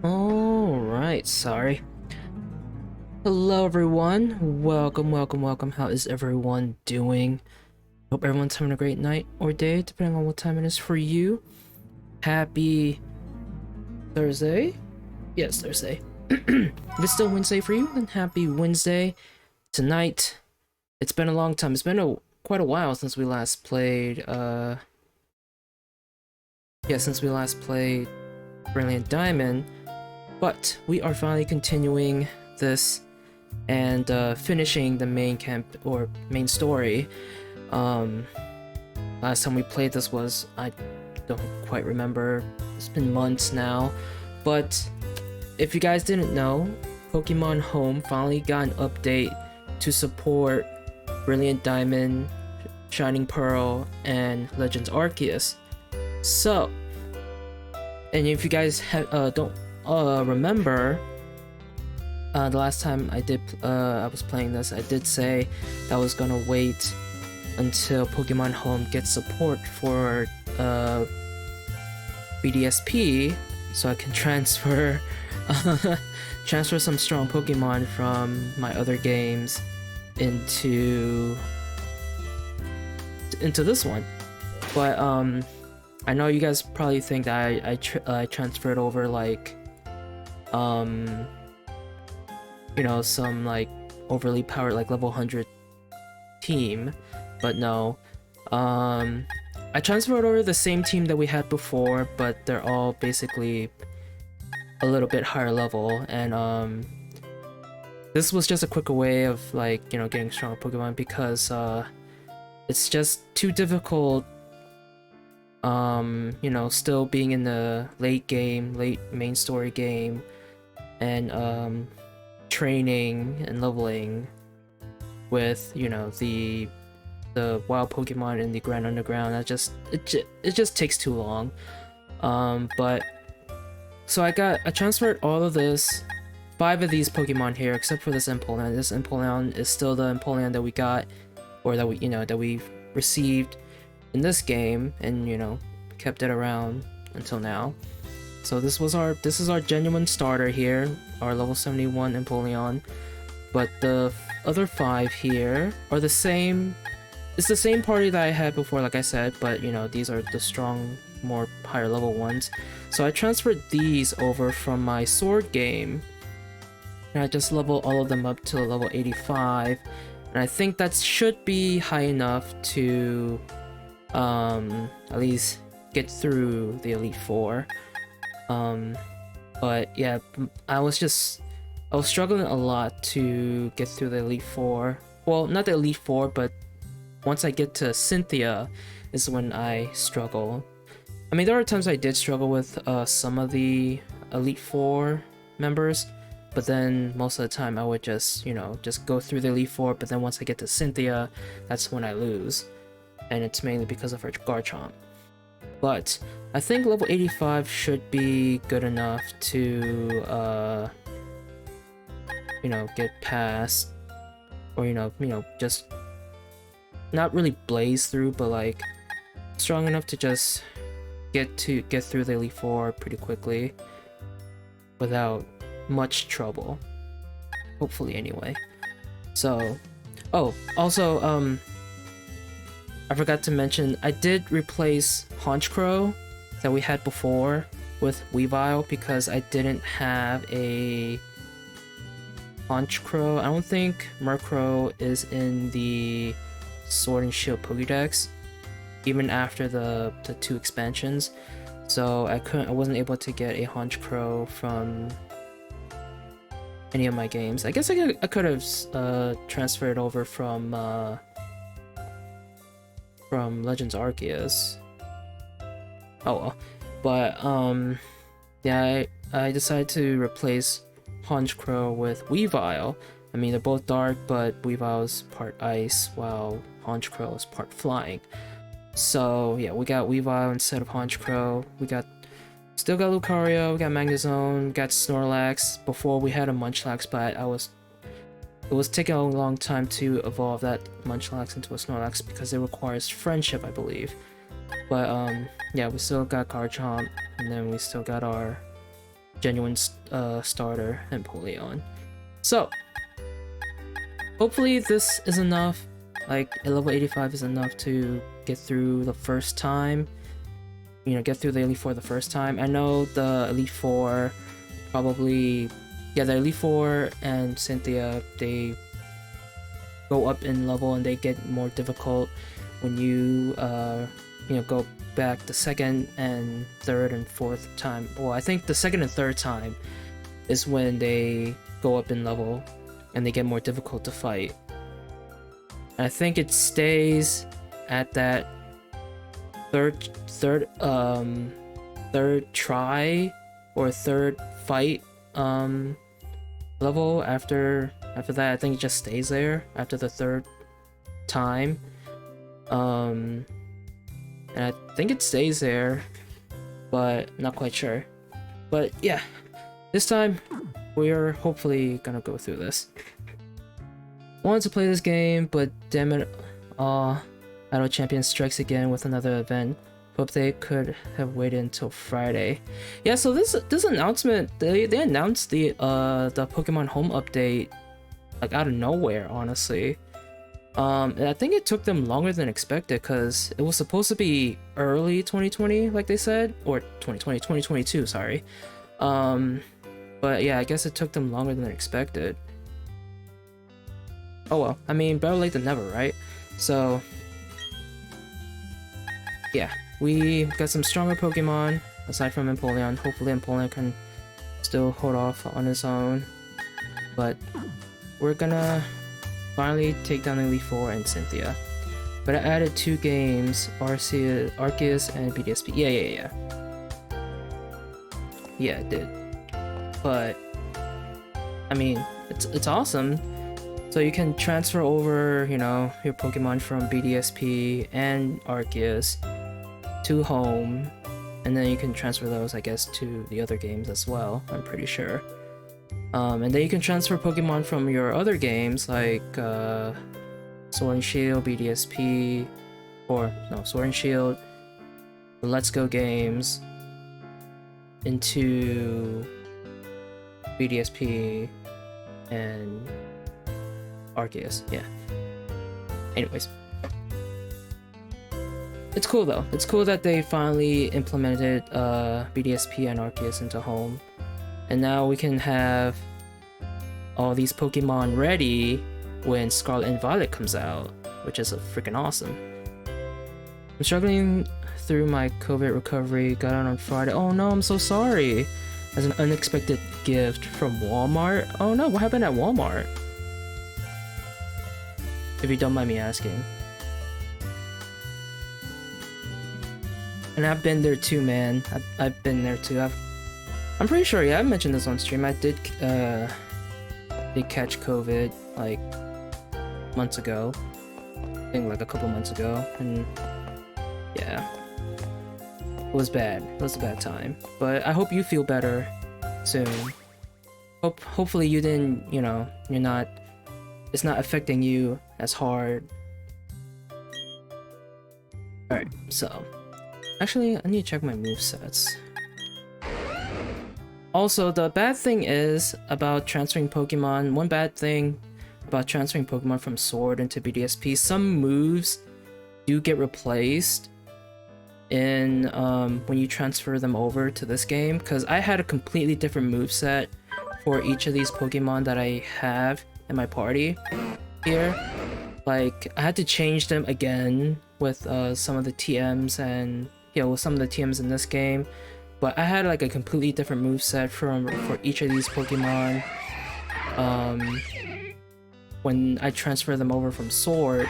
Alright, sorry. Hello everyone. Welcome. How is everyone doing? Hope everyone's having a great night or day, depending on what time it is for you. Happy Thursday? Yes, Thursday. If it's still Wednesday for you, then happy Wednesday. Tonight, it's been a long time. It's been quite a while since we last played, since we last played Brilliant Diamond. But we are finally continuing this and finishing the main camp or main story. Last time we played this was, I don't quite remember, it's been months now. But if you guys didn't know, Pokemon Home finally got an update to support Brilliant Diamond, Shining Pearl, and Legends Arceus. So, and if you guys don't remember, the last time I was playing this, I did say that I was gonna wait until Pokemon Home gets support for BDSP, so I can transfer transfer some strong Pokemon from my other games into this one. But I know you guys probably think that I transferred over like you know, some like overly powered like level 100 team, but no. I transferred over the same team that we had before, but they're all basically a little bit higher level, and this was just a quicker way of like, you know, getting stronger Pokemon because it's just too difficult, you know, still being in the late main story game, and training and leveling with, you know, the wild Pokemon in the Grand Underground. It just takes too long. But so I transferred all of this, 5 of these Pokemon here, except for this Empoleon. This Empoleon is still the Empoleon that we got, or that we received in this game, and you know, kept it around until now. So this is our genuine starter here, our level 71 Empoleon. But the other 5 here are the same. It's the same party that I had before, like I said, but you know, these are the strong, more higher level ones. So I transferred these over from my sword game, and I just leveled all of them up to level 85. And I think that should be high enough to at least get through the Elite Four. But yeah, I was struggling a lot to get through the Elite Four. Well, not the Elite Four, but once I get to Cynthia is when I struggle. I mean, there are times I did struggle with some of the Elite Four members, but then most of the time I would just, you know, just go through the Elite Four, but then once I get to Cynthia, that's when I lose. And it's mainly because of her Garchomp. But I think level 85 should be good enough to, you know, get past, or you know, just not really blaze through, but like strong enough to just get through the Elite Four pretty quickly without much trouble. Hopefully, anyway. So, oh, also, I forgot to mention, I did replace Honchkrow that we had before with Weavile because I didn't have a Honchkrow. I don't think Murkrow is in the Sword and Shield Pokédex, even after the 2 expansions. So I wasn't able to get a Honchkrow from any of my games. I guess I could have transferred over from Legends Arceus. Oh well. But yeah, I decided to replace Honchkrow with Weavile. I mean, they're both dark, but Weavile's part ice, while Honchkrow is part flying. So yeah, we got Weavile instead of Honchkrow. Still got Lucario, we got Magnezone, we got Snorlax. Before we had a Munchlax, but it was taking a long time to evolve that Munchlax into a Snorlax because it requires friendship, I believe. But yeah, we still got Garchomp, and then we still got our genuine starter Empoleon. So hopefully this is enough. Like a level 85 is enough to get through the first time. You know, get through the Elite Four the first time. I know the Elite Four probably, yeah, the Elite Four and Cynthia, they go up in level and they get more difficult when you you know, go back the second and third and fourth time. Well, I think the second and third time is when they go up in level and they get more difficult to fight. And I think it stays at that third try or third fight level. After that, I think it just stays there after the third time. And I think it stays there, but not quite sure. But yeah, this time we're hopefully gonna go through this. Wanted to play this game, but damn it, Idol Champion strikes again with another event. Hope they could have waited until Friday. Yeah, so this announcement, they announced the Pokemon Home update like out of nowhere, honestly. And I think it took them longer than expected because it was supposed to be early 2020, like they said, or 2022, sorry. But yeah, I guess it took them longer than expected. Oh well, I mean, better late than never, right? So yeah, we got some stronger Pokemon aside from Empoleon. Hopefully Empoleon can still hold off on his own, but we're gonna finally take down Elite Four and Cynthia. But I added 2 games, Arceus and BDSP. Yeah, it did. But I mean, it's awesome. So you can transfer over, you know, your Pokemon from BDSP and Arceus to home, and then you can transfer those, I guess, to the other games as well, I'm pretty sure. And then you can transfer Pokemon from your other games, like Sword and Shield, BDSP, or no, Sword and Shield, the Let's Go games, into BDSP and Arceus, yeah. Anyways, it's cool though. It's cool that they finally implemented BDSP and Arceus into home, and now we can have all these Pokemon ready when Scarlet and Violet comes out, which is freaking awesome. I'm struggling through my COVID recovery. Got out on Friday. Oh no, I'm so sorry. As an unexpected gift from Walmart. Oh no, what happened at Walmart? If you don't mind me asking. And I've been there too, man. I've been there too. I'm pretty sure, yeah, I mentioned this on stream. I did catch COVID like months ago. I think like a couple months ago, and yeah, it was bad. It was a bad time. But I hope you feel better soon. Hopefully you didn't, you know, it's not affecting you as hard. Alright, so actually I need to check my movesets. Also, the bad thing is about transferring Pokemon, one bad thing about transferring Pokemon from Sword into BDSP, some moves do get replaced in when you transfer them over to this game, because I had a completely different moveset for each of these Pokemon that I have in my party here. Like, I had to change them again with some of the TMs and, you know, with some of the TMs in this game. But I had like a completely different moveset for each of these Pokemon when I transferred them over from Sword.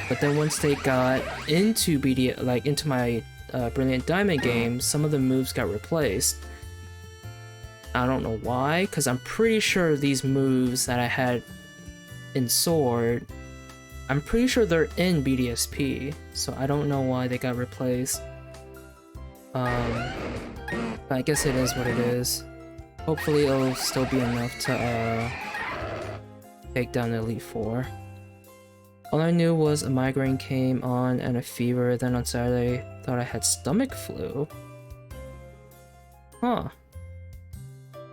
But then once they got into into my Brilliant Diamond game, some of the moves got replaced. I don't know why, because I'm pretty sure these moves that I had in Sword, I'm pretty sure they're in BDSP, so I don't know why they got replaced. But I guess it is what it is. Hopefully it'll still be enough to take down the Elite Four. All I knew was a migraine came on and a fever, then on Saturday thought I had stomach flu. Huh.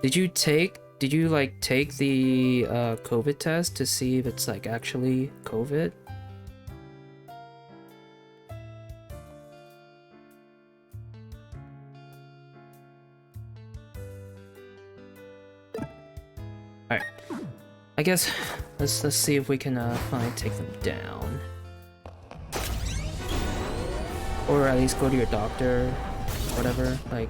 Did you like take the COVID test to see if it's like actually COVID? Alright. I guess let's see if we can finally take them down. Or at least go to your doctor, whatever, like.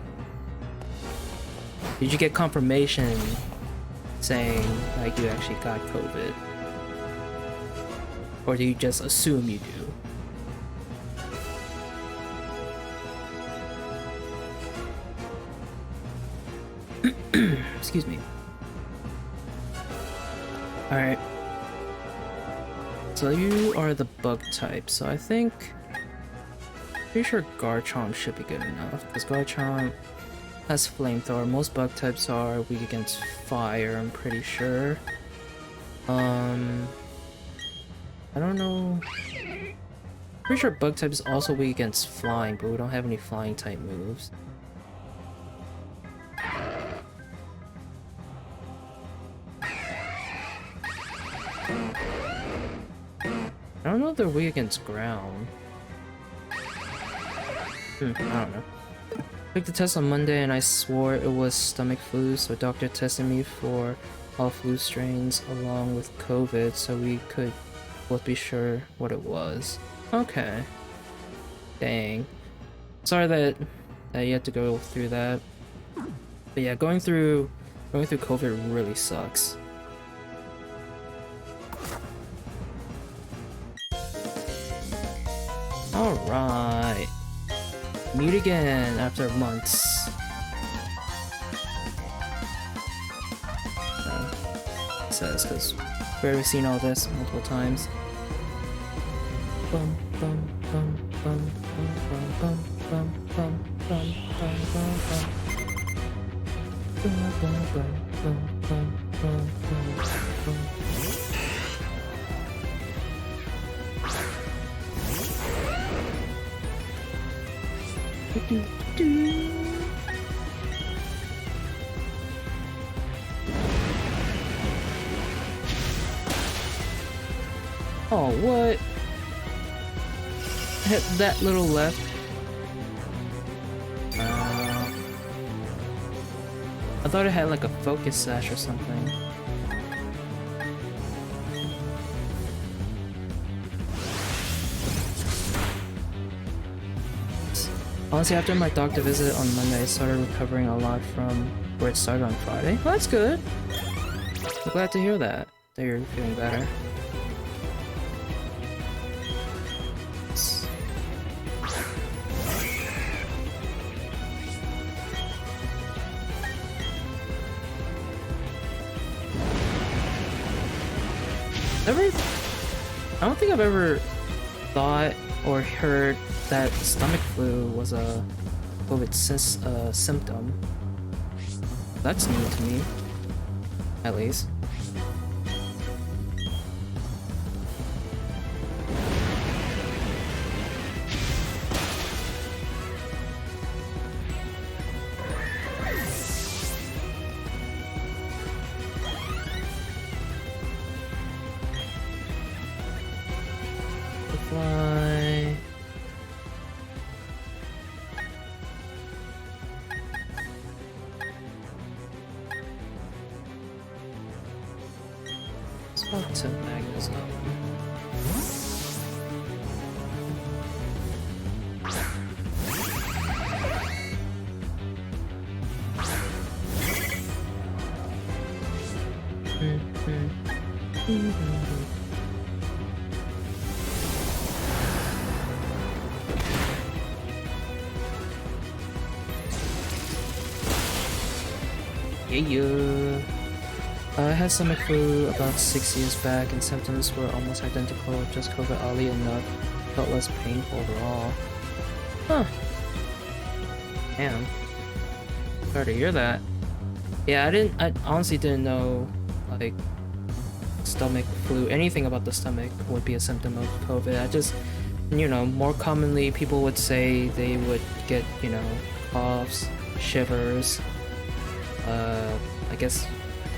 Did you get confirmation saying like you actually got COVID? Or do you just assume you do? Excuse me. Alright. So you are the bug type, so I think... Pretty sure Garchomp should be good enough, because Garchomp has flamethrower. Most bug types are weak against fire, I'm pretty sure. I don't know. Pretty sure bug type is also weak against flying, but we don't have any flying type moves. I don't know if they're weak against ground. I don't know. Took the test on Monday and I swore it was stomach flu, so doctor tested me for all flu strains along with COVID so we could both be sure what it was. Okay. Dang. Sorry that you had to go through that. But yeah, going through COVID really sucks. Alright. Meet again after months. It says, because we've already seen all this multiple times. Bum, bum, bum, bum, bum, bum, bum, bum, bum, bum, bum, bum. Bum, bum, bum, bum, bum, bum, bum. Oh, what? Hit that little left. I thought it had like a focus sash or something. Honestly, after my doctor visit on Monday, I started recovering a lot from where it started on Friday. Well, that's good. I'm glad to hear that you're feeling better. I don't think I've ever thought or heard that stomach flu was a COVID symptom. That's new to me, at least. Fly. Spot to Magnus up. Yeah. I had stomach flu about 6 years back and symptoms were almost identical, just COVID oddly enough felt less painful overall. Huh. Damn. Sorry to hear that. Yeah, I honestly didn't know, like, stomach flu, anything about the stomach would be a symptom of COVID. I just, you know, more commonly people would say they would get, you know, coughs, shivers, I guess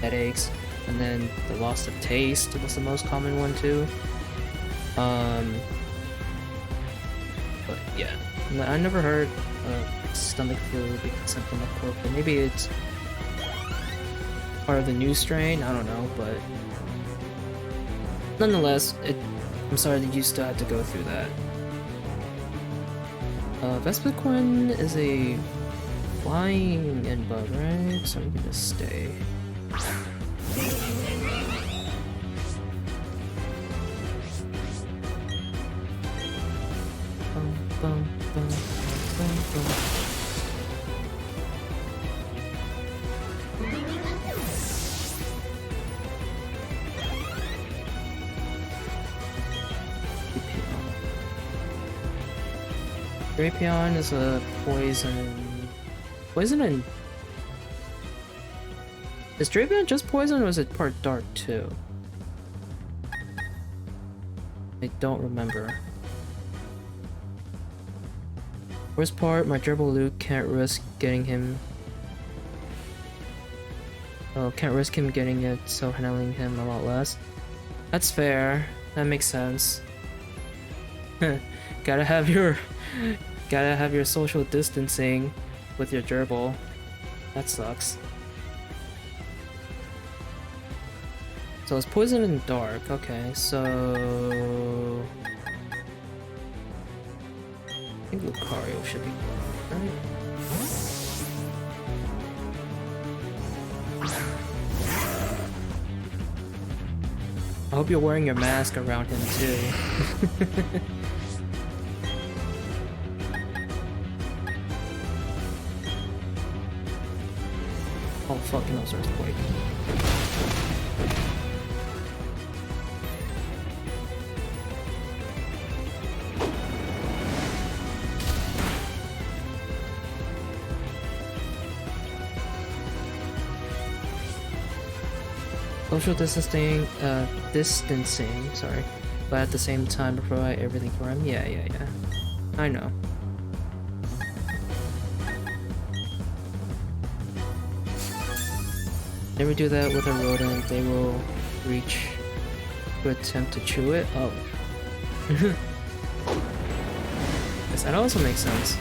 headaches, and then the loss of taste was the most common one too. But yeah, I never heard of stomach flu being a symptom of pork, but maybe it's part of the new strain, I don't know, but nonetheless, I'm sorry that you still had to go through that. Vespiquen is a flying in bug, right? So we can just stay. Drapion is a poison. Poison and... Is Drapion just poison or is it part dark too? I don't remember. Worst part, my Gerbil Luke can't risk getting him. Oh, can't risk him getting it, so handling him a lot less. That's fair. That makes sense. Gotta have your social distancing with your gerbil. That sucks. So it's poison and dark. Okay, so I think Lucario should be right. I hope you're wearing your mask around him too. Oh fucking those earthquake. Social distancing, sorry, but at the same time provide everything for him. Yeah. I know. Never do that with a rodent, they will reach to attempt to chew it. Oh. Yes, that also makes sense.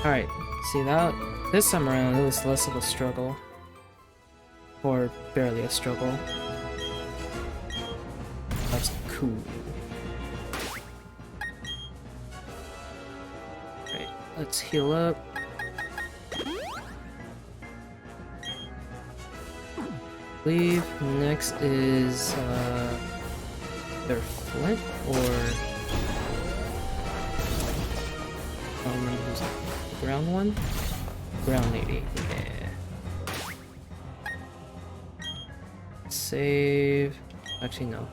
Alright, see that this time around it was less of a struggle. Or barely a struggle. That's cool. Alright, let's heal up. I believe next is their flint or ground one? Ground lady, yeah. Save. Actually, no.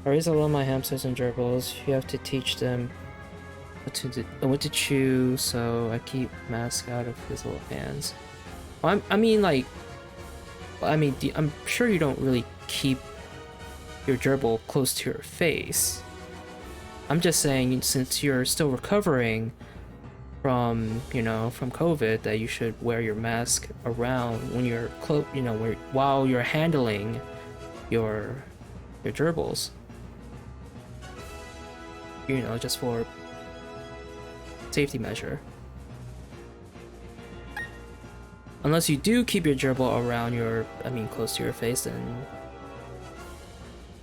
I raise a lot of my hamsters and gerbils. You have to teach them what to chew, so I keep mask out of his little hands. Well, I mean, I'm sure you don't really keep your gerbil close to your face. I'm just saying, since you're still recovering from, from COVID, that you should wear your mask around when you're while you're handling your gerbils. Just for safety measure. Unless you do keep your gerbil around close to your face, then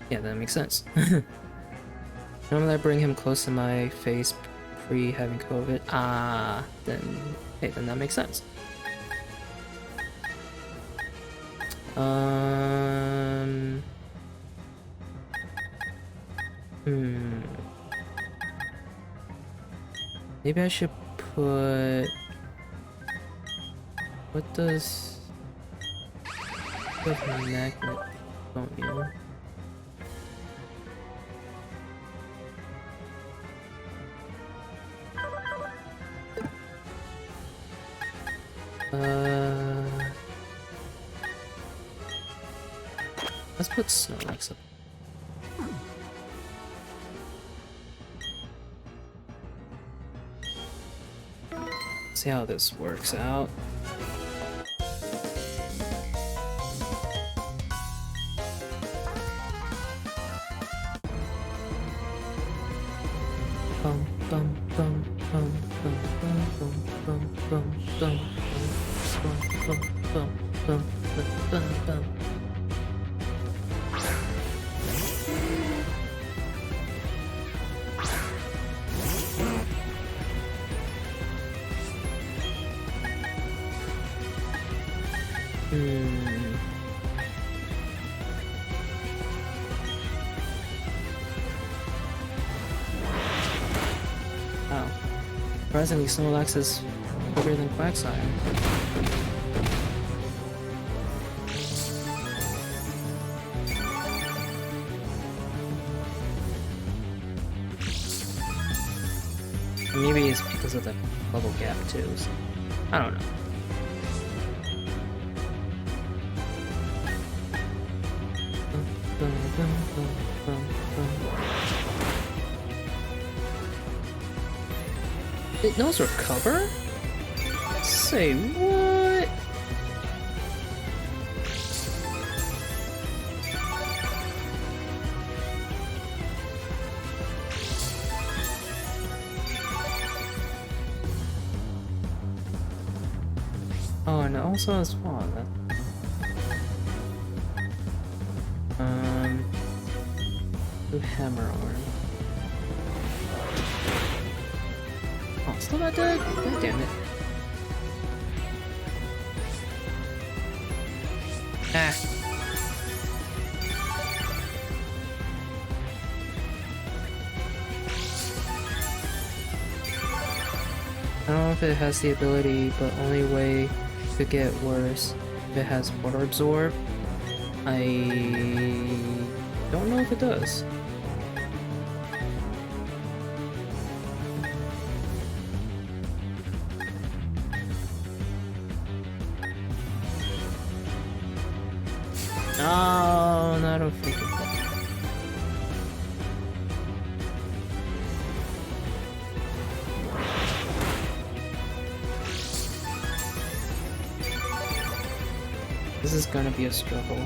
yeah, that makes sense. Normally I bring him close to my face pre having COVID. Then that makes sense. Maybe I should put... What does... What magnet don't you? Let's put Snorlax up. See how this works out. Bum bum bum bum bum bum bum bum bum bum bum bum bum bum. Wow. Surprisingly, Snorlax is bigger than Quagsire. Maybe it's because of the level gap too, so I don't know. It knows recover? Say what? Oh, and it also has Spawn. Hammer arm. Oh, still not dead? God damn it. Ah. I don't know if it has the ability, but only way to get worse if it has Water Absorb. I don't know if it does. No, not a freaking ball. This is gonna be a struggle.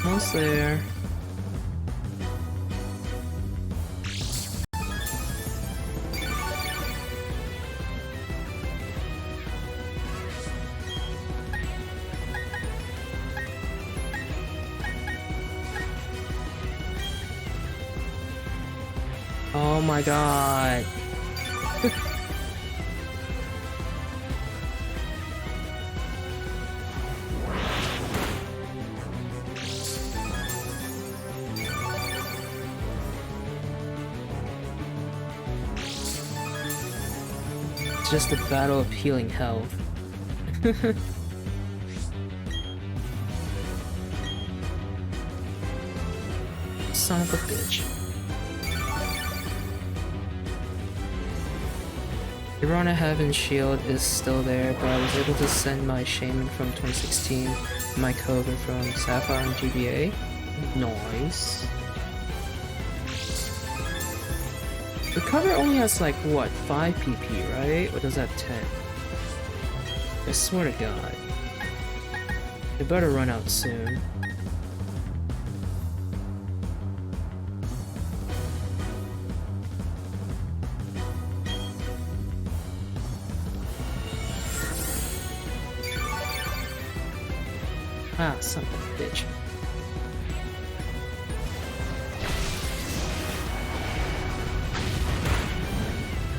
Almost there. Oh my god. It's just a battle of healing health. Son of a bitch. Irona Heaven Shield is still there, but I was able to send my Shaman from 2016, my Koga from Sapphire and GBA. Nice. Recover only has like, what, 5 PP, right? Or does that 10? I swear to god. It better run out soon. Ah, son of a bitch.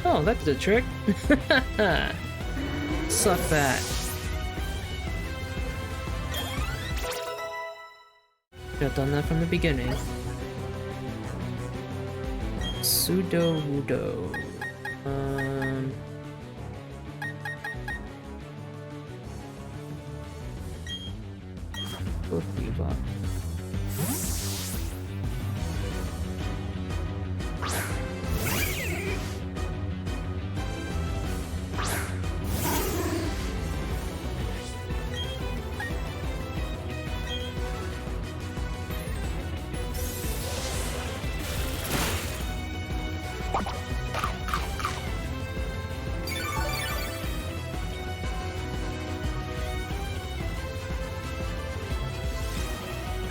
Oh, that did a trick. Suck that. Should have done that from the beginning. Pseudo Wudo. Both Weavile.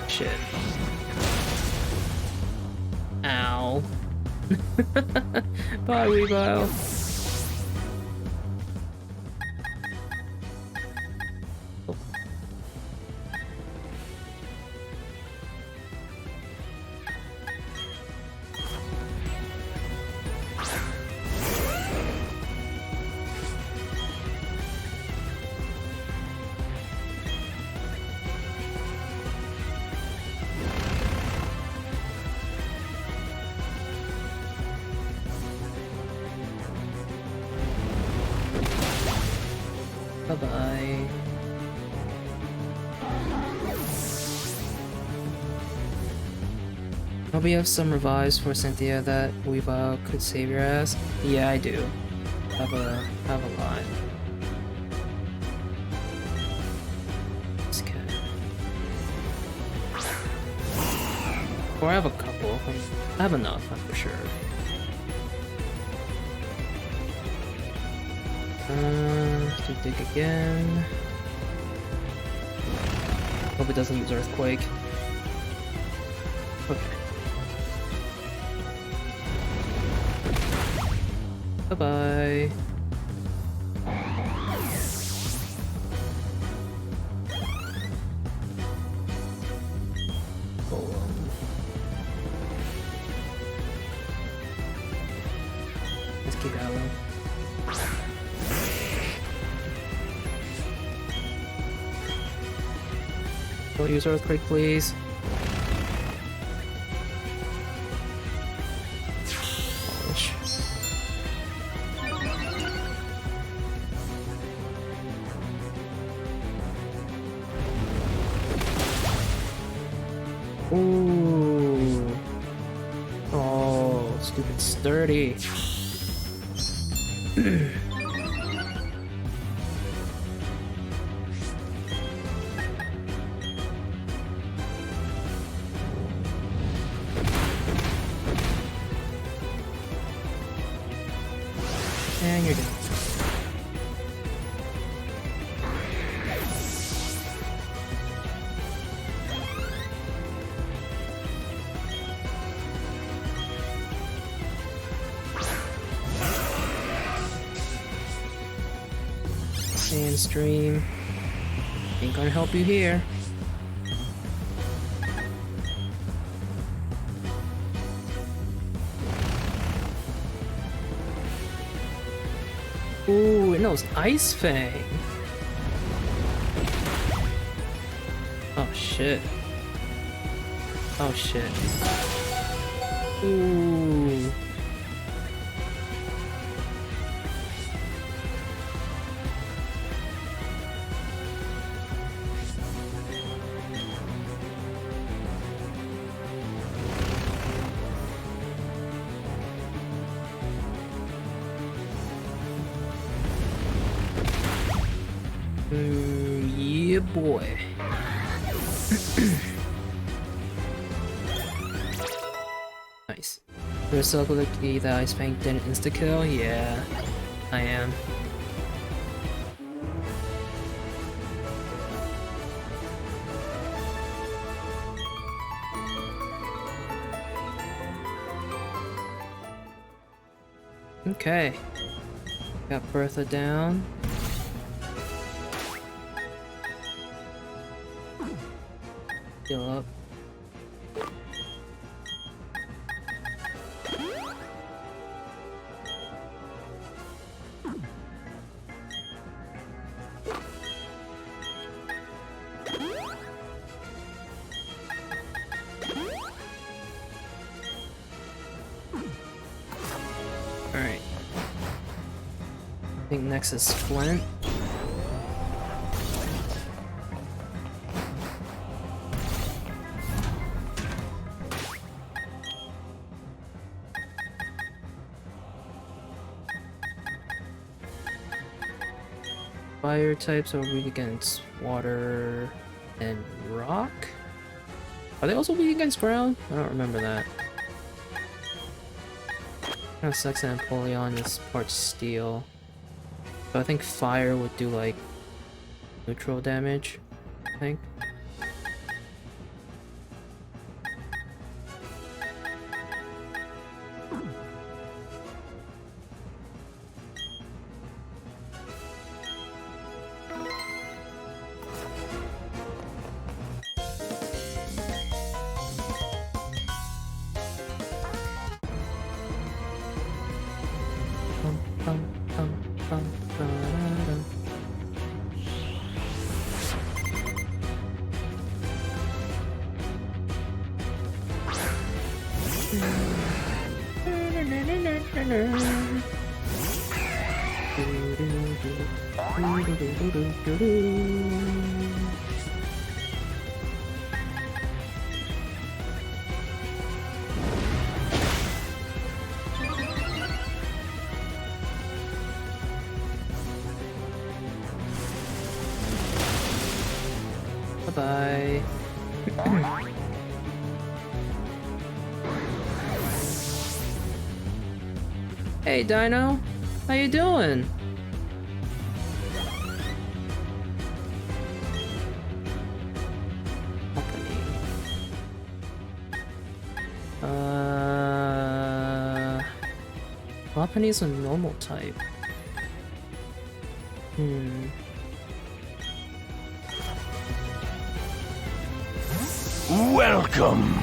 Shit. Ow. Bye, Weavile. Oh. Bye-bye. Hope you have some revives for Cynthia that Weavile could save your ass. Yeah, I do. Have a lot. This cat. Or I have a couple. I have enough, I'm for sure. To dig again. Hope it doesn't use Earthquake. Okay. Bye-bye. Let's keep Aloe. Don't use Earthquake, please. Ouch. Ooh. Oh, stupid sturdy. And you're done. Sandstream. Ain't gonna help you here. Ooh, it knows Ice Fang. Oh shit. Oh shit. Ooh. Yeah, boy. Nice. You're so lucky that Ice Fang didn't insta-kill? Yeah, I am. Okay. Got Bertha down. Heal up. Alright. I think next is Flint. Fire types are weak against water and rock? Are they also weak against ground? I don't remember that. Kind of sucks that Empoleon is part steel. So I think fire would do like neutral damage, I think. Bye-bye. Hey, Dino. How you doing? Lopunny's a normal type. Welcome.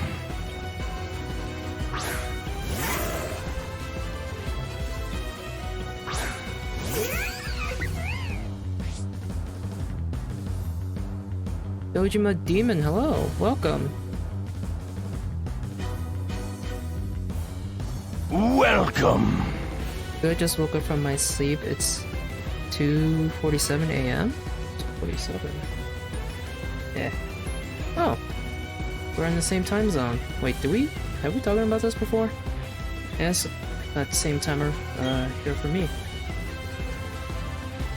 Dojima Demon, hello, welcome. Welcome. I just woke up from my sleep. It's 2:47 a.m. 2:47. Yeah. Oh, we're in the same time zone. Wait, have we talked about this before? Yes, that same timer here for me.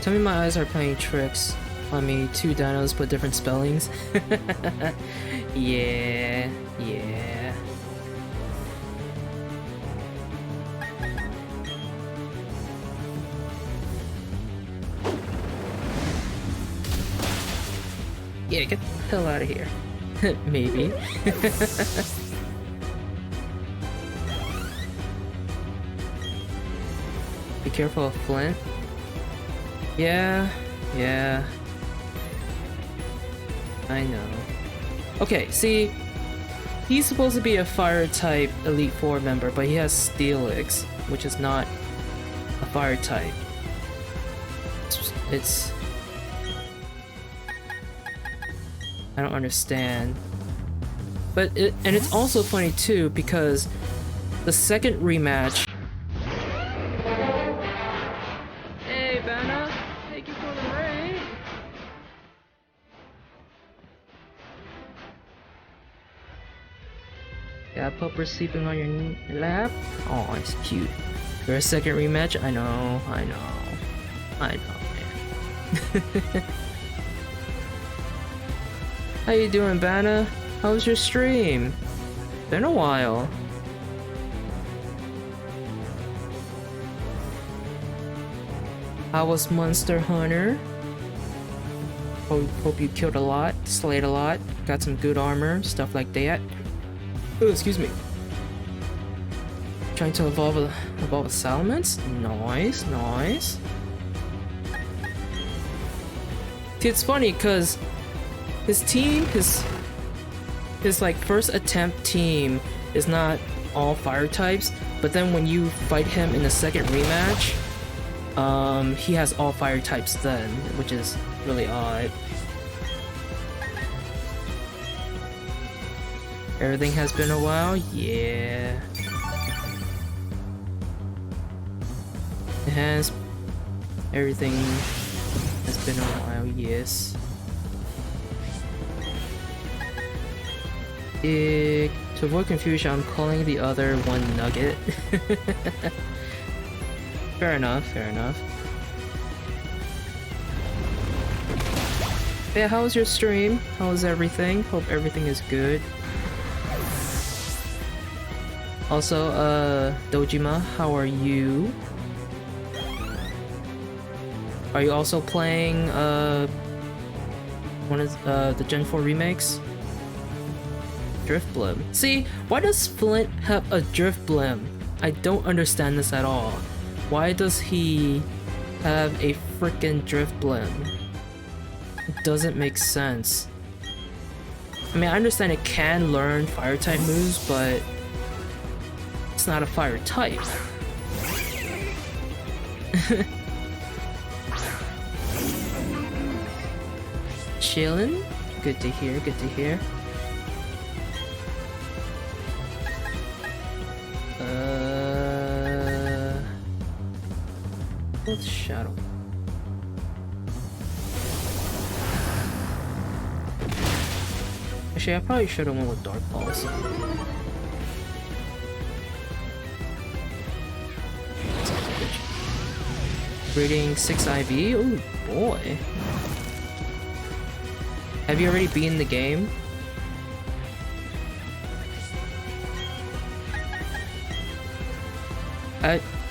Tell me my eyes are playing tricks on me. Two dinos but different spellings. Yeah. Yeah, get the hell out of here. Maybe. Be careful of Flint. Yeah. I know. Okay, see, he's supposed to be a fire type Elite Four member, but he has Steelix, which is not a fire type. It's I don't understand. But it's also funny too because the second rematch. Hey, Vanna, thank you for the raid. Yeah, Pupper's sleeping on your lap. Oh, it's cute. For a second rematch, I know, man. How you doing, Vanna? How was your stream? Been a while. How was Monster Hunter? Hope you killed a lot, slayed a lot, got some good armor, stuff like that. Oh, excuse me. Trying to evolve a Salamence? Nice. See, it's funny because his team, his like first attempt team is not all fire types, but then when you fight him in the second rematch, he has all fire types then, which is really odd. Everything has been a while? Yeah. Enhance. Everything has been on while, yes. To avoid confusion, I'm calling the other one Nugget. Fair enough, fair enough. Yeah, how was your stream? How was everything? Hope everything is good. Also, Dojima, how are you? Are you also playing, one of the Gen 4 remakes? Drift Blim. See, why does Flint have a Drift Blim? I don't understand this at all. Why does he have a freaking Drift Blim? It doesn't make sense. I mean, I understand it can learn fire type moves, but it's not a fire type. Chillin'? Good to hear, good to hear. What's Shadow? Actually, I probably should have went with Dark Pulse. Reading 6 IV? Oh boy. Have you already beaten the game?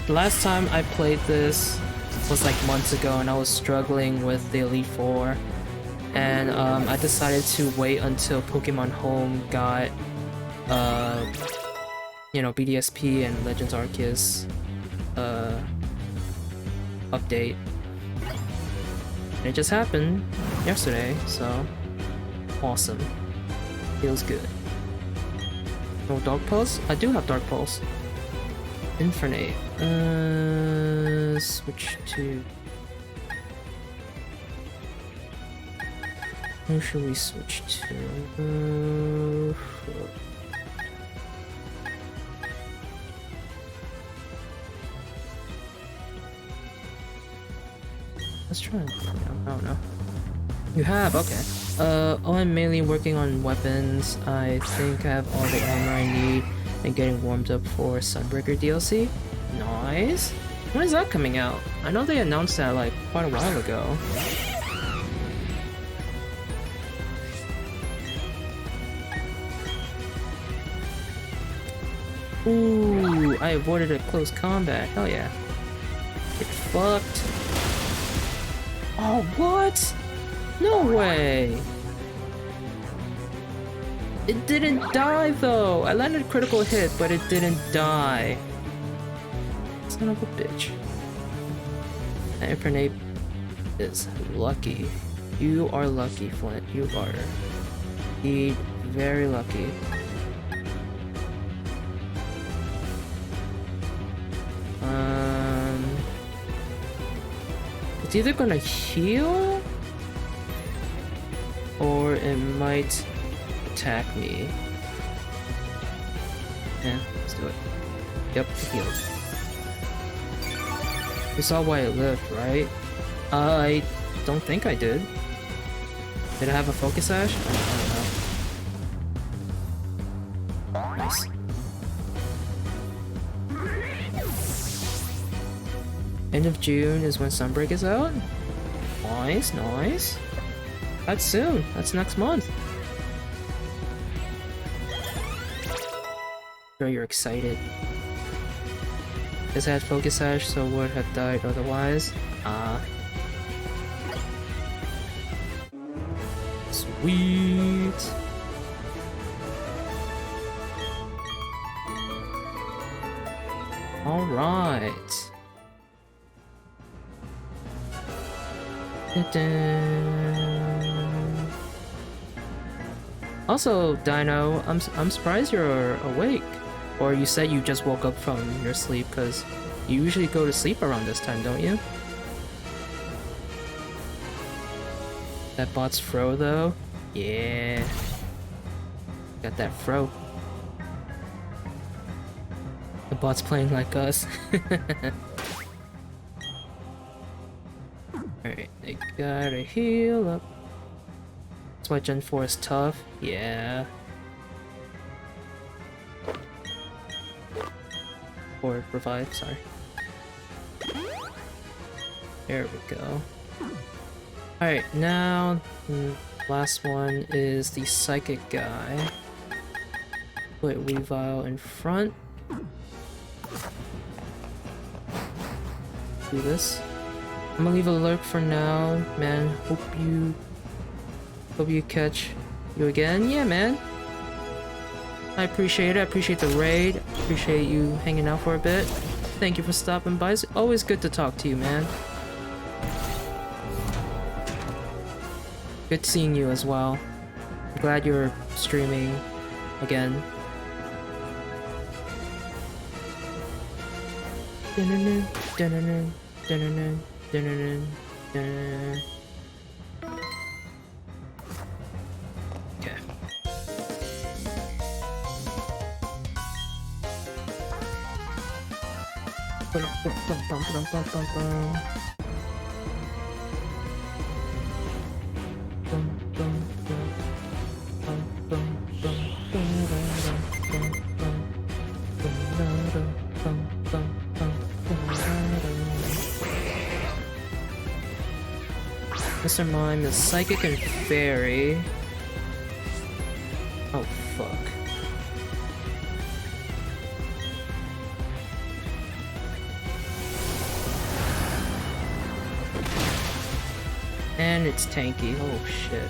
Last time I played this was like months ago, and I was struggling with the Elite Four, and I decided to wait until Pokemon Home got, you know, BDSP and Legends Arceus update. And it just happened yesterday, so awesome. Feels good. No Dark Pulse? I do have Dark Pulse. Infernape. Switch to... Who should we switch to? Let's try. I don't know. You have? Okay. I'm mainly working on weapons. I think I have all the armor I need and getting warmed up for Sunbreaker DLC. Nice. When is that coming out? I know they announced that like quite a while ago. Ooh, I avoided a close combat. Hell yeah. Get fucked. Oh, what? No way. It didn't die though. I landed a critical hit, but it didn't die. Son of a bitch. Infernape is lucky. You are lucky, Flint. You are indeed very lucky. It's either gonna heal or it might attack me. Yeah, let's do it. Yep, it healed. You saw why it lived, right? I don't think I did. Did I have a focus sash? I don't know. Nice. End of June is when Sunbreak is out? Nice, nice. That's soon. That's next month. Sure you're excited. This had focus sash, so would have died otherwise. Sweet. All right. Also, Dino, I'm surprised you're awake. Or you said you just woke up from your sleep, because you usually go to sleep around this time, don't you? That bot's fro though? Yeah. Got that fro. The bot's playing like us. Alright, I gotta heal up. That's why Gen 4 is tough. Yeah. Or revive, sorry. There we go. Alright, now last one is the psychic guy. Put Weavile in front. Do this. I'm gonna leave a lurk for now, man. Hope you catch you again. Yeah, man. I appreciate it. I appreciate the raid. Appreciate you hanging out for a bit. Thank you for stopping by. It's always good to talk to you, man. Good seeing you as well. I'm glad you're streaming again. Dun-dun-dun, dun-dun-dun, dun-dun-dun, dun-dun-dun, dun-dun-dun. Okay. Mr. Mime is Psychic and Fairy. Oh, fuck. And it's tanky. Oh, shit.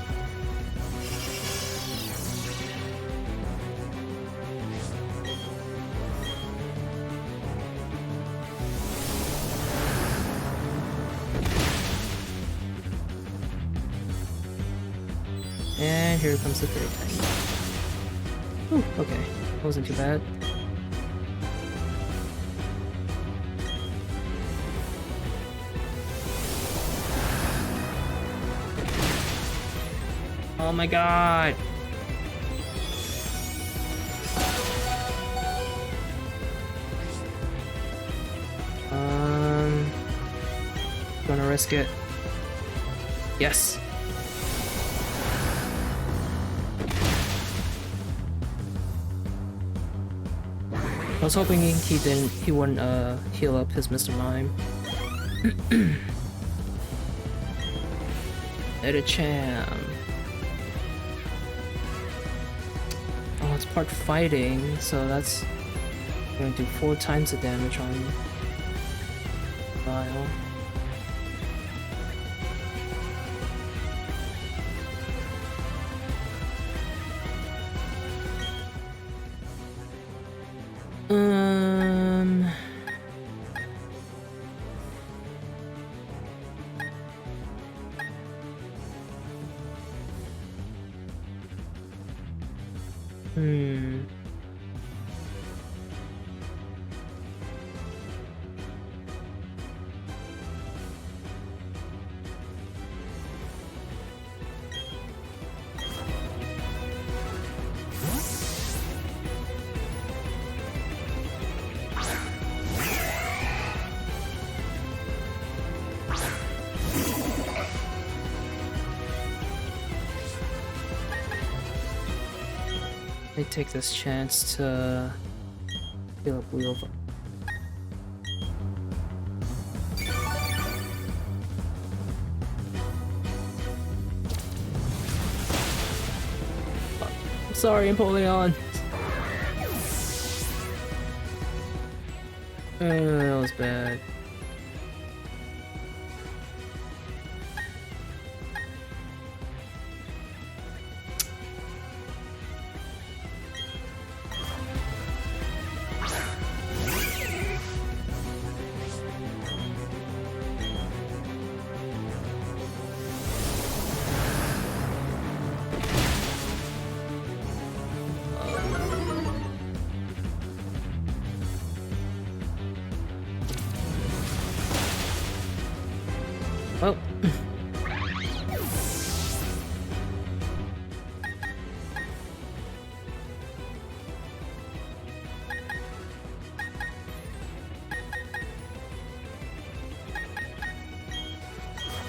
And here comes the third tank. Ooh, okay. Wasn't too bad. Oh my god! Gonna risk it. Yes! I was hoping he wouldn't heal up his Mr. Mime. Edicham. Oh, it's part fighting, so that's gonna do 4 times the damage on Vile. Let me take this chance to heal up Wheel. Sorry, Empoleon. That was bad. Oh.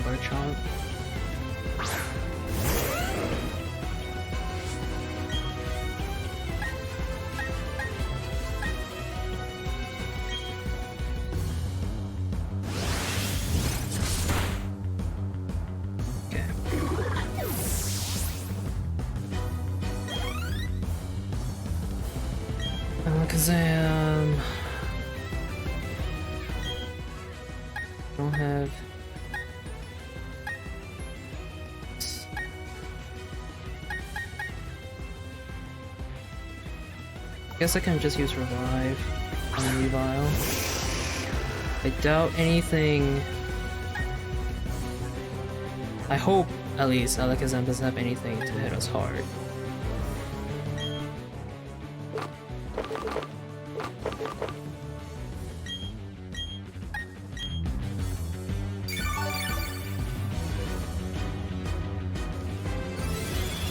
Garchomp. Alakazam. Don't have. Guess I can just use Revive on Revile. I doubt anything. I hope, at least, Alakazam doesn't have anything to hit us hard.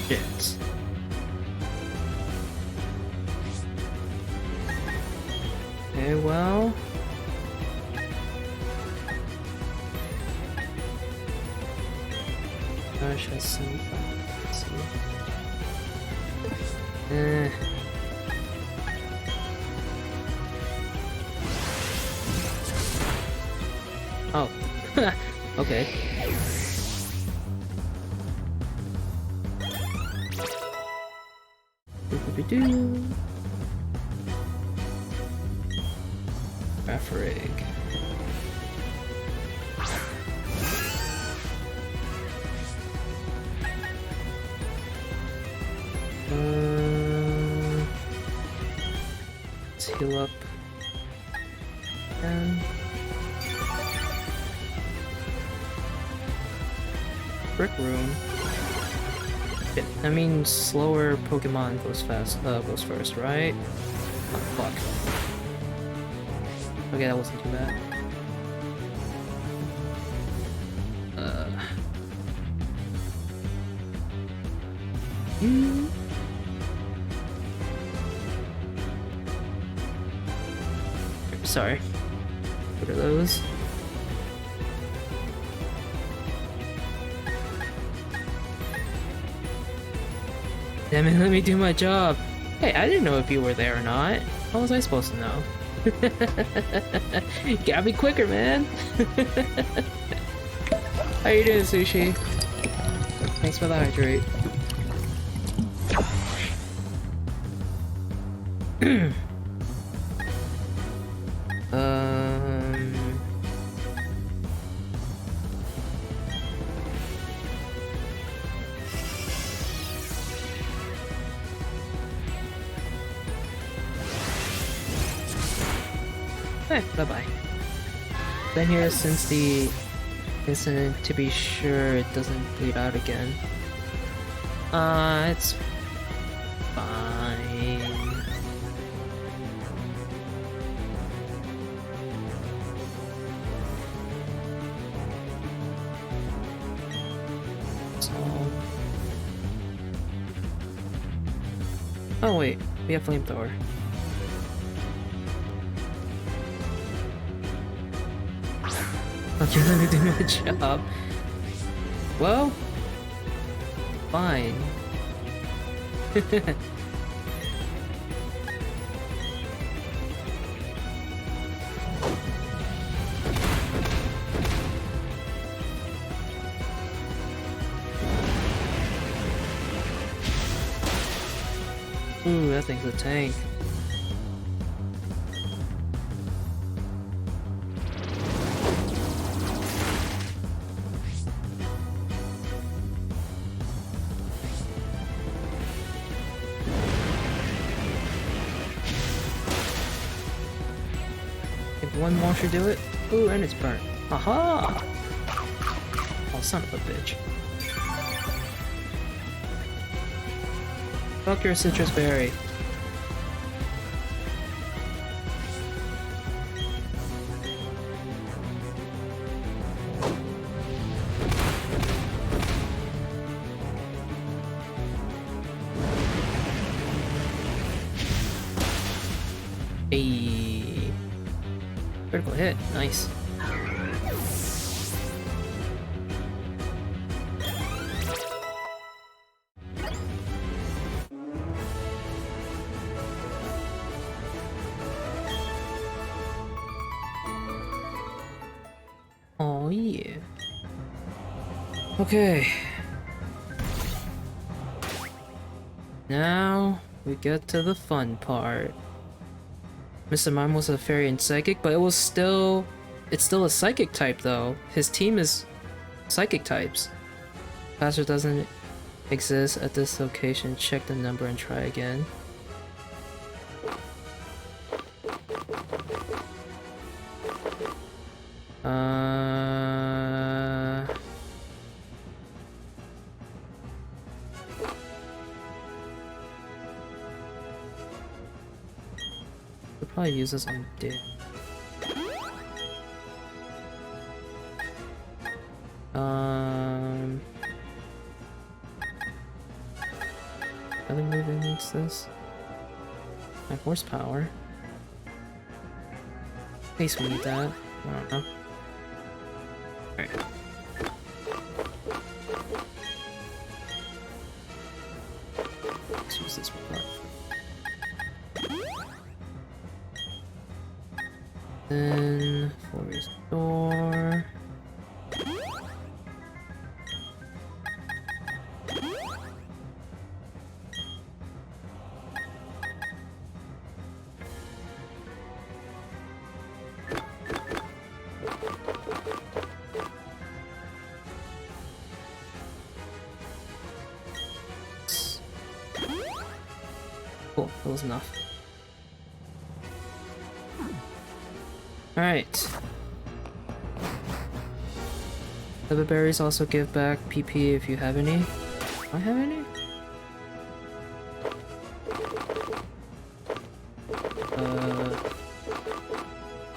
Shit. Okay, well... Gosh, has 75. Let's see. Oh. Okay. Doop-a-doo. Rafarig. Let's heal up. And Brick Room. Shit, that means slower Pokemon goes first, right? Oh, fuck. Okay, that wasn't too bad. Sorry. What are those? Damn it, let me do my job. Hey, I didn't know if you were there or not. How was I supposed to know? Gotta be quicker, man. How you doing, Sushi? Thanks for the hydrate. Hey, bye-bye. Been here since the incident to be sure it doesn't bleed out again. It's fine. So... Oh wait, we have Flamethrower. Okay, let me do my job. Well, fine. Ooh, that thing's a tank. One more should do it. Ooh, and it's burnt. Aha! Oh, son of a bitch. Fuck your citrus berry. Hey. Critical hit, nice. Oh yeah. Okay. Now we get to the fun part. Mr. Mime was a fairy and psychic, but it's still a psychic type though. His team is psychic types. Password doesn't exist at this location. Check the number and try again. We'll probably use this on Dick. Other move that makes this. My horsepower. At least we need that. I don't know. Alright. Let's use this one. Then for restore. Cool, that was enough. Alright. The berries also give back PP if you have any. Do I have any?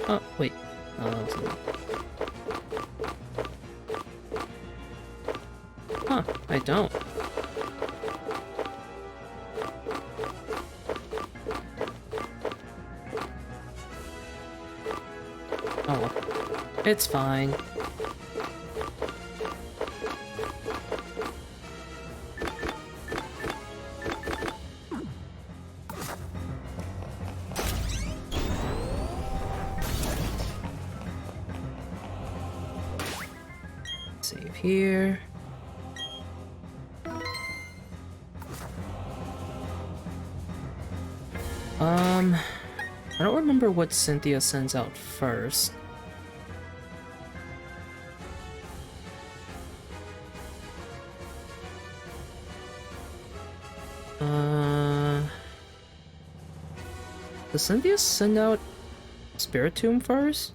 Oh, wait. Oh, that was Huh, I don't. Oh well. It's fine. Save here. I don't remember what Cynthia sends out first. Does Cynthia send out Spiritomb first?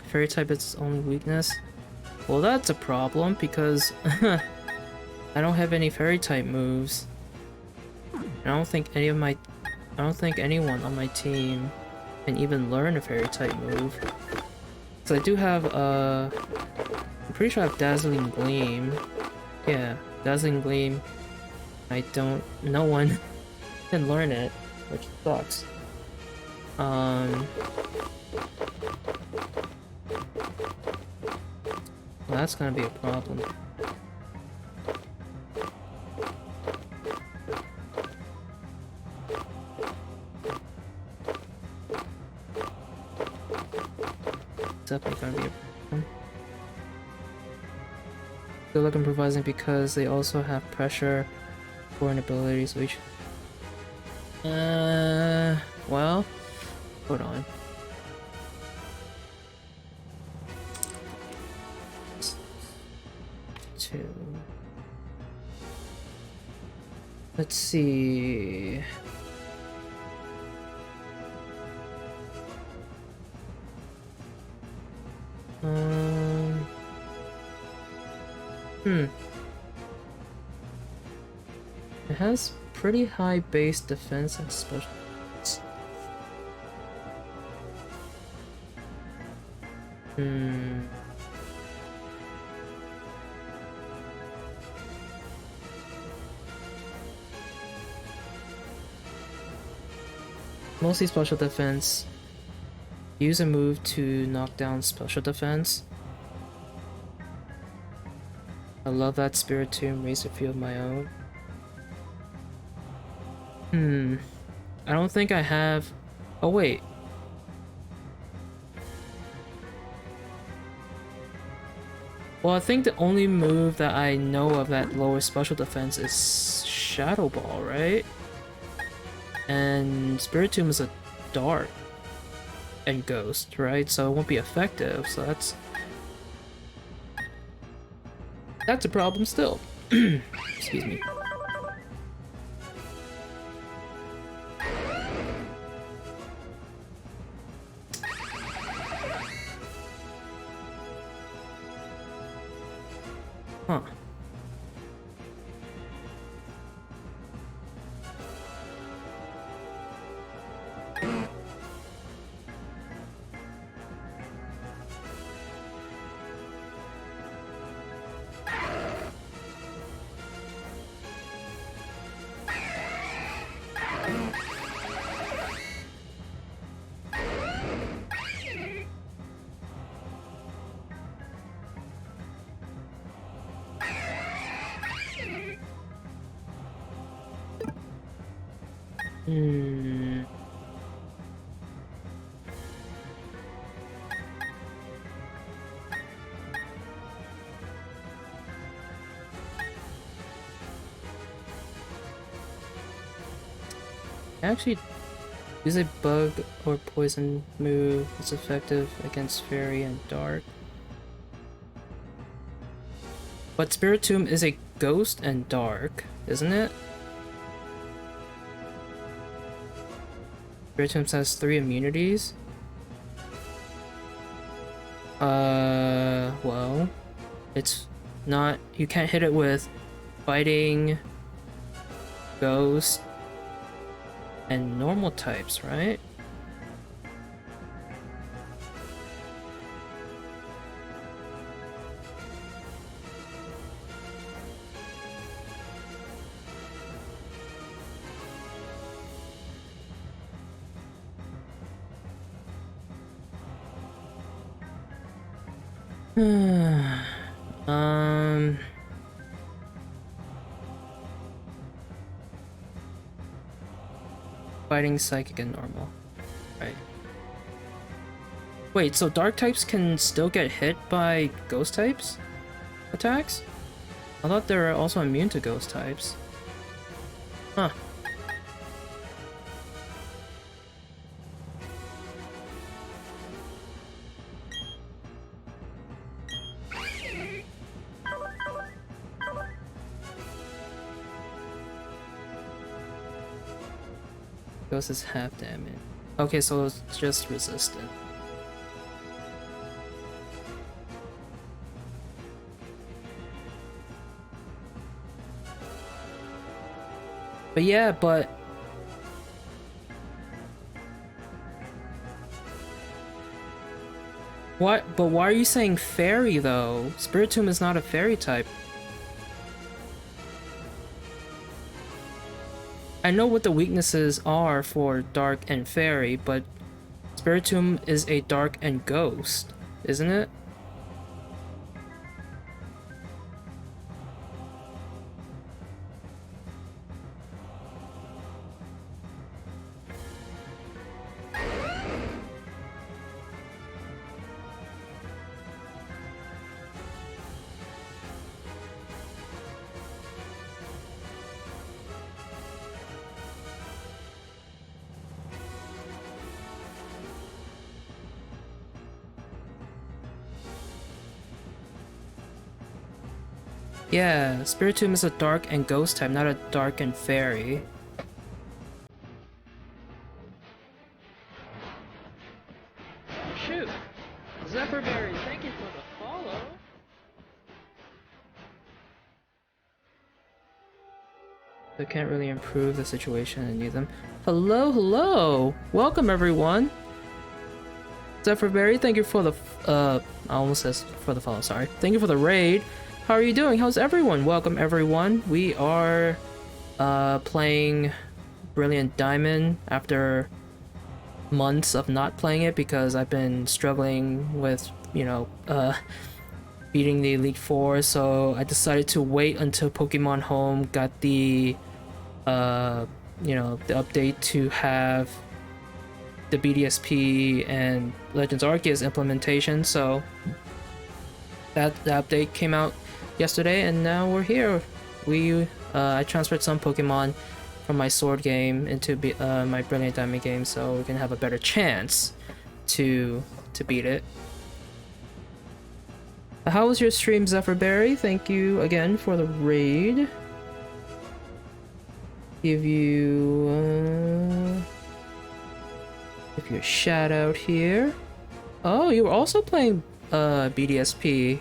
Fairy type is its only weakness. Well, that's a problem because I don't have any fairy type moves. I don't think anyone on my team can even learn a fairy type move. So I do have I'm pretty sure I have Dazzling Gleam. Yeah, Dazzling Gleam. No one can learn it, which sucks. Well, that's gonna be a problem. It's definitely gonna be a problem. Good luck improvising because they also have pressure for an ability, so each. Well, hold on. Let's see. It has pretty high base defense and special. Mostly special defense. Use a move to knock down special defense. I love that Spiritomb Razor Field of my own. I don't think I have... Oh, wait. Well, I think the only move that I know of that lowers special defense is Shadow Ball, right? And Spiritomb is a Dark and Ghost, right? So it won't be effective, so that's a problem still. Excuse me. Huh. Hmm. Actually, use a bug or poison move that's effective against fairy and dark. But Spiritomb is a ghost and dark, isn't it? Spiritomb has 3 immunities. Well, it's not. You can't hit it with fighting, ghost, and normal types, right? um. Fighting, psychic, and normal. Right. Wait, so dark types can still get hit by ghost types attacks? I thought they were also immune to ghost types. Huh. Ghost is half damage. Okay, so it's just resistant. But yeah, but what? But why are you saying fairy though? Spiritomb is not a fairy type. I know what the weaknesses are for dark and fairy, but Spiritomb is a dark and ghost, isn't it? Yeah, Spiritomb is a dark and ghost type, not a dark and fairy. Shoot! Zephyrberry, thank you for the follow! They can't really improve the situation and need them. Hello, hello! Welcome everyone! Zephyrberry, thank you for the I almost said for the follow, sorry. Thank you for the raid. How are you doing? How's everyone? Welcome everyone. We are playing Brilliant Diamond after months of not playing it because I've been struggling with, you know, beating the Elite Four, so I decided to wait until Pokemon Home got the you know, the update to have the BDSP and Legends Arceus implementation. So that the update came out yesterday, and now we're here. I transferred some Pokemon from my Sword game into my Brilliant Diamond game, so we can have a better chance to beat it. How was your stream, Zephyrberry? Thank you again for the raid. Give you a shout out here. Oh, you were also playing BDSP.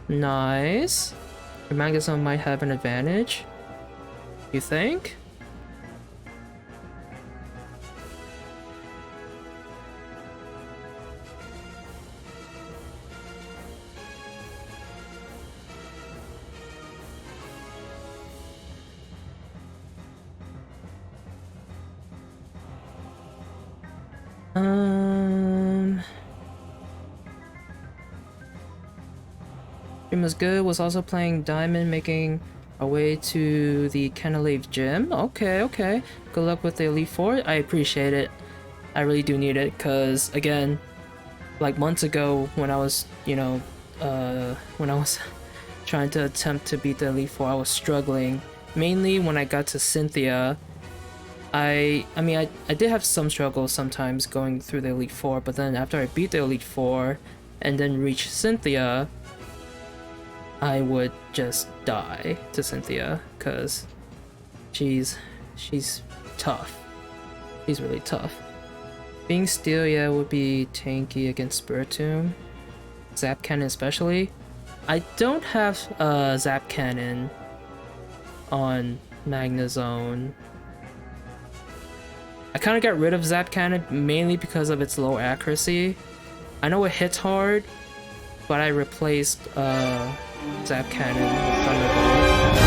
Nice. Your Magazone might have an advantage. You think? Stream was good. Was also playing Diamond, making our way to the Canalave Gym. Okay. Good luck with the Elite Four. I appreciate it. I really do need it, because again, like months ago when I was, when I was trying to attempt to beat the Elite Four, I was struggling. Mainly when I got to Cynthia. I did have some struggles sometimes going through the Elite Four, but then after I beat the Elite Four and then reach Cynthia, I would just die to Cynthia, because she's tough. She's really tough. Being Steel, yeah, would be tanky against Spiritomb. Zap Cannon especially. I don't have Zap Cannon on Magnezone. I kind of got rid of Zap Cannon mainly because of its low accuracy. I know it hits hard, but I replaced Zap Cannon with Thunderbolt.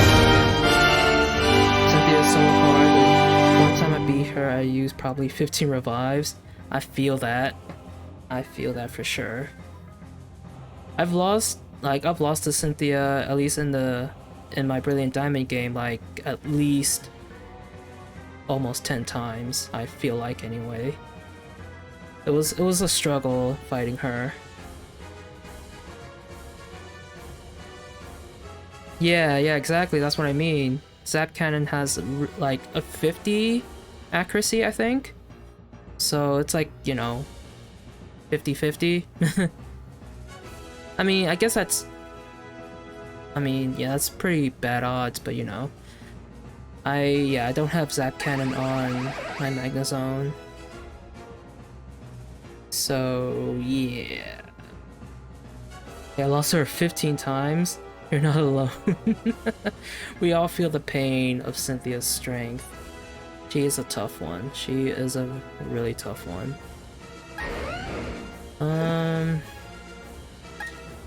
Cynthia's so hard. One time I beat her, I used probably 15 revives. I feel that. I feel that for sure. I've lost to Cynthia, at least in my Brilliant Diamond game, like at least almost 10 times, I feel like, anyway. It was a struggle fighting her. Yeah, exactly, that's what I mean. Zap Cannon has like a 50 accuracy, I think. So it's like, 50-50. I mean, I guess that's... that's pretty bad odds, but I don't have Zap Cannon on my Magnezone. So, yeah. I lost her 15 times. You're not alone. We all feel the pain of Cynthia's strength. She is a tough one. She is a really tough one.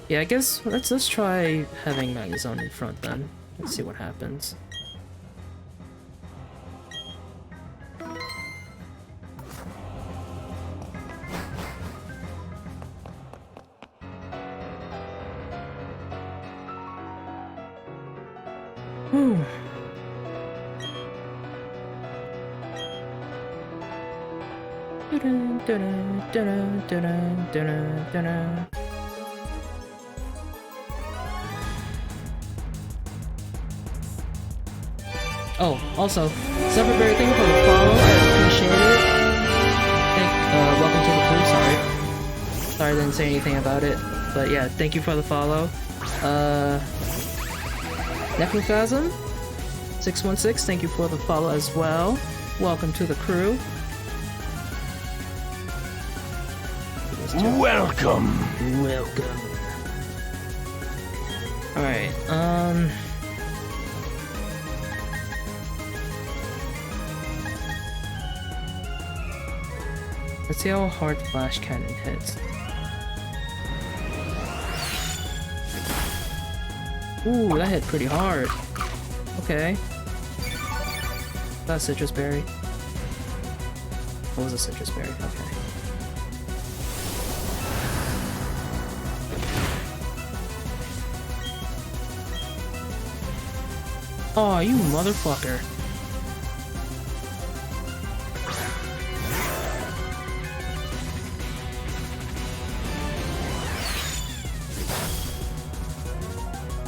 Yeah, I guess let's try having Magnezone in front then. Let's see what happens. Whew. Oh, also, Zephyrberry, thank you for the follow. I appreciate it. Welcome to the crew. Sorry I didn't say anything about it, but yeah, thank you for the follow. Necrophasm 616, thank you for the follow as well. Welcome to the crew. Welcome. Alright, let's see how hard Flash Cannon hits. Ooh, that hit pretty hard. Okay. That's Citrus Berry. What was a Citrus Berry? Okay. Oh, you motherfucker.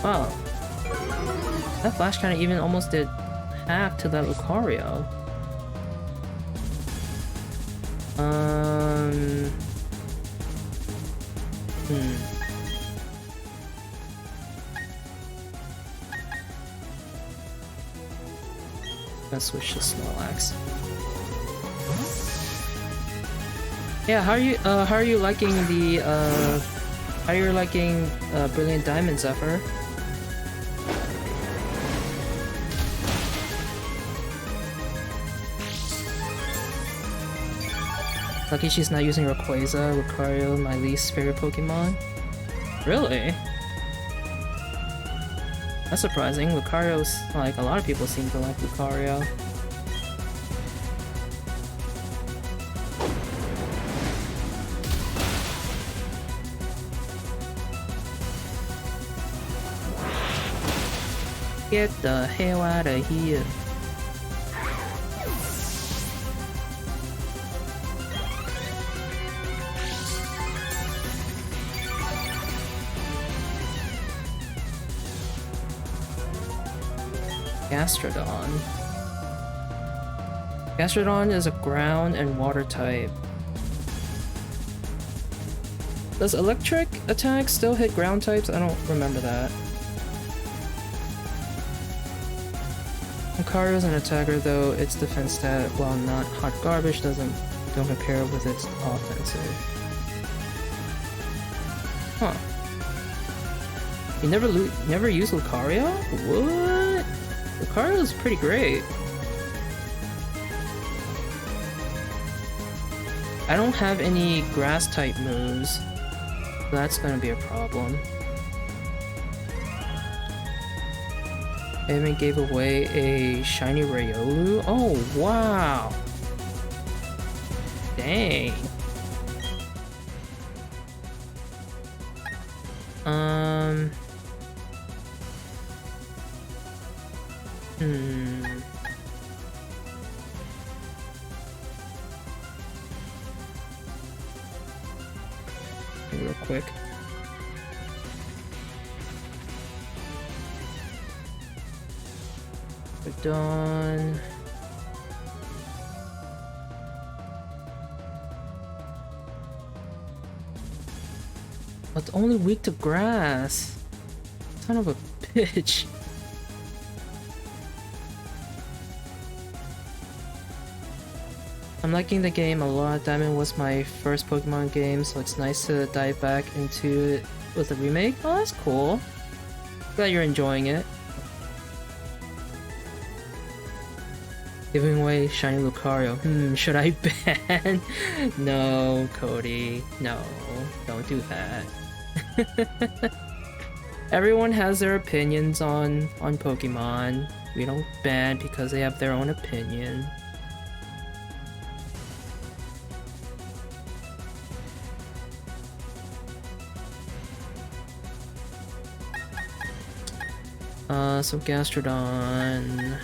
Wow. That flash kind of even almost did half to that Lucario. Let's switch to Snorlax. Yeah, how are you liking the how are you liking Brilliant Diamond, Zephyr? Lucky she's not using Rayquaza, Lucario, my least favorite Pokemon. Really? That's surprising. Lucario's like a lot of people seem to like Lucario. Get the hell out of here. Gastrodon. Gastrodon is a ground and water type. Does electric attacks still hit ground types? I don't remember that. Lucario is an attacker, though its defense stat, while not hot garbage, don't compare with its offensive. Huh. You never use Lucario? What? Lucario is pretty great. I don't have any grass type moves, so that's gonna be a problem. Evan gave away a shiny Riolu. Oh wow! Dang. Real quick. We're done. But it's only weak to grass. Son of a bitch. I'm liking the game a lot. Diamond was my first Pokemon game, so it's nice to dive back into it with a remake. Oh, that's cool. Glad you're enjoying it. Giving away shiny Lucario. Should I ban? No, Cody. No, don't do that. Everyone has their opinions on Pokemon. We don't ban because they have their own opinion. So Gastrodon.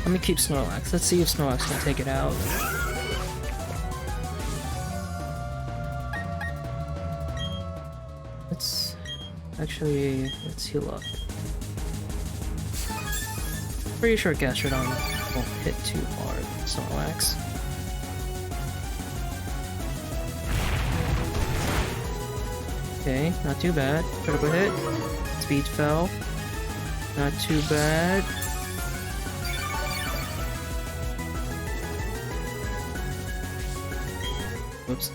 Let me keep Snorlax. Let's see if Snorlax can take it out. Let's heal up. Pretty sure Gastrodon won't hit too hard. Snorlax. Okay, not too bad. Critical hit. Speed fell. Not too bad. Whoops.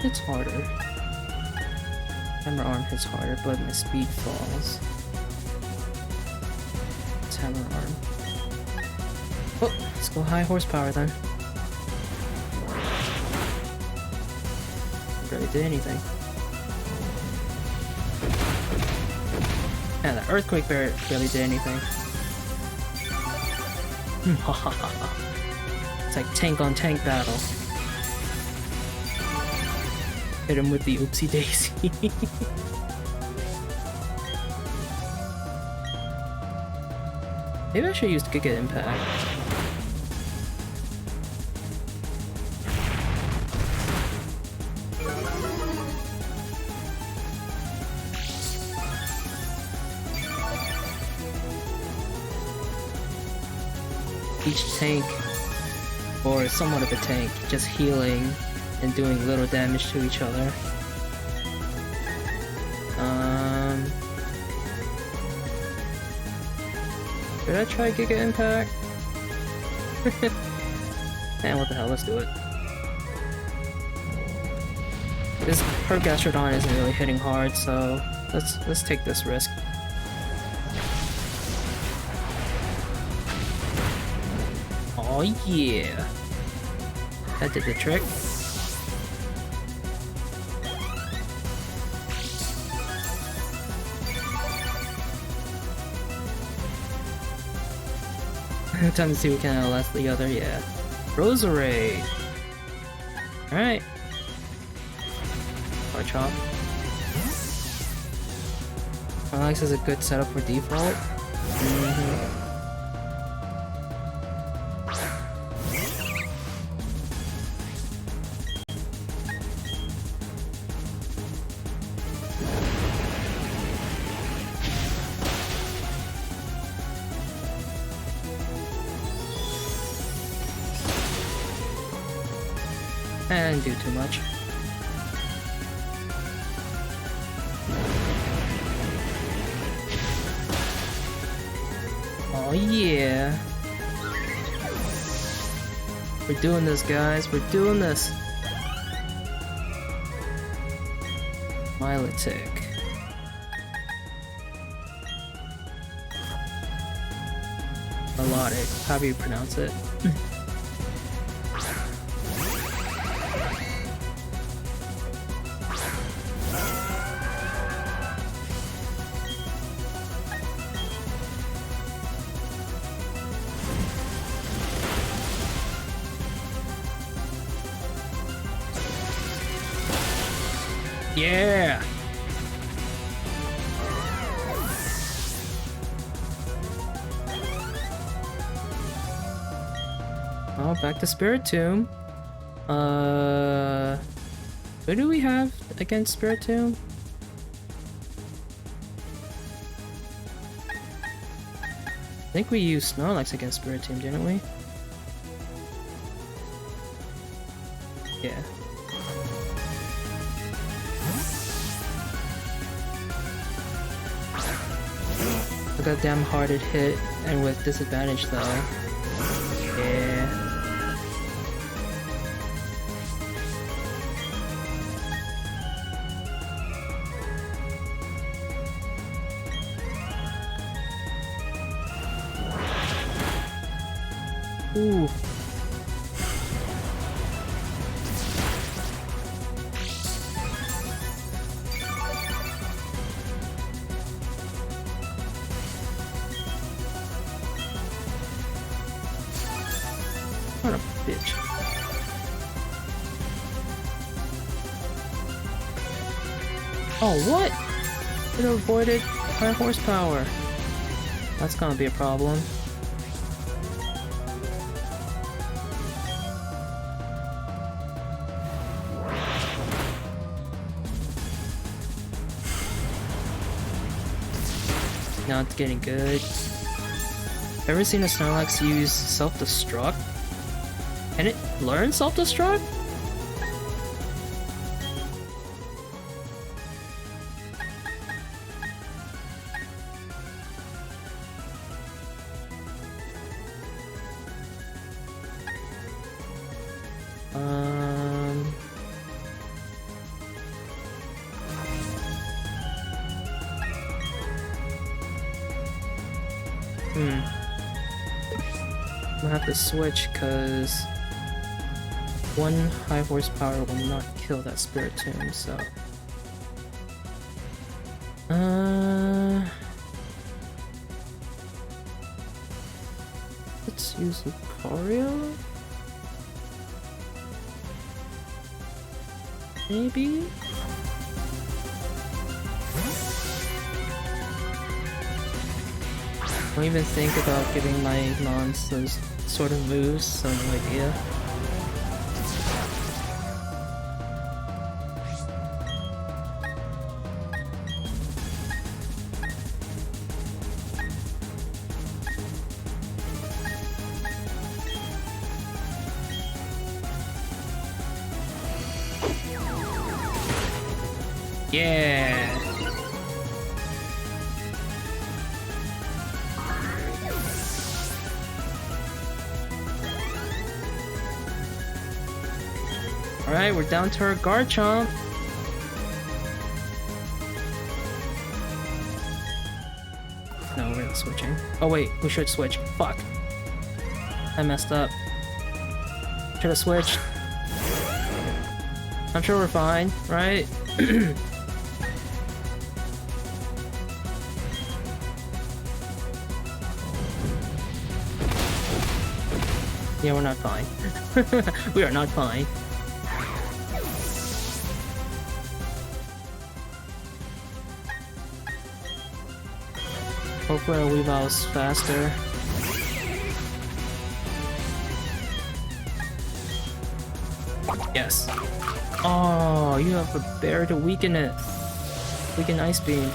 Hits harder. Hammer arm hits harder, but my speed falls. It's hammer arm. Oh, let's go high horsepower then. Barely did anything. Yeah, the earthquake barely did anything. It's like tank on tank battle. Hit him with the oopsie daisy. Maybe I should use Giga Impact. Each tank, or somewhat of a tank, just healing and doing little damage to each other. Should I try Giga Impact? Man, what the hell, let's do it. This her Gastrodon isn't really hitting hard, so let's take this risk. Oh yeah! That did the trick. Time to see what can outlast the other, yeah. Rosary! Alright. Or chop. Alex is a good setup for default. And do too much. Oh yeah! We're doing this, guys. We're doing this. Milotic. Melodic. How do you pronounce it? Yeah! Oh, back to Spirit Tomb. What do we have against Spirit Tomb? I think we used Snorlax against Spirit Tomb, didn't we? Yeah. A goddamn harded hit, and with disadvantage though. Yeah. Ooh. What a bitch. Oh, what? It avoided high horsepower. That's gonna be a problem. Now it's getting good. Ever seen a Snorlax use self-destruct? Can it learn self-destruct? I'm gonna have to switch because one high horsepower will not kill that Spirit Tomb, so let's use Lucario? Maybe? Don't even think about giving my mons those sort of moves, so no idea. Yeah! Alright, we're down to our Garchomp. No, we're not switching. Oh wait, we should switch. Fuck. I messed up. Should have switched. I'm sure we're fine, right? Yeah, we're not fine. We are not fine. Hopefully our Weavile's faster. Yes. Oh, you have a bear to weaken it. Weaken Ice Beam.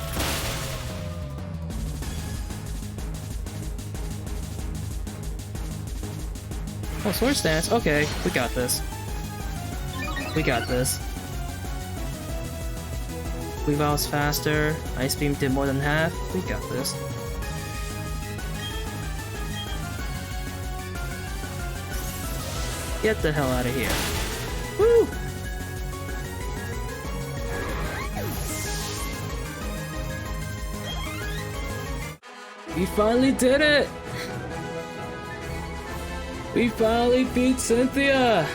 Oh, Sword Stance. Okay, we got this. We got this. Weavile's faster. Ice Beam did more than half. We got this. Get the hell out of here. Woo! We finally did it! We finally beat Cynthia!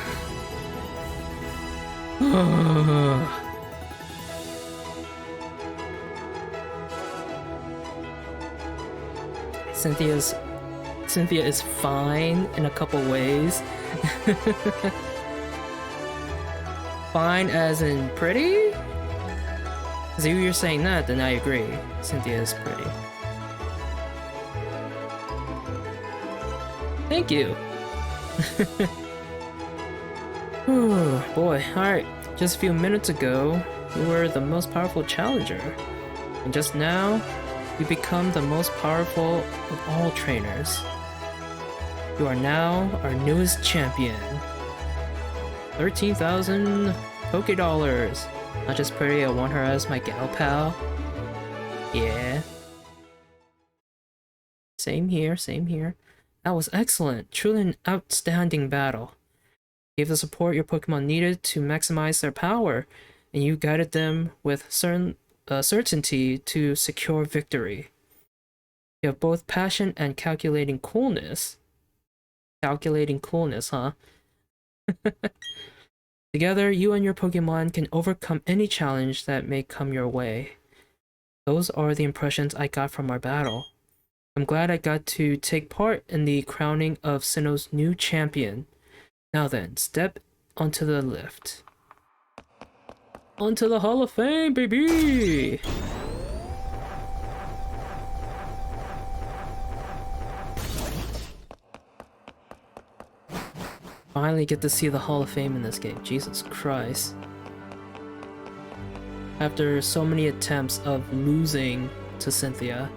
Cynthia is fine in a couple ways. Fine as in pretty? Because if you're saying that, then I agree. Cynthia is pretty. Thank you! Boy, alright. Just a few minutes ago, you were the most powerful challenger. And just now, you become the most powerful of all trainers. You are now our newest champion. 13,000 Poké Dollars. Not just pretty, I want her as my gal pal. Yeah. Same here, same here. That was excellent. Truly an outstanding battle. You gave the support your Pokemon needed to maximize their power, and you guided them with certainty to secure victory. You have both passion and calculating coolness. Calculating coolness, huh? Together, you and your Pokemon can overcome any challenge that may come your way. Those are the impressions I got from our battle. I'm glad I got to take part in the crowning of Sinnoh's new champion. Now then, step onto the lift. Onto the Hall of Fame, baby! Finally get to see the Hall of Fame in this game. Jesus Christ. After so many attempts of losing to Cynthia.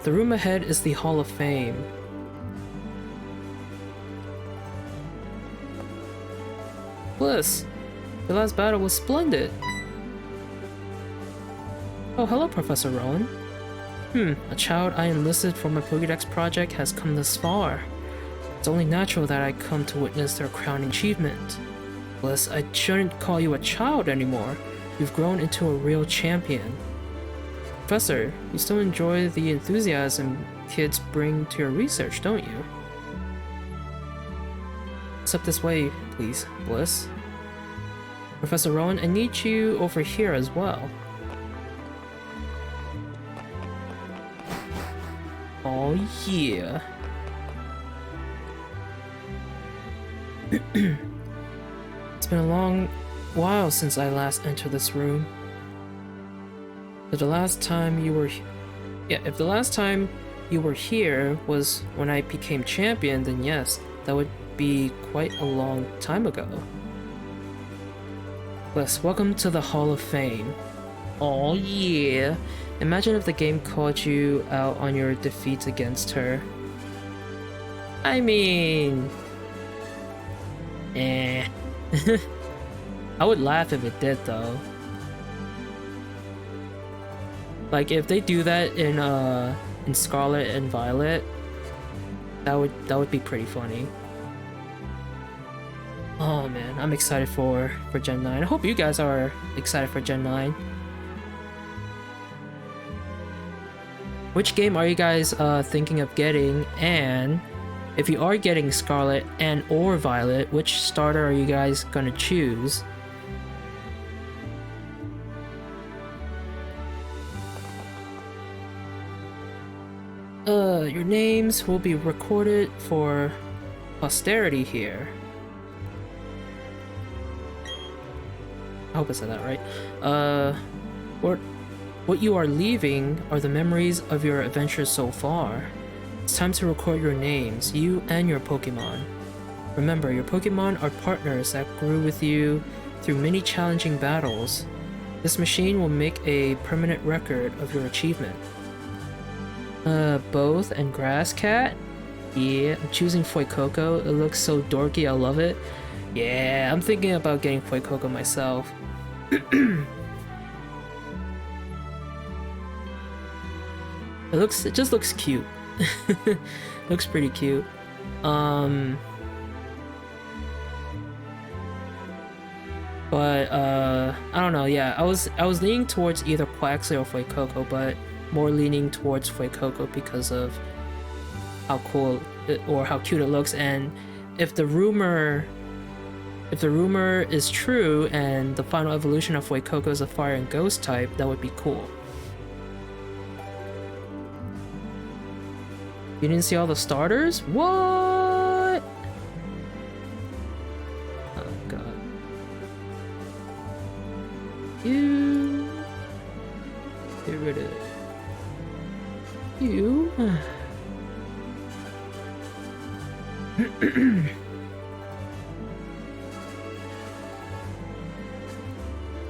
The room ahead is the Hall of Fame. Bliss! The last battle was splendid! Oh, hello, Professor Rowan. A child I enlisted for my Pokédex project has come this far. It's only natural that I come to witness their crowning achievement. Bliss, I shouldn't call you a child anymore. You've grown into a real champion. Professor, you still enjoy the enthusiasm kids bring to your research, don't you? Step this way, please, Bliss. Professor Rowan, I need you over here as well. Oh yeah. It's been a long while since I last entered this room. But the last time you were if the last time you were here was when I became champion, then yes, that would be quite a long time ago. Bless, welcome to the Hall of Fame. Oh yeah. Imagine if the game called you out on your defeats against her. I mean... eh. I would laugh if it did though. Like if they do that in Scarlet and Violet, that would be pretty funny. Oh man, I'm excited for Gen 9. I hope you guys are excited for Gen 9. Which game are you guys thinking of getting? And if you are getting Scarlet and or Violet, which starter are you guys gonna choose? Your names will be recorded for posterity here. I hope I said that right. What you are leaving are the memories of your adventures so far. It's time to record your names, you and your Pokemon. Remember, your Pokemon are partners that grew with you through many challenging battles. This machine will make a permanent record of your achievement. Both and Grass Cat? Yeah, I'm choosing Fuecoco. It looks so dorky, I love it. Yeah, I'm thinking about getting Fuecoco myself. It just looks cute. Looks pretty cute. But I don't know. Yeah, I was leaning towards either Quaxley or Fuecoco, but more leaning towards Fuecoco because of how cool or how cute it looks. And if the rumor is true and the final evolution of Fuecoco is a fire and ghost type, that would be cool. You didn't see all the starters? What? Oh god. You get rid of it. You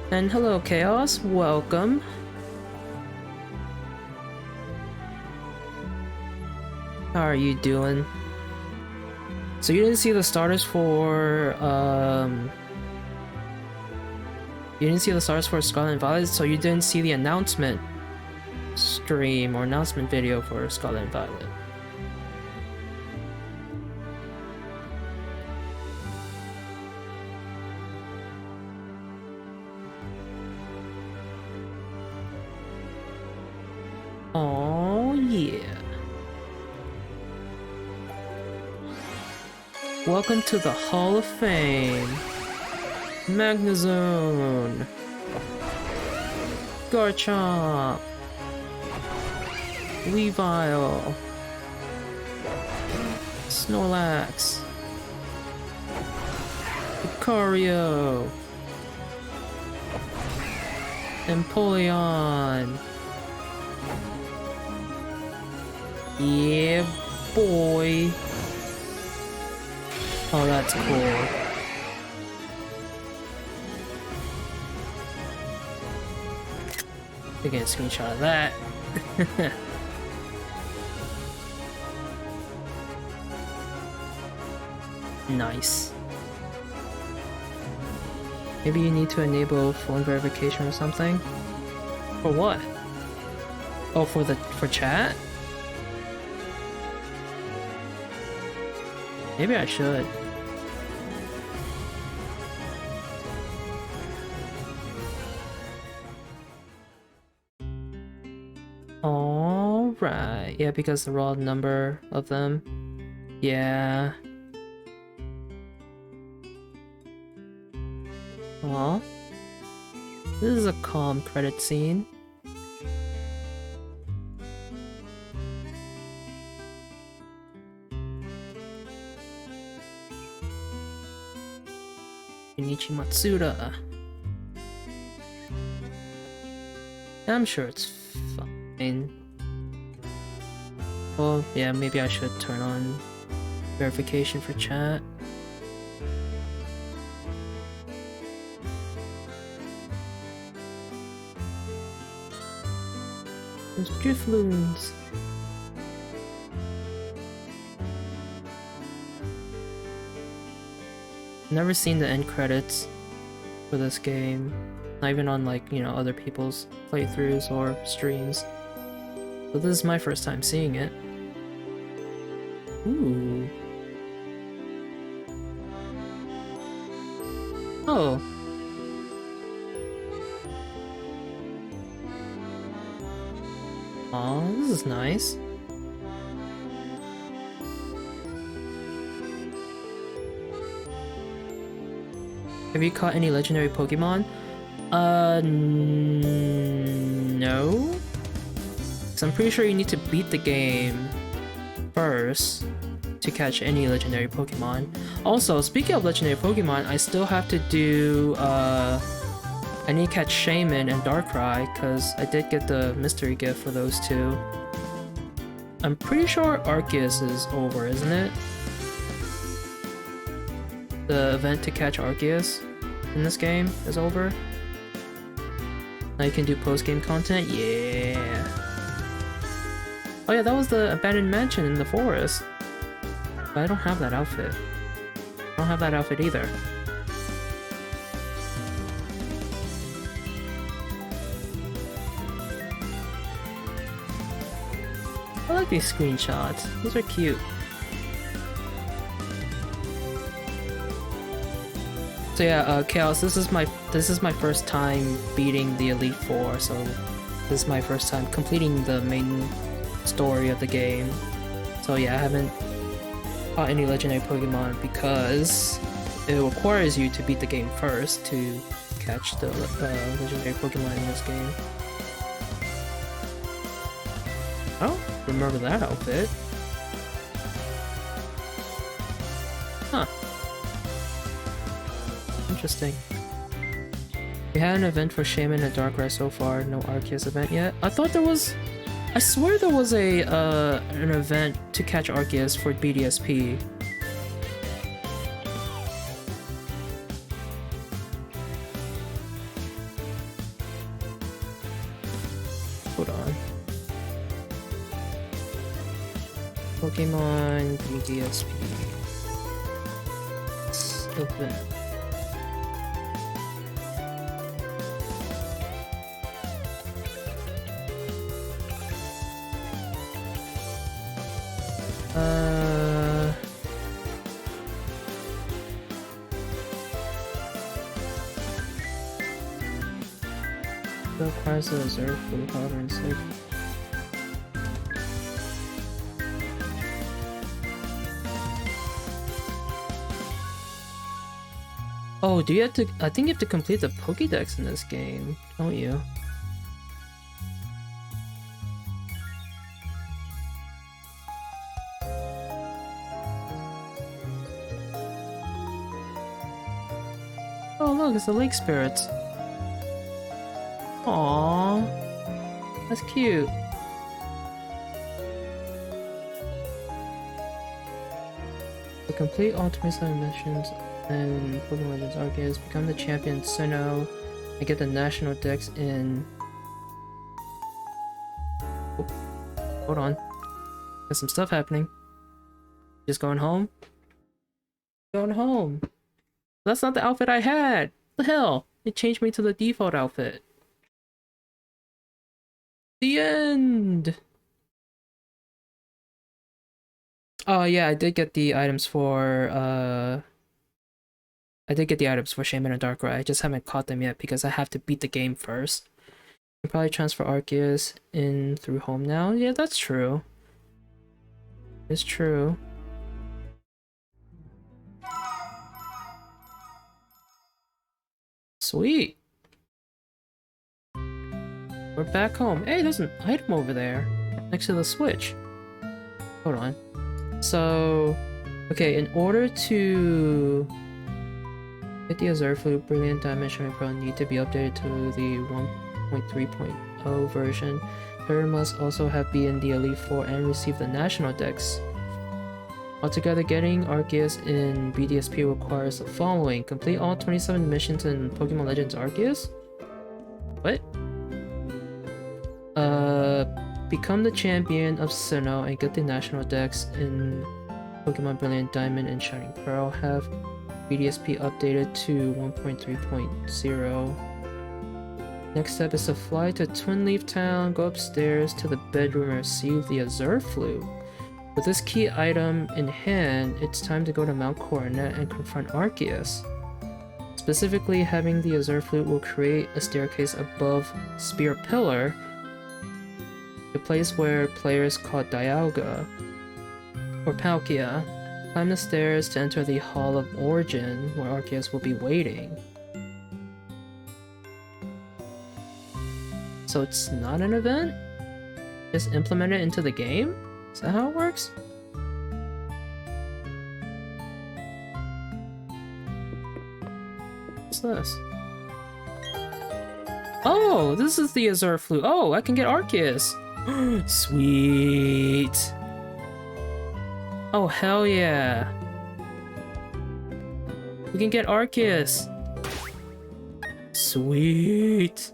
and hello Chaos, welcome. How are you doing? So you didn't see the starters for Scarlet and Violet, so you didn't see the announcement stream or announcement video for Scarlet and Violet. Oh yeah. Welcome to the Hall of Fame. Magnezone. Garchomp. Weavile. Snorlax. Lucario. Empoleon. Yeah, boy. Oh, that's cool. Taking a screenshot of that. Nice. Maybe you need to enable phone verification or something? For what? Oh, for chat? Maybe I should. Alright. Yeah, because the raw number of them. Yeah. Aw. This is a calm credit scene. Shinichi Matsuda. I'm sure it's fine. Well, yeah, maybe I should turn on verification for chat. Those Drifloons. Never seen the end credits for this game. Not even on, like, you know, other people's playthroughs or streams. So this is my first time seeing it. Ooh. Oh. Aw, this is nice. Have you caught any legendary Pokemon? No? 'Cause I'm pretty sure you need to beat the game first to catch any legendary Pokemon. Also, speaking of legendary Pokemon, I still have to do, I need to catch Shaman and Darkrai, because I did get the mystery gift for those two. I'm pretty sure Arceus is over, isn't it? The event to catch Arceus in this game is over. Now you can do post-game content? Yeah! Oh yeah, that was the abandoned mansion in the forest. But I don't have that outfit. I don't have that outfit either. I like these screenshots. These are cute. So yeah, Chaos, this is my first time beating the Elite Four, so this is my first time completing the main story of the game. So yeah, I haven't caught any legendary Pokemon because it requires you to beat the game first to catch the legendary Pokemon in this game. I don't remember that outfit. Huh. Interesting. We had an event for Shaman and Darkrai so far, no Arceus event yet. I thought there was... I swear there was a an event to catch Arceus for BDSP. Hold on. Pokemon BDSP event. The price of reserve for the powder and sleep. Oh, do you have to? I think you have to complete the Pokédex in this game, don't you? Oh look, it's the lake spirits. Aww, that's cute. To complete all 27 missions and Pokemon Legends Arceus, become the champion Sinnoh, and get the national dex in... Oh, hold on. Got some stuff happening. Just going home? Going home. That's not the outfit I had! What the hell? It changed me to the default outfit. The end! Oh yeah, I did get the items for, Shaman and Darkrai. I just haven't caught them yet because I have to beat the game first. You can probably transfer Arceus in through home now. Yeah, that's true. It's true. Sweet! We're back home. Hey, there's an item over there next to the switch. Hold on. So, okay, in order to With the Azure Flute, Brilliant Diamond, Shining Pearl need to be updated to the 1.3.0 version. Player must also have been in the Elite Four and receive the National Dex. Altogether, getting Arceus in BDSP requires the following. Complete all 27 missions in Pokemon Legends Arceus? What? Become the champion of Sinnoh and get the National Dex in Pokemon Brilliant Diamond and Shining Pearl. Have BDSP updated to 1.3.0. Next step is to fly to Twin Leaf Town, go upstairs to the bedroom and receive the Azure Flute. With this key item in hand, it's time to go to Mount Coronet and confront Arceus. Specifically, having the Azure Flute will create a staircase above Spear Pillar, the place where players call Dialga, or Palkia. Climb the stairs to enter the Hall of Origin, where Arceus will be waiting. So it's not an event? Just implement it into the game? Is that how it works? What's this? Oh, this is the Azure Flute. Oh, I can get Arceus. Sweet. Oh, hell yeah. We can get Arceus. Sweet.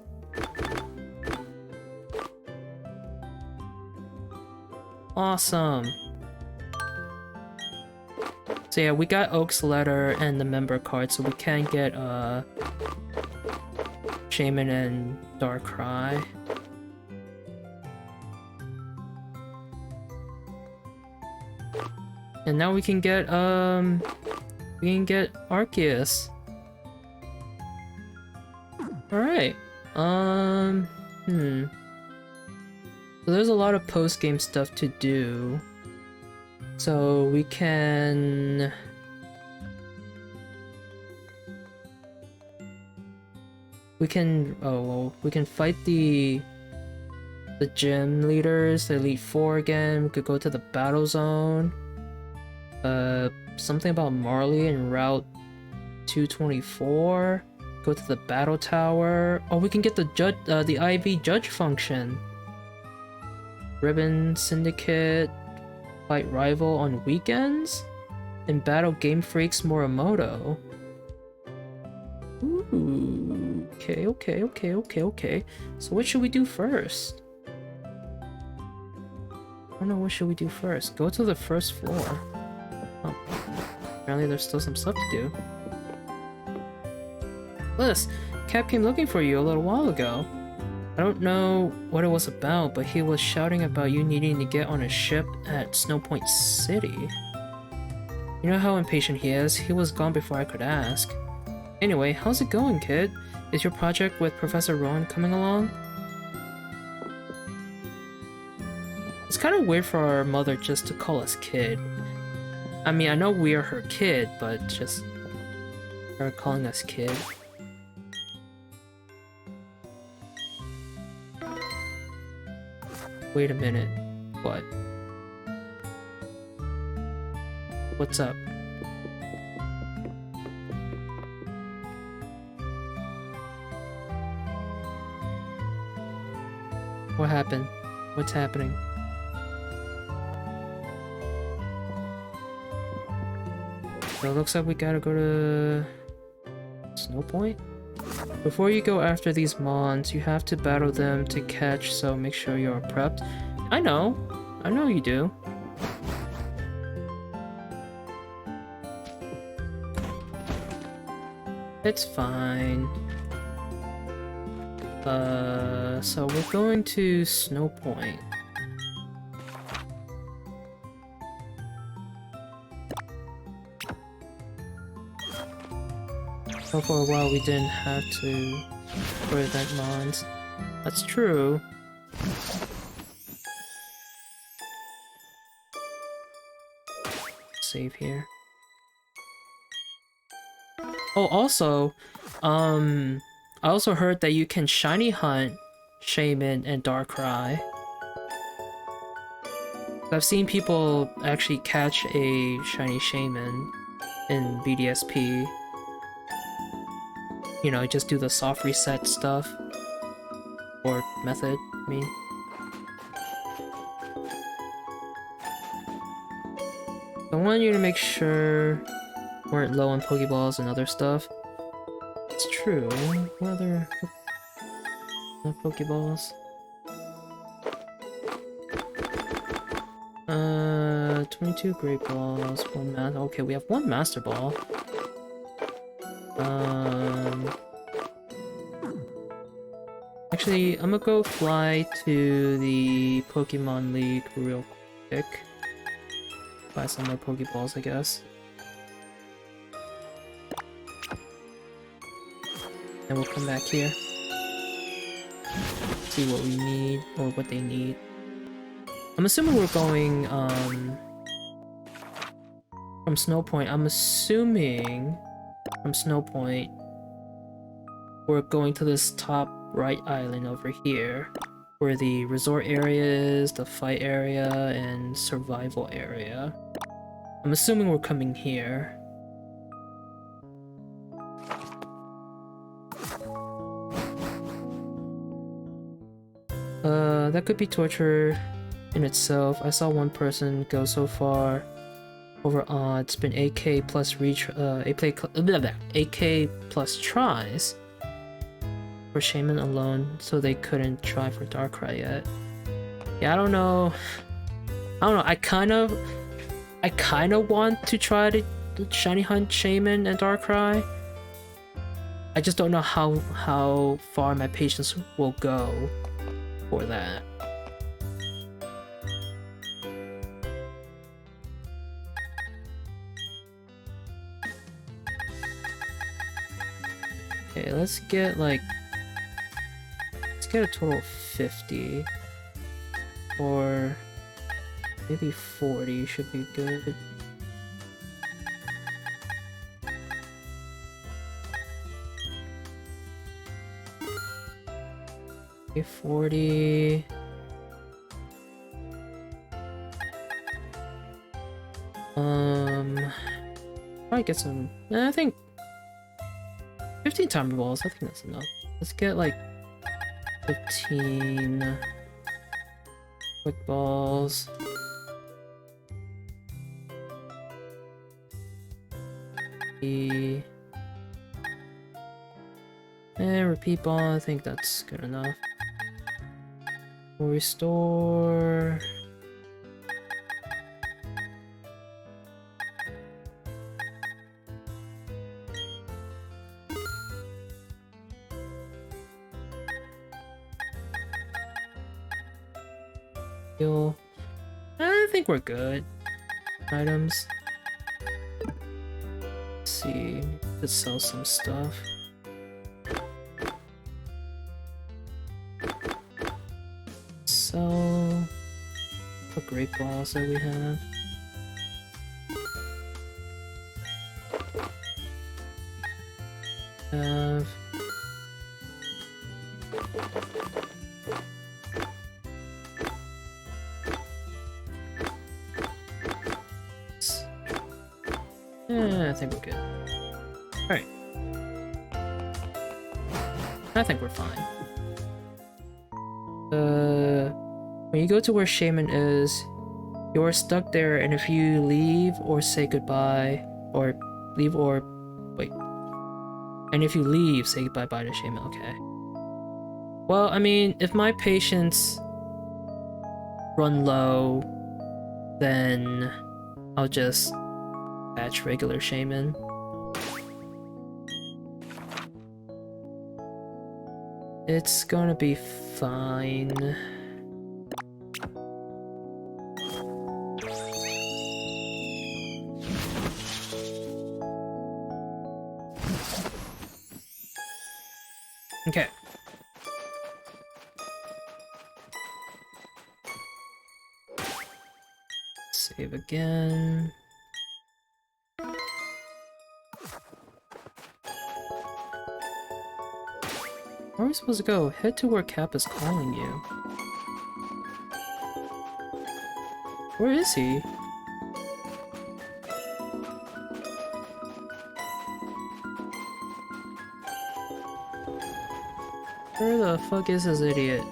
Awesome. So yeah, we got Oak's letter and the member card, so we can get Shaman and Darkrai. And now we can get Arceus. Alright. So there's a lot of post-game stuff to do. So we can... we can fight the gym leaders, the Elite Four again. We could go to the battle zone. Something about Marley and Route 224. Go to the battle tower. Oh, we can get the IV judge function. Ribbon Syndicate, fight rival on weekends, and battle Game Freak's Morimoto. Ooh, okay. So what should we do first? I don't know, what should we do first? Go to the first floor. Oh, apparently there's still some stuff to do. Liz, Cap came looking for you a little while ago. I don't know what it was about, but he was shouting about you needing to get on a ship at Snowpoint City. You know how impatient he is? He was gone before I could ask. Anyway, how's it going, kid? Is your project with Professor Rowan coming along? It's kind of weird for our mother just to call us kid. I mean, I know we are her kid, but just her calling us kid. Wait a minute. What? What's up? What happened? What's happening? So it looks like we gotta go to Snowpoint? Before you go after these mons, you have to battle them to catch, so make sure you're prepped. I know you do. It's fine. So we're going to Snowpoint. So for a while we didn't have to prevent mons. That's true. Save here. Oh, also, I also heard that you can shiny hunt Shaman and Darkrai. I've seen people actually catch a shiny Shaman in BDSP. you know, just do the soft reset stuff. Or method, I mean. I want you to make sure weren't low on Pokeballs and other stuff. It's true. What other Pokeballs? 22 Great Balls, 1 Master. Okay, we have 1 Master Ball. Actually, I'm gonna go fly to the Pokemon League real quick. Buy some more Pokeballs, I guess. And we'll come back here. See what we need, or what they need. I'm assuming we're going, from Snow Point. I'm assuming from Snow Point we're going to this top right island over here, where the resort area is, the fight area, and survival area. I'm assuming we're coming here. That could be torture in itself. I saw one person go so far. Overall, it's been 8k plus AK plus tries for Shaman alone, so they couldn't try for Darkrai yet. Yeah, I don't know. I kind of want to try to Shiny Hunt Shaman and Darkrai. I just don't know how far my patience will go for that. Okay, let's get a total of 50. Or maybe 40 should be good. Okay, 40. Probably get some. I think 15 timer balls. I think that's enough. Let's get like 15 quick balls. And repeat ball. I think that's good enough. We'll restore. Heal. I think we're good. Items. Let's see. Let's sell some stuff. Sell the great balls that we have. I think we're good. Alright. I think we're fine. When you go to where Shaman is, you're stuck there, and if you leave or say goodbye, or leave or... wait. And if you leave, say goodbye to Shaman, okay. Well, I mean, if my patience run low, then I'll just catch regular Shaman. It's gonna be fine. Okay. Save again. Where are we supposed to go? Head to where Cap is calling you. Where is he? Where the fuck is this idiot?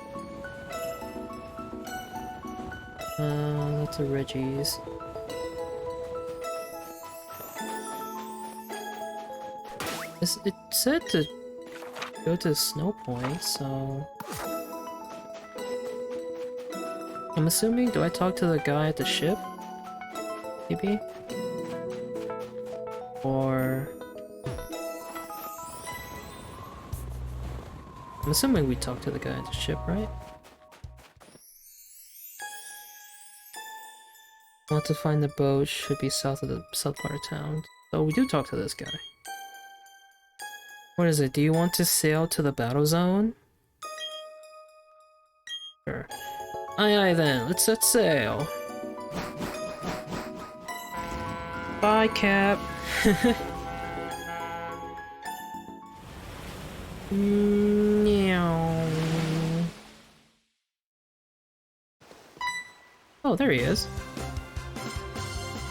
That's a Reggie's. It said to go to Snow Point, so... I'm assuming, do I talk to the guy at the ship? Maybe? Or... I'm assuming we talk to the guy at the ship, right? Want to find the boat, should be south of the south part of town. So we do talk to this guy. What is it? Do you want to sail to the battle zone? Sure. Aye aye then, let's set sail. Bye, Cap. Meow. Oh, there he is.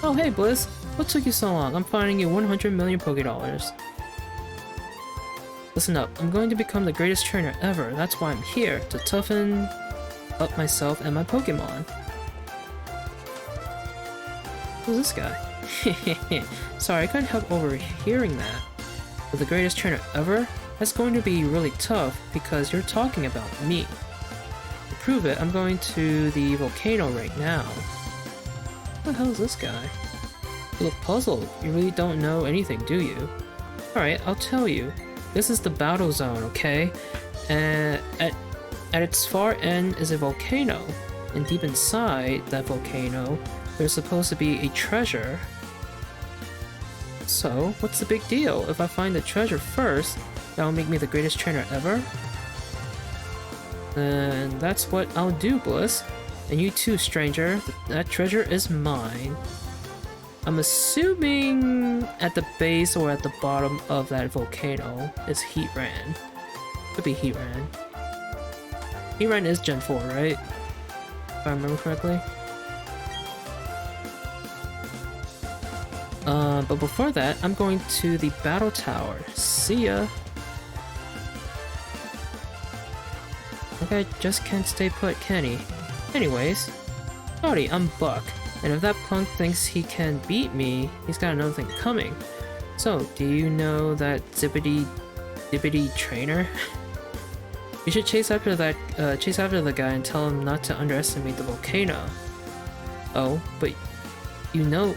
Oh, hey, Bliss. What took you so long? I'm finding you 100 million Pokédollars. Listen up. I'm going to become the greatest trainer ever. That's why I'm here, to toughen up myself and my Pokemon. Who's this guy? Sorry, I couldn't help overhearing that. But the greatest trainer ever? That's going to be really tough because you're talking about me. To prove it, I'm going to the volcano right now. What the hell is this guy? You look puzzled. You really don't know anything, do you? Alright, I'll tell you. This is the battle zone, okay? And at its far end is a volcano. And deep inside that volcano, there's supposed to be a treasure. So, what's the big deal? If I find the treasure first, that'll make me the greatest trainer ever? And that's what I'll do, Bliss. And you too, stranger. That treasure is mine. I'm assuming at the base or at the bottom of that volcano is Heatran. Could be Heatran. Heatran is Gen 4, right? If I remember correctly. But before that, I'm going to the battle tower. See ya! Okay, just can't stay put, can he? Anyways, howdy, I'm Buck. And if that punk thinks he can beat me, he's got another thing coming. So, do you know that zippity trainer? You should chase after the guy and tell him not to underestimate the volcano. Oh, but you know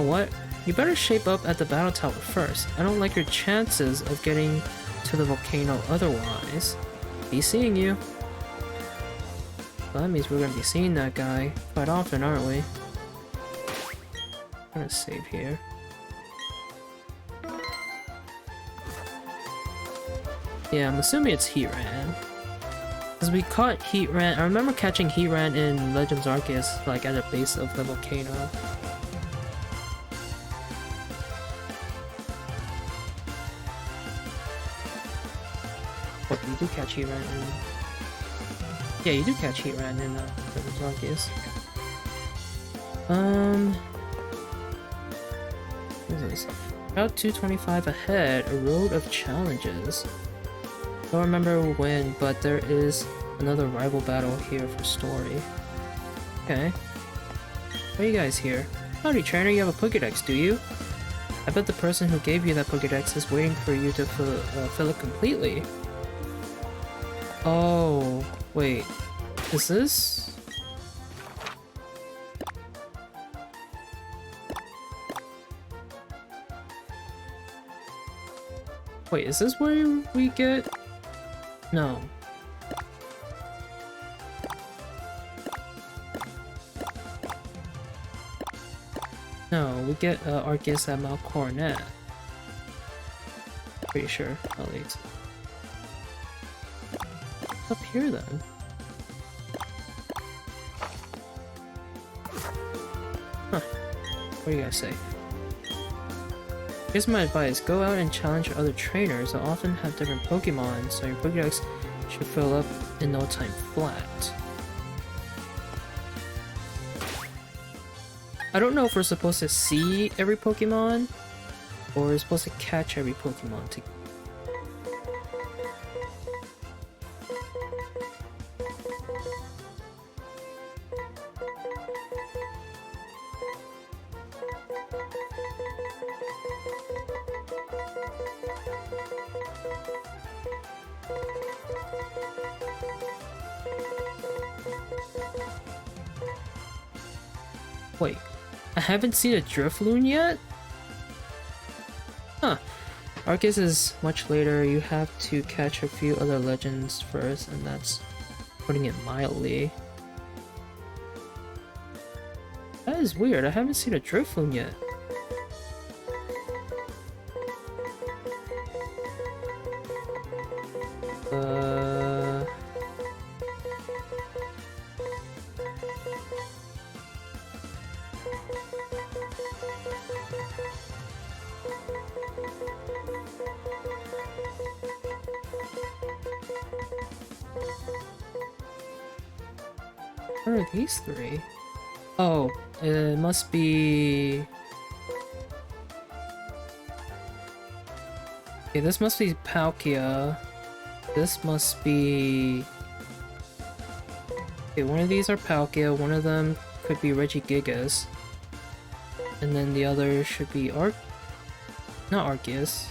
what? You better shape up at the battle tower first. I don't like your chances of getting to the volcano otherwise. Be seeing you. Well, that means we're gonna be seeing that guy quite often, aren't we? I'm gonna save here. Yeah, I'm assuming it's Heatran. Because we caught Heatran. I remember catching Heatran in Legends Arceus, like at the base of the volcano. Oh, you do catch Heatran in... Yeah, you do catch Heatran in Legends Arceus. What is this? About 225 ahead, a road of challenges. Don't remember when, but there is another rival battle here for story. Okay. Why are you guys here? Howdy, trainer, you have a Pokédex, do you? I bet the person who gave you that Pokédex is waiting for you to fill it completely. Oh, wait. Is this? Wait, is this where we get... No. No, we get Arceus at Mount Coronet. Pretty sure, at least. Up here then. Huh. What do you guys say? Here's my advice, go out and challenge other trainers. They'll often have different Pokemon, so your Pokédex should fill up in no time flat. I don't know if we're supposed to see every Pokemon, or we're supposed to catch every Pokemon to... Wait, I haven't seen a Drifloon yet? Huh. Arceus is much later. You have to catch a few other legends first, and that's putting it mildly. That is weird. I haven't seen a Drifloon yet. Where are these three? Oh, it must be... Okay, this must be Palkia. This must be... Okay, one of these are Palkia, one of them could be Regigigas. And then the other should be not Arceus.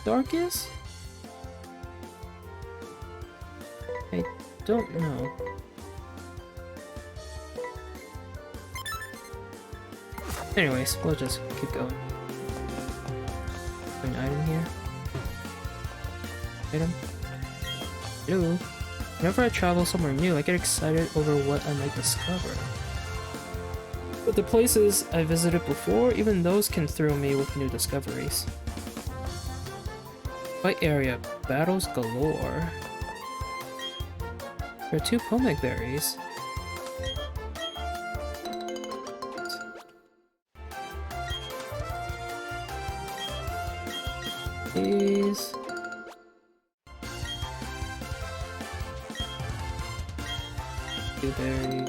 Arceus? I don't know. Anyways, we'll just keep going. An item here. Item. Hello. Whenever I travel somewhere new, I get excited over what I might discover. But the places I visited before, even those can thrill me with new discoveries. Fight area, battles galore. There are 2 Pomek berries. These. Blueberry.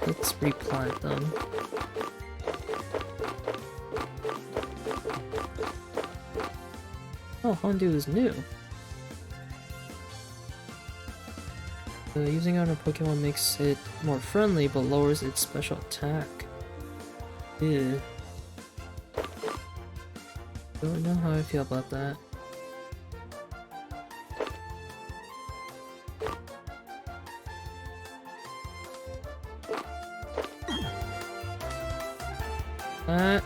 Let's replant them. Oh, Hondu is new. Using on a Pokemon makes it more friendly, but lowers its special attack. Ew. Don't know how I feel about that. That.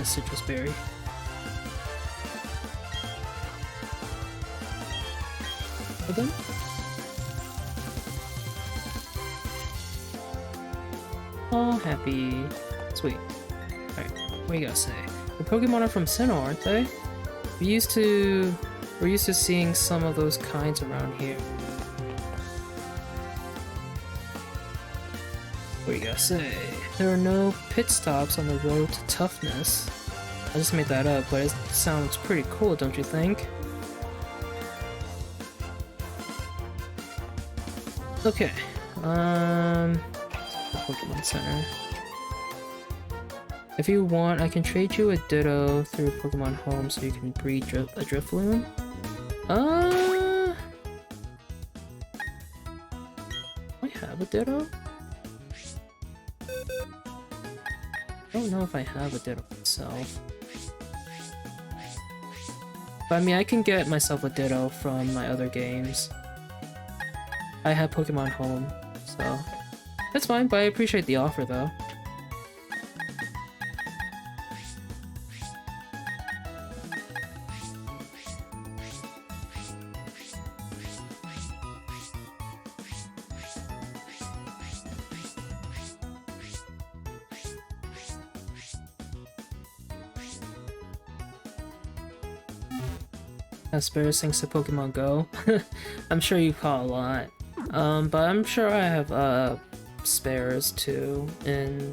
Citrus berry. For them? Oh, happy. Sweet. Alright, what do you gotta say? The Pokemon are from Sinnoh, aren't they? We're used to seeing some of those kinds around here. What do you gotta say? There are no pit stops on the road to toughness. I just made that up, but it sounds pretty cool, don't you think? Okay, Pokemon Center. If you want, I can trade you a Ditto through Pokemon Home so you can breed a Drifloon. I have a Ditto? don't know if I have a Ditto myself. But I mean, I can get myself a Ditto from my other games. I have Pokemon Home, so that's fine, but I appreciate the offer though. Spares thanks to Pokemon Go. I'm sure you caught a lot. But I'm sure I have spares too in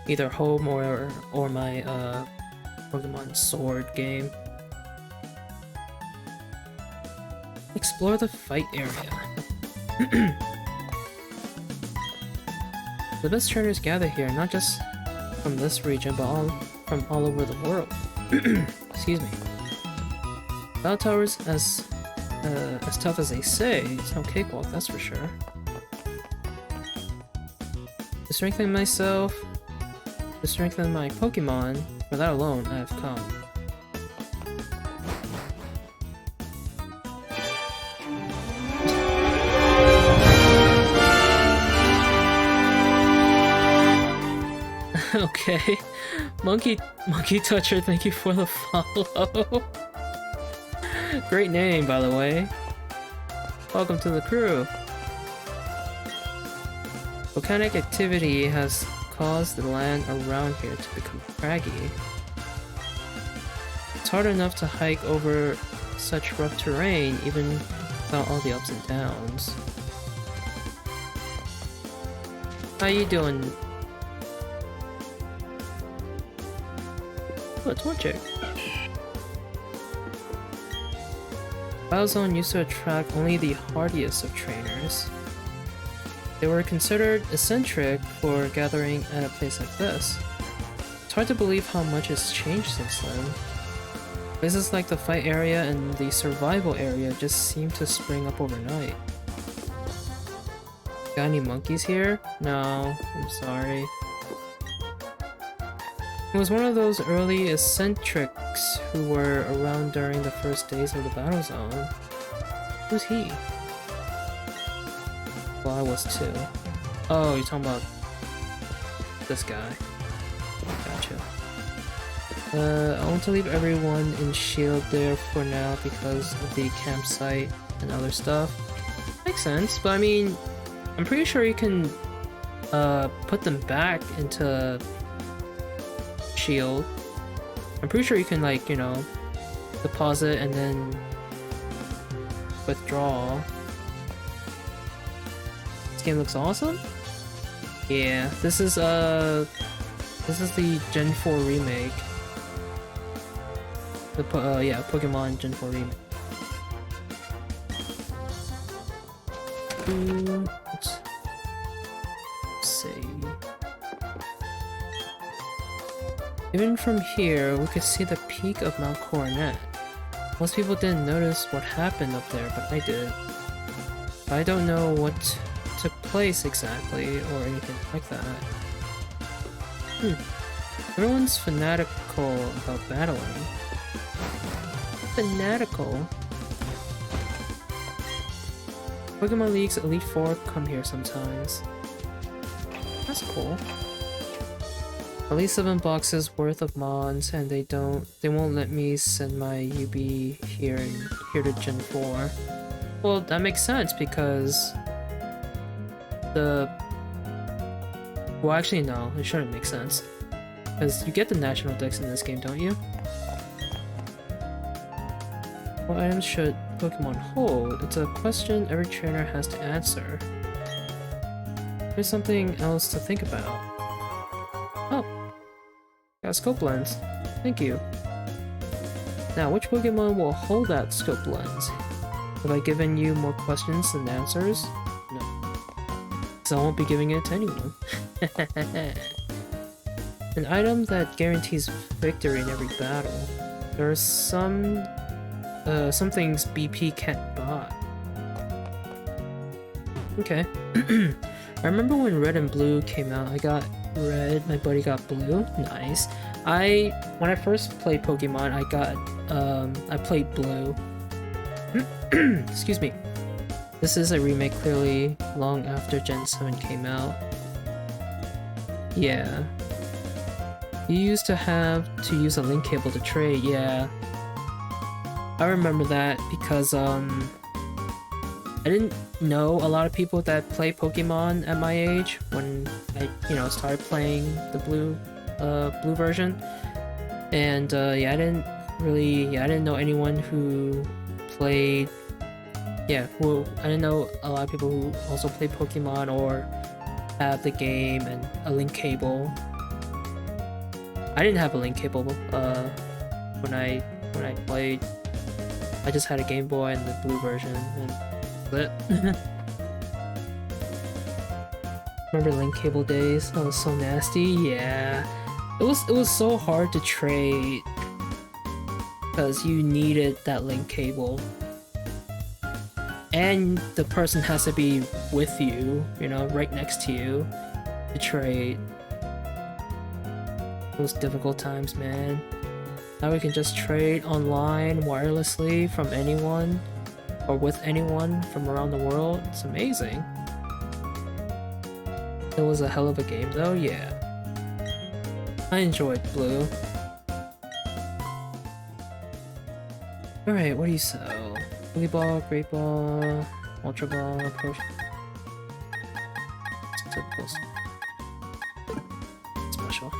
either home or my Pokemon Sword game. Explore the fight area. The best trainers gather here, not just from this region, but from all over the world. Excuse me. Battle towers, as tough as they say, it's no cakewalk, that's for sure. To strengthen myself, to strengthen my Pokemon, for that alone, I have come. Okay, Monkey Toucher, thank you for the follow. Great name, by the way. Welcome to the crew. Volcanic activity has caused the land around here to become craggy. It's hard enough to hike over such rough terrain, even without all the ups and downs. How you doing? Oh, it's one chick. Battlezone used to attract only the hardiest of trainers. They were considered eccentric for gathering at a place like this. It's hard to believe how much has changed since then. Places like the fight area and the survival area just seem to spring up overnight. Got any monkeys here? No, I'm sorry. It was one of those early eccentrics who were around during the first days of the battle zone. Who's he? Well, I was too. Oh, you're talking about this guy. Gotcha. I want to leave everyone in Shield there for now because of the campsite and other stuff. Makes sense, but I mean, I'm pretty sure you can put them back into Shield. I'm pretty sure you can, like, you know, deposit and then withdraw. This game looks awesome. Yeah, this is the Gen 4 remake. The yeah, Pokemon Gen 4 remake. Let's see. Even from here, we could see the peak of Mount Coronet. Most people didn't notice what happened up there, but I did. I don't know what took place exactly, or anything like that. Everyone's fanatical about battling. Fanatical? Pokemon League's Elite Four come here sometimes. That's cool. At least 7 boxes worth of mons, and they won't let me send my UB here to Gen 4. Well, that makes sense because well, actually no, it shouldn't make sense. Because you get the national dex in this game, don't you? What items should Pokemon hold? It's a question every trainer has to answer. There's something else to think about. Oh, got a scope lens. Thank you. Now, which Pokemon will hold that scope lens? Have I given you more questions than answers? No. So I won't be giving it to anyone. An item that guarantees victory in every battle. There are some things BP can't buy. Okay. I remember when Red and Blue came out, I got red. My buddy got blue. Nice. When I first played Pokemon, I played blue. Excuse me. This is a remake clearly long after Gen 7 came out. Yeah. You used to have to use a link cable to trade, yeah. I remember that because I didn't know a lot of people that play Pokemon at my age when I, started playing the blue version. And I didn't know anyone who played, I didn't know a lot of people who also play Pokemon or have the game and a link cable. I didn't have a link cable when I played. I just had a Game Boy and the blue version, and that's it. Remember link cable days? That was so nasty. Yeah, it was so hard to trade because you needed that link cable, and the person has to be with you, right next to you to trade. Those difficult times, man. Now we can just trade online wirelessly from anyone or with anyone from around the world. It's amazing. It was a hell of a game though, yeah. I enjoyed blue. Alright, what do you sell? Pokeball, Great Ball, Ultra Ball, Potion. Typical. Special.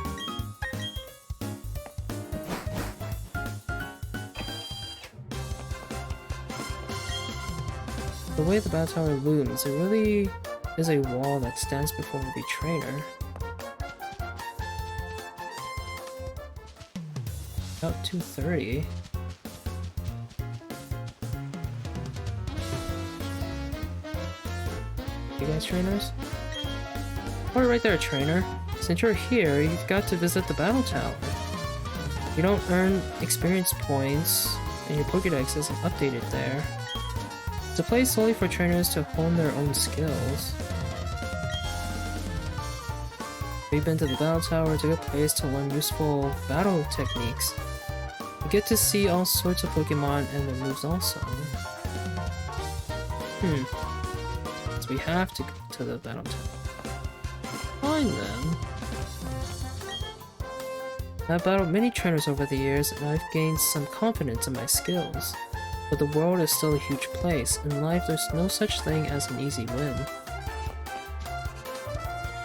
The way the battle tower looms, it really is a wall that stands before the trainer. About 2:30. You guys trainers? Oh, right there, trainer. Since you're here, you've got to visit the battle tower. You don't earn experience points, and your Pokédex isn't updated there. It's a place solely for trainers to hone their own skills. We've been to the battle tower. It's a good place to learn useful battle techniques. You get to see all sorts of Pokemon and their moves also. So we have to go to the battle tower. Fine then. I've battled many trainers over the years, and I've gained some confidence in my skills. But the world is still a huge place. In life, there's no such thing as an easy win.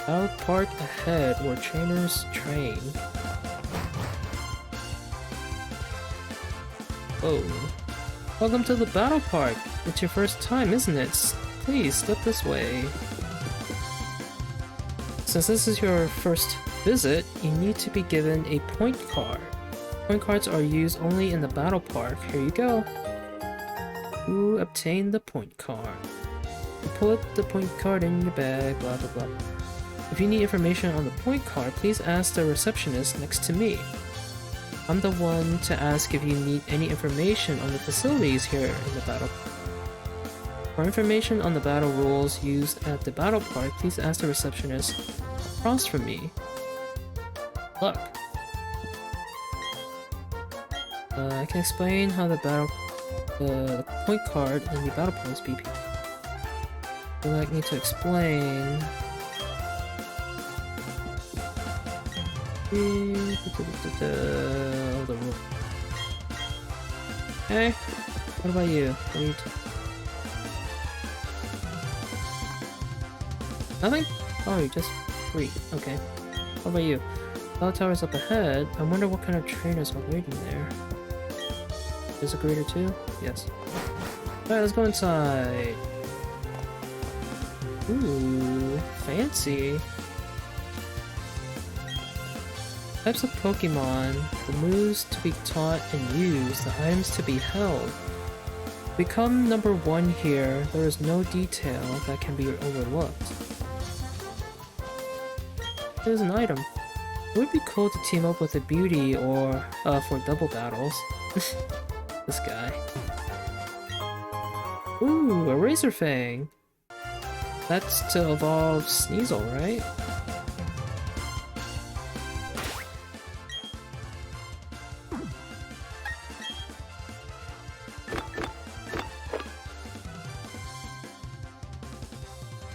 Battle park ahead, where trainers train. Oh. Welcome to the battle park! It's your first time, isn't it? Please, step this way. Since this is your first visit, you need to be given a point card. Point cards are used only in the battle park. Here you go. You obtain the point card. You put the point card in your bag, blah blah blah. If you need information on the point card, please ask the receptionist next to me. I'm the one to ask if you need any information on the facilities here in the battle park. For information on the battle rules used at the battle park, please ask the receptionist across from me. Look. I can explain how the point card and the battle points BP. Would you like me to explain? The rule. Hey, what about you? What do you Nothing? Oh, you're just free. Okay. What about you? Battle tower's up ahead. I wonder what kind of trainers are waiting there. There's a greater too? Yes. Alright, let's go inside. Ooh, fancy. Types of Pokemon, the moves to be taught and used, the items to be held. Become number 1 here, there is no detail that can be overlooked. There's an item. It would be cool to team up with a beauty or for double battles. This guy. Ooh, a Razor Fang! That's to evolve Sneasel, right?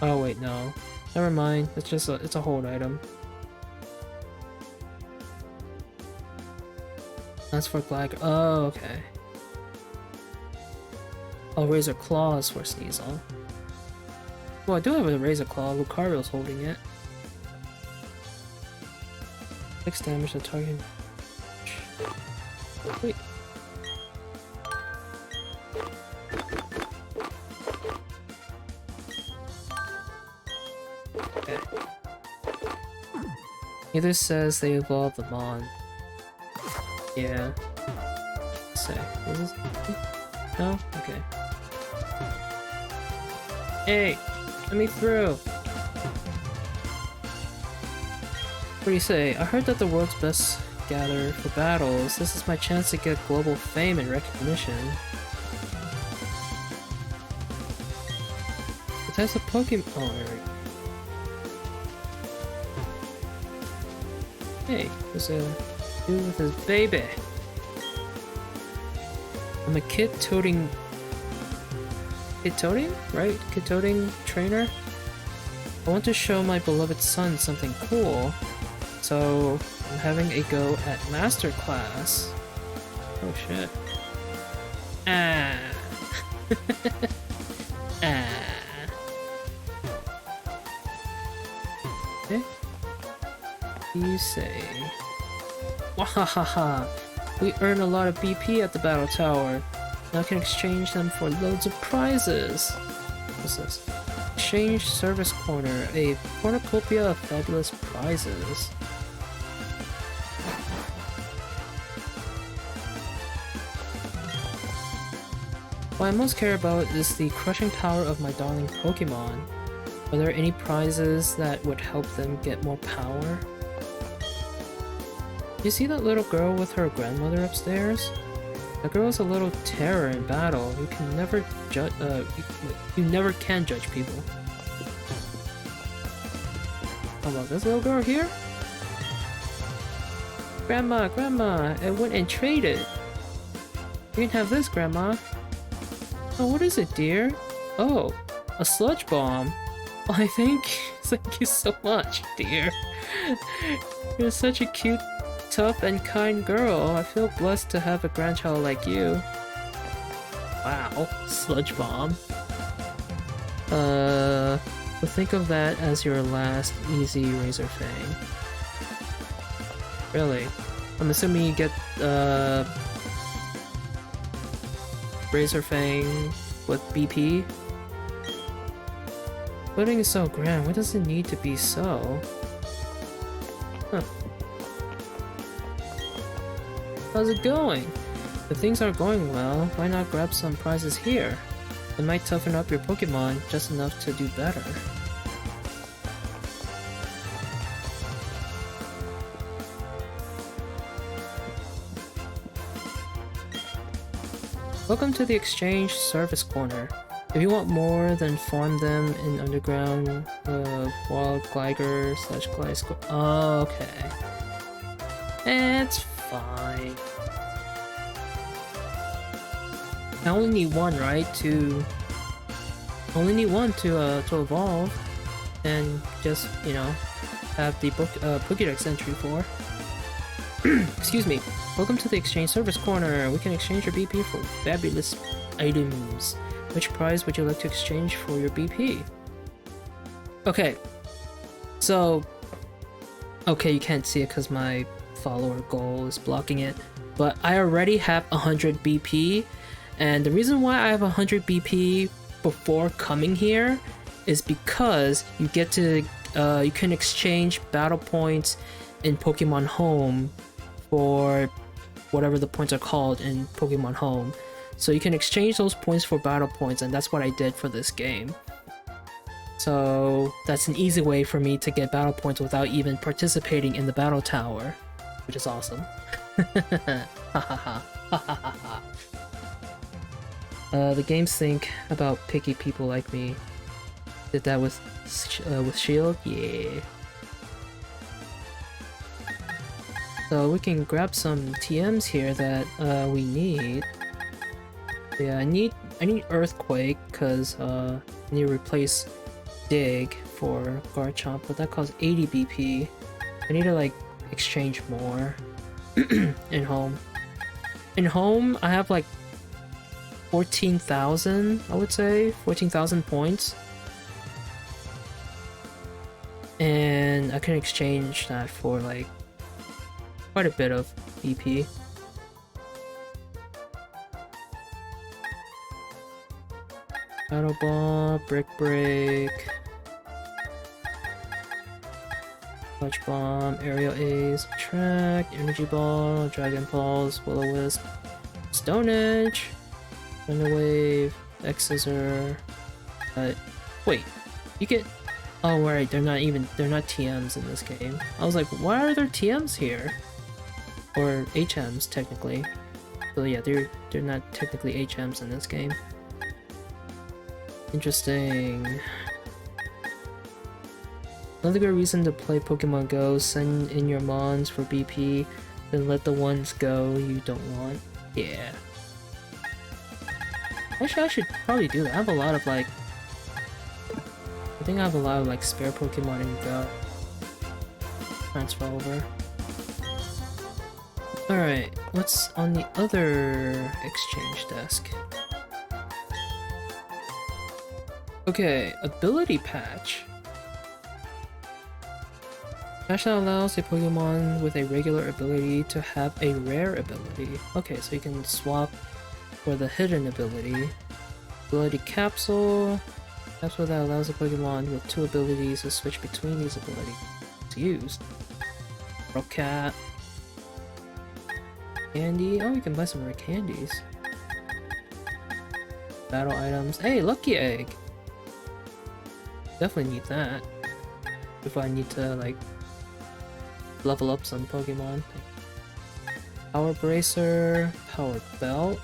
Oh wait, no. Never mind. It's a hold item. That's for Glag. Oh, okay. Oh, Razor Claws for Sneasel. Well, I do have a Razor Claw. Lucario's holding it. 6 damage to target. Wait. Okay. Either says they evolved the Mon. Yeah. Let's say. Is this... No? Okay. Hey! Let me through! What do you say? I heard that the world's best gather for battles. This is my chance to get global fame and recognition. It has a Pokemon. Oh, alright. Hey, there's a dude with his baby. I'm a kid-toting... Kid-toting? Right? Kid-toting trainer? I want to show my beloved son something cool, so I'm having a go at Master Class. Oh shit. Ah. Ah. Okay. You say... Wahahaha! We earn a lot of BP at the Battle Tower. Now I can exchange them for loads of prizes. What's this? Exchange Service Corner, a cornucopia of fabulous prizes. What I most care about is the crushing power of my darling Pokemon. Are there any prizes that would help them get more power? You see that little girl with her grandmother upstairs? That girl is a little terror in battle. You can never judge. You never can judge people. How about this little girl here? Grandma, Grandma, I went and traded. You can have this, Grandma. Oh, what is it, dear? Oh, a sludge bomb. I think. Thank you so much, dear. You're such a cute, tough, and kind girl. I feel blessed to have a grandchild like you. Wow, sludge bomb. But think of that as your last easy Razor Fang. Really? I'm assuming you get Razor Fang with BP. Pudding is so grand. Why does it need to be so? Huh. How's it going? If things aren't going well, why not grab some prizes here? It might toughen up your Pokemon just enough to do better. Welcome to the Exchange Service Corner. If you want more, then farm them in underground, wild Gligar / Gliscor. Oh, okay. It's fine. I only need one, right? Only need one to evolve, and just, you know, have the Pokédex entry for. Excuse me. Welcome to the Exchange Service Corner. We can exchange your BP for fabulous items. Which prize would you like to exchange for your BP? Okay. So, okay, you can't see it because my follower goal is blocking it, but I already have 100 BP, and the reason why I have 100 BP before coming here is because you get to you can exchange battle points in Pokemon Home for whatever the points are called in Pokemon Home. So you can exchange those points for battle points, and that's what I did for this game. So that's an easy way for me to get battle points without even participating in the battle tower, which is awesome. The games think about picky people like me. Did that with Shield? Yeah. So we can grab some TMs here that we need. Yeah, I need Earthquake because I need to replace dig for Garchomp, but that costs 80 BP. I need to like exchange more in home. In home, I have like 14,000, I would say, 14,000 points. And I can exchange that for like quite a bit of BP. Battle Ball, Brick Break, Touch Bomb, Aerial Ace, Track, Energy Ball, Dragon Pulse, Will-O-Wisp, Stone Edge, Thunder Wave, X-Scissor. Wait, you get. Oh right, they're not TMs in this game. I was like, why are there TMs here? Or HMs technically. So yeah, they're not technically HMs in this game. Interesting. Another good reason to play Pokemon Go, send in your mons for BP, then let the ones go you don't want. Yeah. Actually, I should probably do that. I have a lot of like... I think I have a lot of like spare Pokemon in Go. Transfer over. Alright, what's on the other exchange desk? Okay, ability patch. Patch that allows a Pokemon with a regular ability to have a rare ability. Okay, so you can swap for the hidden ability. Ability capsule. Capsule that allows a Pokemon with 2 abilities to switch between these abilities to use. Rockcat. Candy. Oh, you can buy some rare candies. Battle items. Hey, Lucky Egg! Definitely need that. If I need to, like, level up some Pokemon. Power Bracer, Power Belt,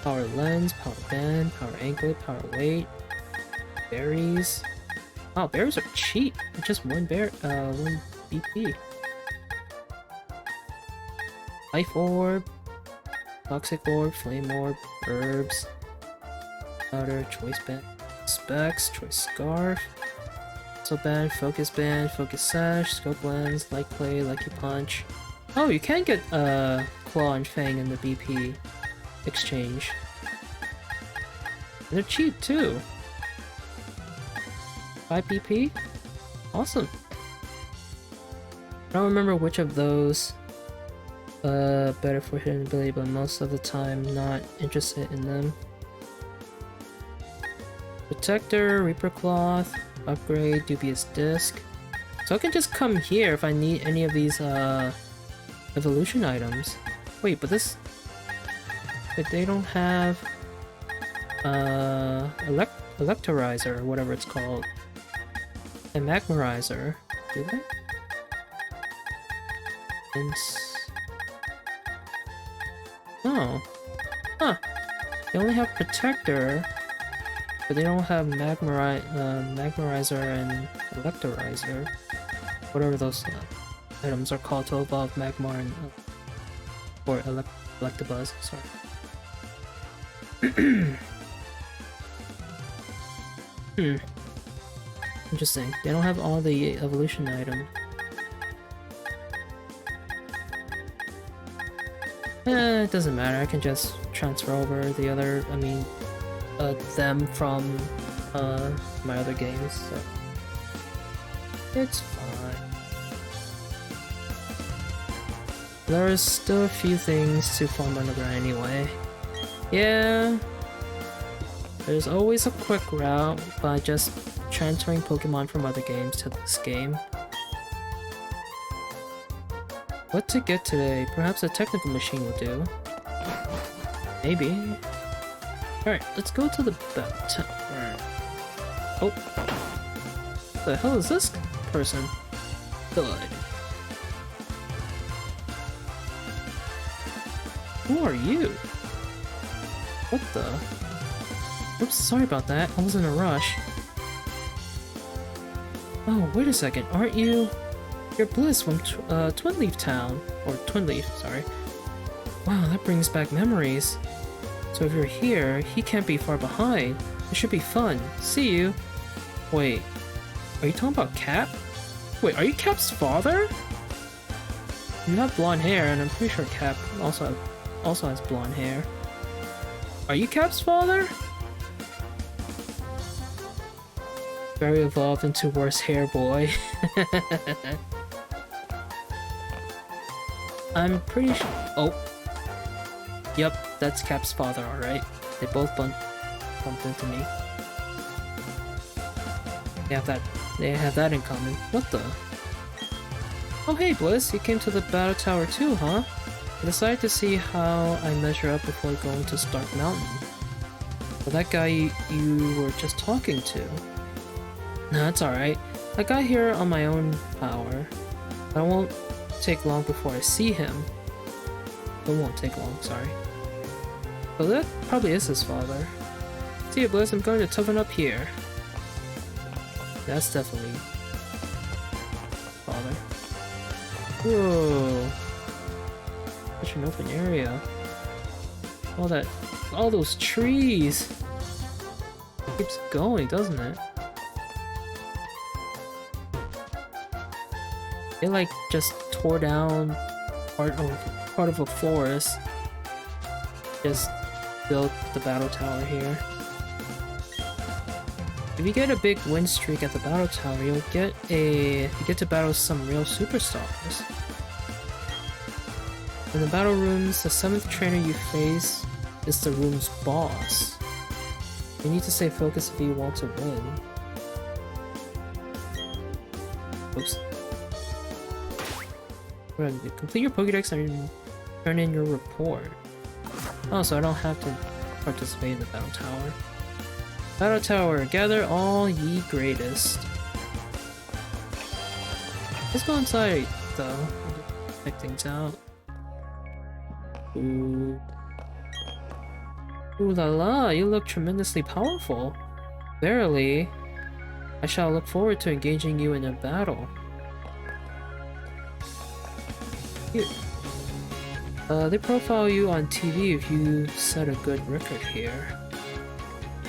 Power Lens, Power Band, Power Anklet, Power Weight, Berries. Wow, berries are cheap. Just one 1 BP. Life Orb, Toxic Orb, Flame Orb, Herbs, Powder, Choice Band, Specs, Choice Scarf, Muscle Band, Focus Sash, Scope Lens, Light Clay, Lucky Punch. Oh, you can get Claw and Fang in the BP exchange. And they're cheap too. 5 BP? Awesome. I don't remember which of those better for hidden ability, but most of the time not interested in them. Protector, Reaper Cloth, Upgrade, Dubious Disc. So I can just come here if I need any of these evolution items. Wait, but this... But they don't have Electorizer or whatever it's called. And Magmarizer, do they? And... Oh. Huh. They only have Protector, but they don't have Magmarizer and Electorizer. Whatever those items are called to evolve Magmar and... or Electabuzz, sorry. Interesting. They don't have all the evolution items. It doesn't matter. I can just transfer over the other, them from my other games, so it's fine. There's still a few things to farm underground anyway. Yeah, there's always a quick route by just transferring Pokemon from other games to this game. What to get today? Perhaps a technical machine will do. Maybe. Alright, let's go to the battle. Oh. What the hell is this person? Good. Who are you? What the? Oops, sorry about that. I was in a rush. Oh, wait a second. Aren't you... You're Bliss from Twinleaf Town. Or Twinleaf, sorry. Wow, that brings back memories. So if you're here, he can't be far behind. It should be fun. See you. Wait, are you talking about Cap? Wait, are you Cap's father? You have blonde hair, and I'm pretty sure Cap also has blonde hair. Are you Cap's father? Very evolved into worse hair boy. I'm pretty sure. Oh. Yep, that's Cap's father, alright. They both bumped into me. They have that in common. What the? Oh hey Bliss, you came to the battle tower too, huh? I decided to see how I measure up before going to Stark Mountain. Well, that guy you were just talking to. Nah, it's alright. I got here on my own power. But it won't take long before I see him. It won't take long, sorry. But that probably is his father. See you, Bliss, I'm going to toughen up here. That's definitely father. Whoa. Such an open area. All those trees. It keeps going, doesn't it? They like just tore down part of a forest. Just built the battle tower here. If you get a big win streak at the battle tower, you get to battle some real superstars. In the battle rooms, the 7th trainer you face is the room's boss. You need to stay focused if you want to win. Oops. Complete your Pokédex and turn in your report. Oh, so I don't have to participate in the battle tower. Battle tower, gather all ye greatest. Let's go inside though. Check things out. Ooh. Ooh la la, you look tremendously powerful. Verily, I shall look forward to engaging you in a battle. Here. They profile you on TV if you set a good record here.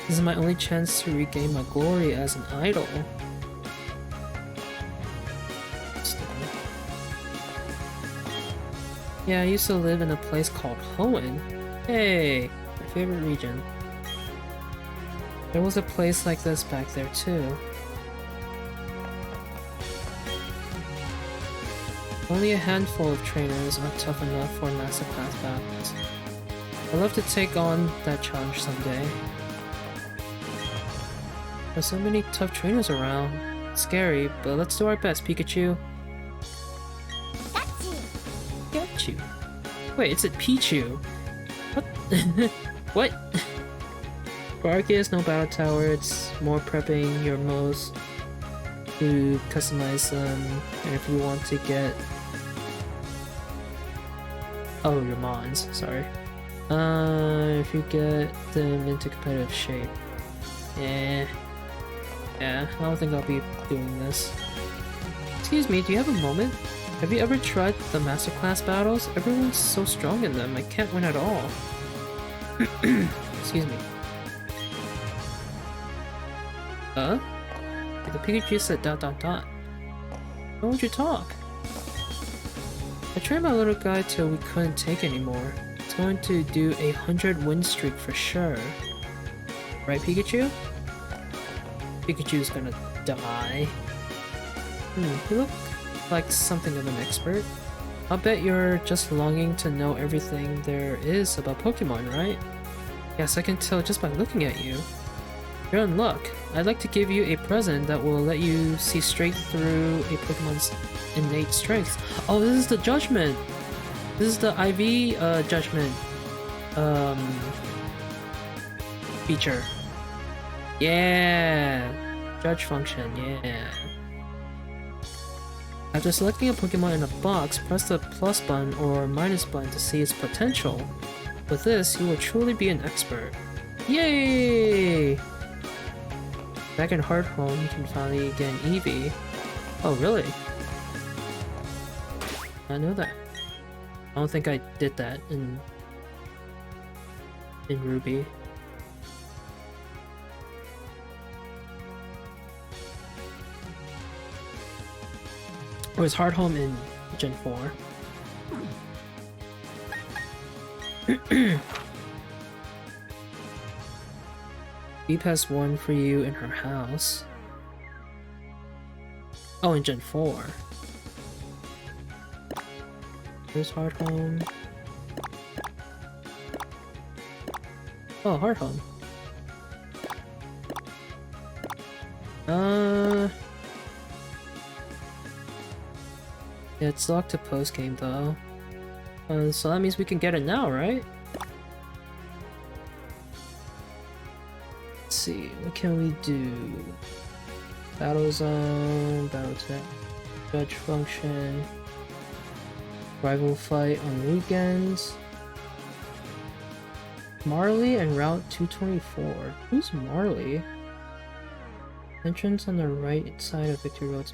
This is my only chance to regain my glory as an idol. Yeah, I used to live in a place called Hoenn. Hey, my favorite region. There was a place like this back there too. Only a handful of trainers are tough enough for masterclass battles. I'd love to take on that challenge someday. There's so many tough trainers around. It's scary, but let's do our best, Pikachu. Got you. Wait, it's a Pichu. What? What? For Arceus, no battle tower. It's more prepping your moves to customize them, and if you want to get... Oh, your Mons, sorry. If you get them into competitive shape. Yeah, I don't think I'll be doing this. Excuse me, do you have a moment? Have you ever tried the masterclass battles? Everyone's so strong in them, I can't win at all. Excuse me. The Pikachu said ... Why won't you talk? I trained my little guy till we couldn't take anymore. It's going to do 100 win streak for sure. Right, Pikachu? Pikachu's gonna die. You look like something of an expert. I'll bet you're just longing to know everything there is about Pokemon, right? Yes, I can tell just by looking at you. You're in luck. I'd like to give you a present that will let you see straight through a Pokemon's innate strengths. Oh, this is the Judgment! This is the IV Judgment feature. Yeah! Judge function, yeah. After selecting a Pokemon in a box, press the plus button or minus button to see its potential. With this, you will truly be an expert. Yay! Back in Hearthome, you can finally get an Eevee. Oh, really? I know that. I don't think I did that in Or is Hardhome in Gen 4? Beep has one for you in her house. Oh, in Gen 4. There's Hardhome. Oh, Hardhome. Yeah, it's locked to post game though. So that means we can get it now, right? Let's see, what can we do? Battle zone, battle tech, judge function, rival fight on weekends. Marley and Route 224. Who's Marley? Entrance on the right side of Victory Road.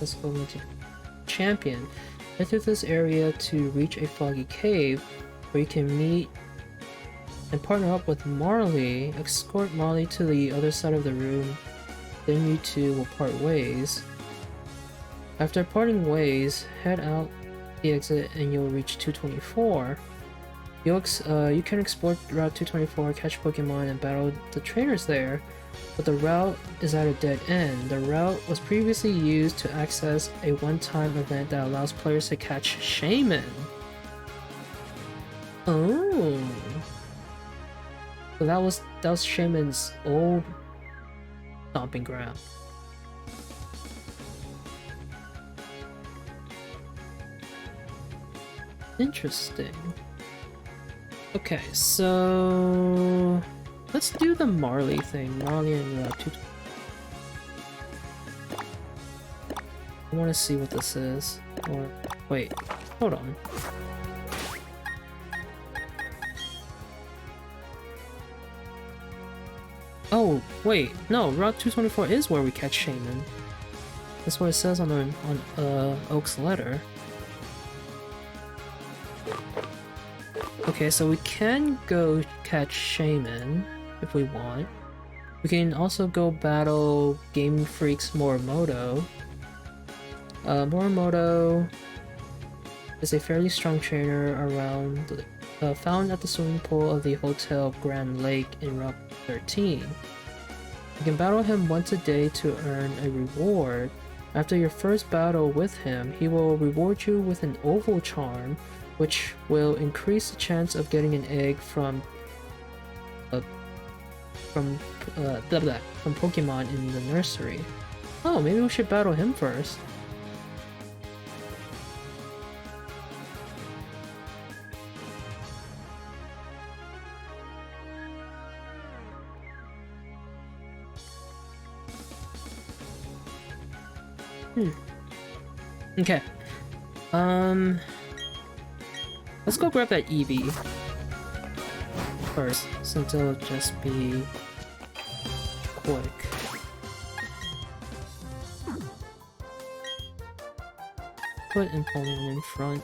Let's go into Champion. Enter this area to reach a foggy cave where you can meet and partner up with Marley. Escort Marley to the other side of the room. Then you two will part ways. After parting ways, head out the exit and you'll reach 224. You can explore Route 224, catch Pokemon, and battle the trainers there, but the route is at a dead end. The route was previously used to access a one-time event that allows players to catch Shaman. Oh, so that was Shaman's old stomping ground. Interesting. Okay, so let's do the Marley thing. Marley and Route 2. I want to see what this is. Or wait, hold on. Oh wait, no. Route 224 is where we catch Shaman. That's what it says on Oak's letter. Okay, so we can go catch Shaman if we want. We can also go battle Game Freak's Morimoto. Morimoto is a fairly strong trainer around, found at the swimming pool of the Hotel Grand Lake in Route 13. You can battle him once a day to earn a reward. After your first battle with him, he will reward you with an oval charm, which will increase the chance of getting an egg from Pokemon in the nursery. Oh, maybe we should battle him first. Okay. Let's go grab that Eevee first, since it'll just be quick. Put Impulsion in front.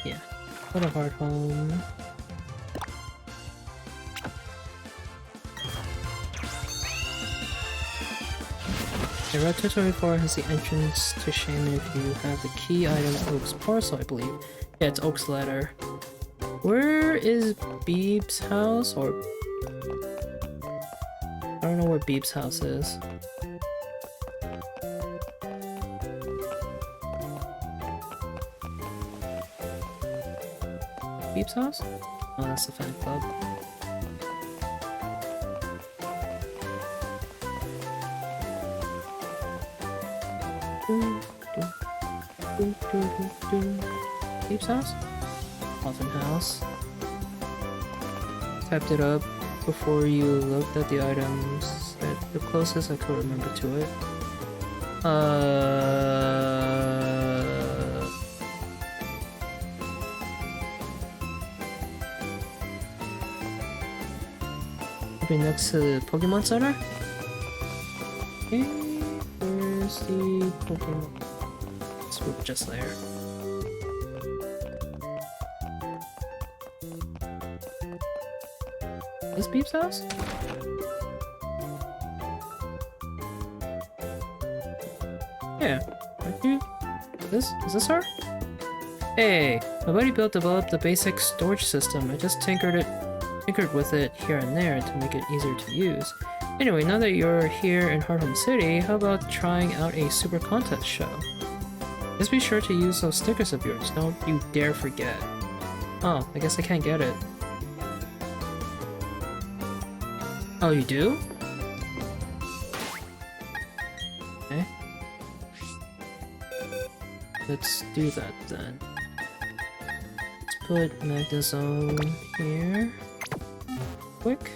Yeah. Put a hard home. The Route 224 has the entrance to Shaman if you have the key item Oak's parcel, I believe. Yeah, it's Oak's letter. Where is Beeb's house? Or I don't know where Beeb's house is. Beeb's house? Oh, that's the fan club. Beep's house? Muffin house. Tapped it up before you looked at the items. The closest I could remember to it. Maybe next to the Pokemon Center? Okay, where's the Pokemon? Swoop just there. This Beep's house? Yeah. Aren't you? Is this her? Hey, my buddy developed the basic storage system. I just tinkered with it here and there to make it easier to use. Anyway, now that you're here in Hearthome City, how about trying out a super contest show? Just be sure to use those stickers of yours. Don't you dare forget. Oh, I guess I can't get it. Oh, you do? Okay. Let's do that then. Let's put Magnezone here. Quick.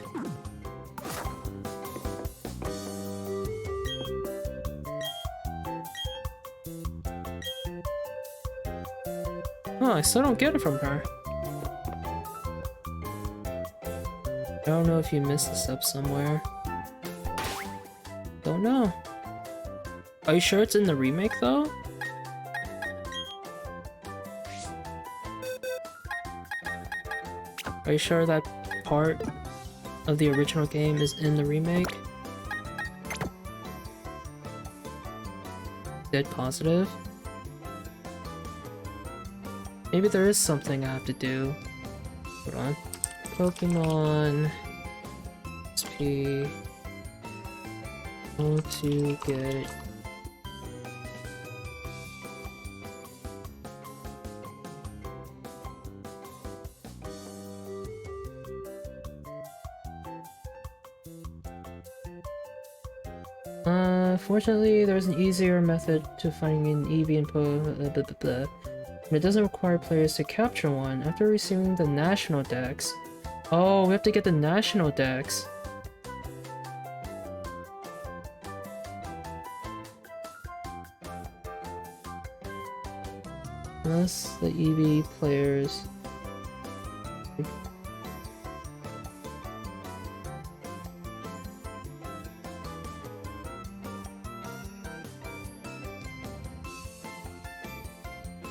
Oh, I still don't get it from her. I don't know if you missed this up somewhere. Don't know. Are you sure it's in the remake though? Are you sure that part of the original game is in the remake? Dead positive? Maybe there is something I have to do. Hold on. Pokemon XP. How to get fortunately, there's an easier method to finding an EV and it doesn't require players to capture one. After receiving the national dex. Oh, we have to get the national dex. Unless the EV players.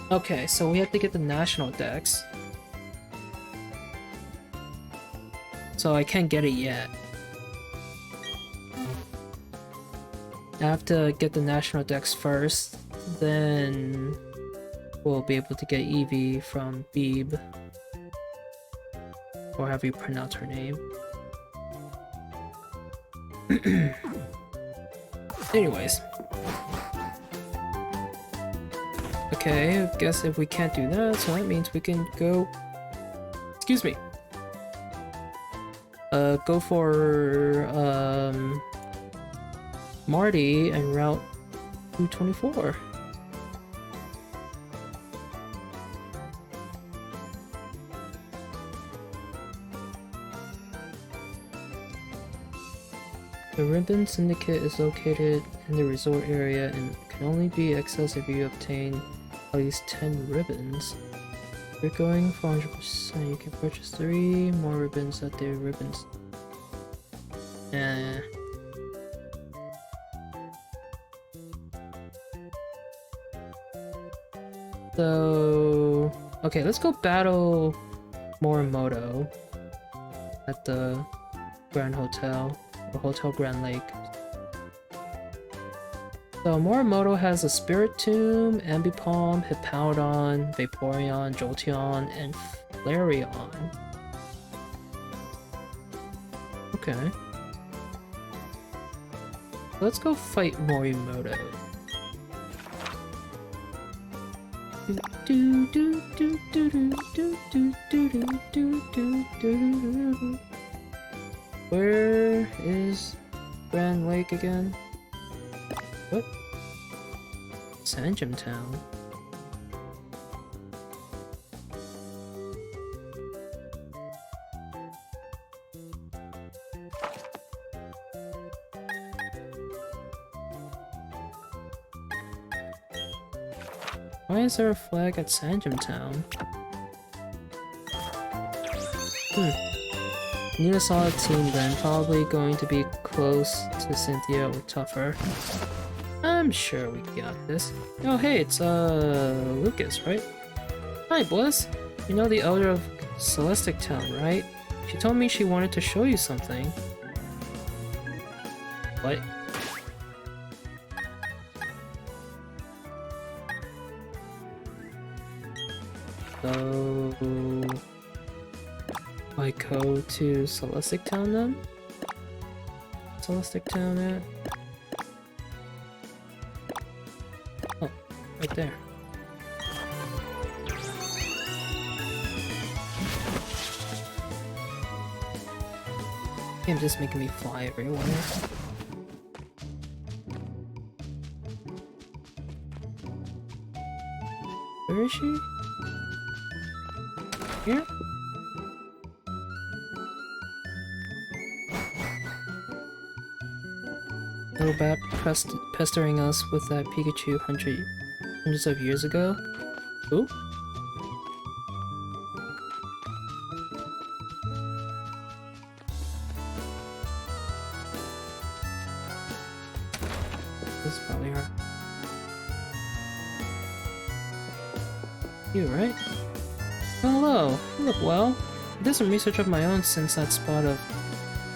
Okay, so we have to get the national dex. So I can't get it yet. I have to get the national dex first, then we'll be able to get Eevee from Beeb. Or however you pronounce her name. Anyways. Okay, I guess if we can't do that, so that means we can go... Excuse me. Go for, Marty and Route 224. The Ribbon Syndicate is located in the resort area and can only be accessed if you obtain at least 10 ribbons. If you're going for 100%, you can purchase 3 more ribbons at the ribbons. So... okay, let's go battle Morimoto at the Grand Hotel, or Hotel Grand Lake. So Morimoto has a Spirit Tomb, Ambipom, Hippowdon, Vaporeon, Jolteon, and Flareon. Okay. Let's go fight Morimoto. Where is Grand Lake again? What? Sanjum Town. Why is there a flag at Sanjum Town? Need a solid team then, probably going to be close to Cynthia or tougher. I'm sure we got this. Oh hey, it's Lucas, right? Hi Bliss! You know the elder of Celestic Town, right? She told me she wanted to show you something. What? So I go to Celestic Town then? Celestic Town at... Oh, right there. Game's just making me fly everywhere. Where is she? Here? Little bat pestering us with that Pikachu hundreds of years ago. Ooh. This is probably her. You, right? Hello. You look well. I did some research of my own since that spot of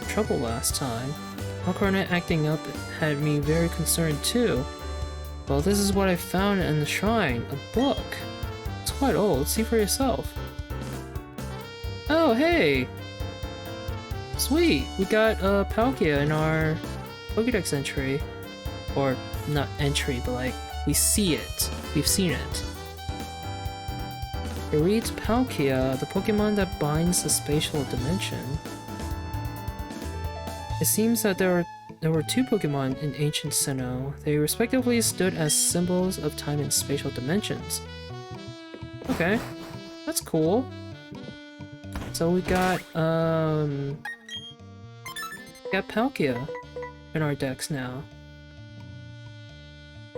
trouble last time. Alcornet acting up had me very concerned too. Well, this is what I found in the shrine. A book. It's quite old. See for yourself. Oh, hey! Sweet! We got Palkia in our Pokédex entry. Or, not entry, but like, we see it. We've seen it. It reads Palkia, the Pokemon that binds the spatial dimension. It seems that there were two Pokemon in ancient Sinnoh. They respectively stood as symbols of time and spatial dimensions. Okay, that's cool. So we got Palkia in our decks now.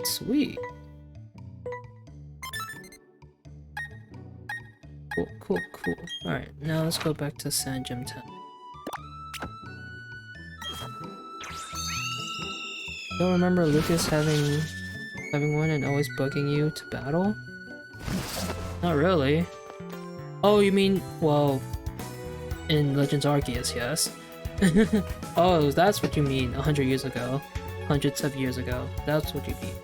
Sweet. Cool. Alright, now let's go back to Sand Gym Town. Don't remember Lucas having one and always bugging you to battle? Not really. Oh, you mean, well, in Legends Arceus, yes. Oh, that's what you mean, 100 years ago. Hundreds of years ago. That's what you mean.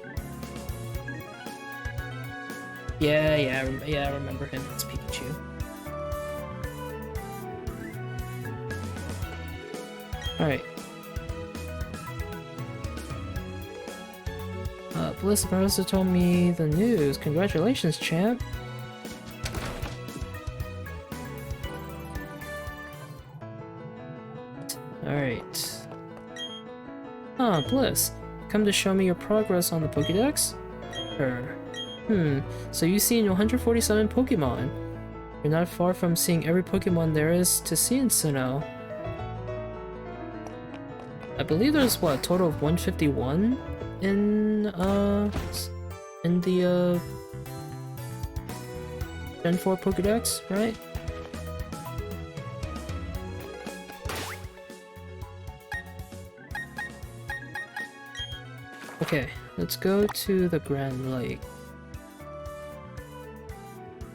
Yeah, I remember him as Pikachu. Alright. Bliss Barroso told me the news. Congratulations, champ. Alright. Ah, Bliss. Come to show me your progress on the Pokédex? Sure. So you've seen 147 Pokemon. You're not far from seeing every Pokemon there is to see in Sinnoh. I believe there's, what, a total of 151 in the, Gen 4 Pokédex, right? Okay, let's go to the Grand Lake.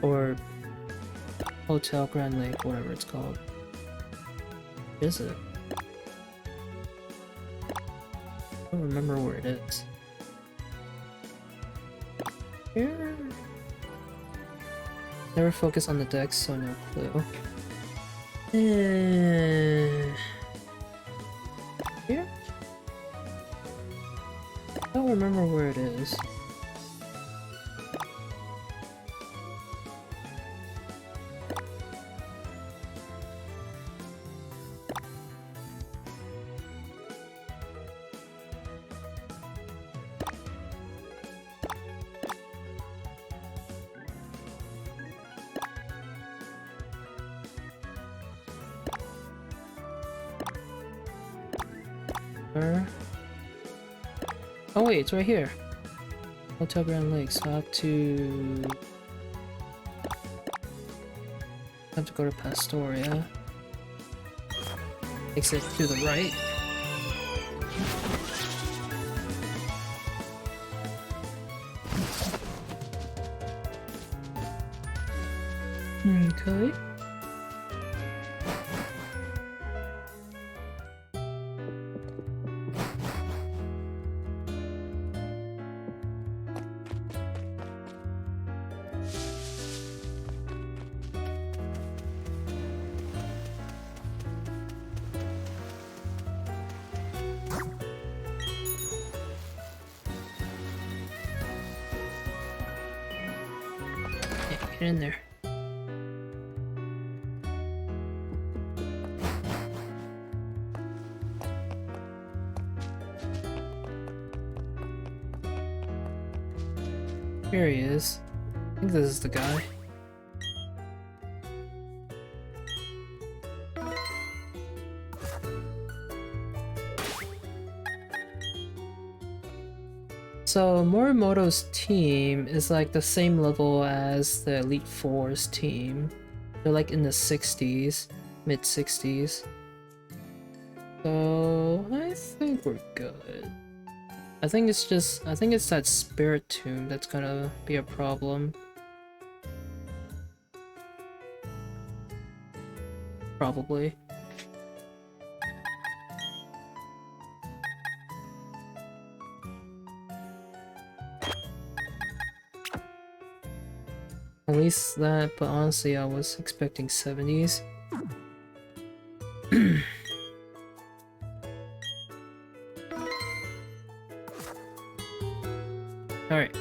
Or Hotel Grand Lake, whatever it's called. What is it? I don't remember where it is. Here? Never focus on the decks, so no clue. Here? I don't remember where it is. Oh wait, it's right here. Hotel Grand Lake, so I have to go to Pastoria. Takes it to the right. Okay. Get in there. Here he is. I think this is the guy. So Morimoto's team is like the same level as the Elite Four's team. They're like in the 60s, mid 60s. So I think we're good. I think it's that spirit tomb that's gonna be a problem. Probably. At least that, but honestly I was expecting 70s. Alright.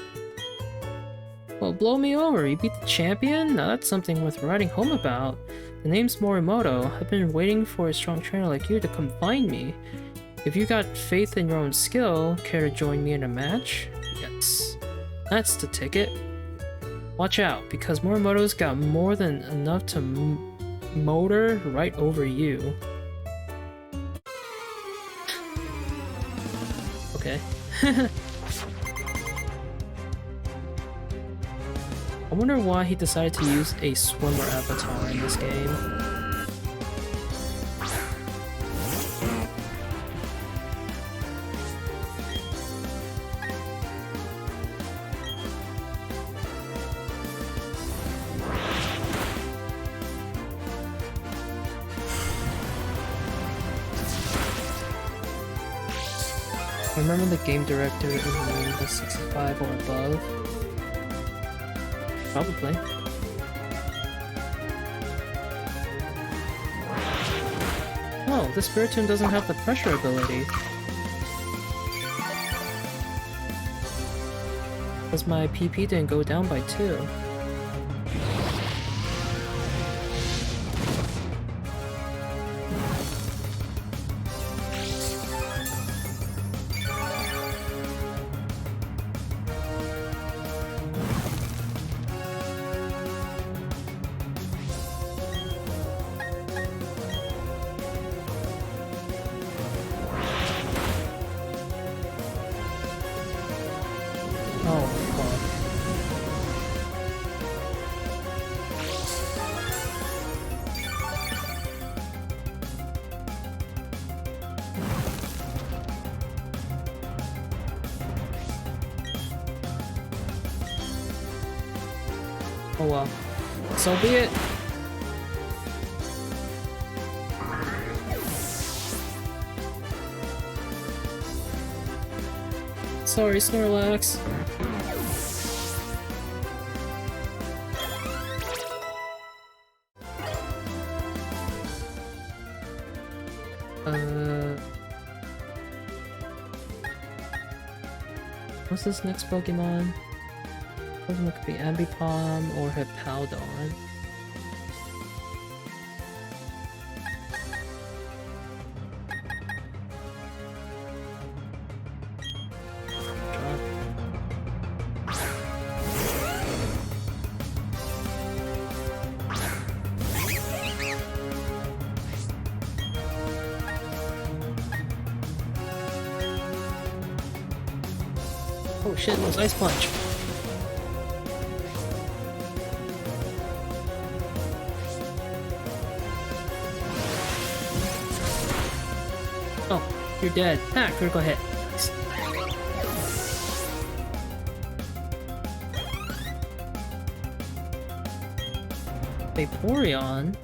Well, blow me over, you beat the champion? Now that's something worth writing home about. The name's Morimoto. I've been waiting for a strong trainer like you to come find me. If you got faith in your own skill, care to join me in a match? Yes. That's the ticket. Watch out, because Morimoto's got more than enough to motor right over you. Okay. I wonder why he decided to use a swimmer avatar in this game. Remember the game director in the 65 or above? Probably. Oh, the Spirit Tomb doesn't have the pressure ability. Because my PP didn't go down by 2. Oh well. So be it. Sorry, Snorlax. What's this next Pokemon? Pokemon could be Ambipom or Hippowdon. Oh shit, it was Ice Punch. Oh, you're dead. Ah, critical hit. Nice. Vaporeon?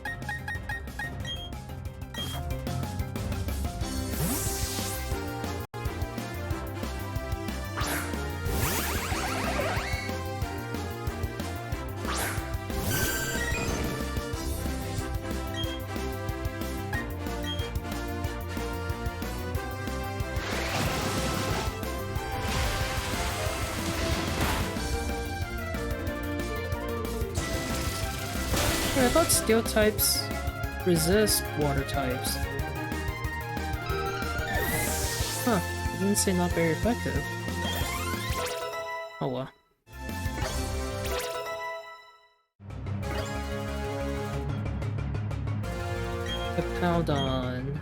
Wait, I thought steel types resist water types. Huh, it didn't say not very effective. Oh well. Gastrodon.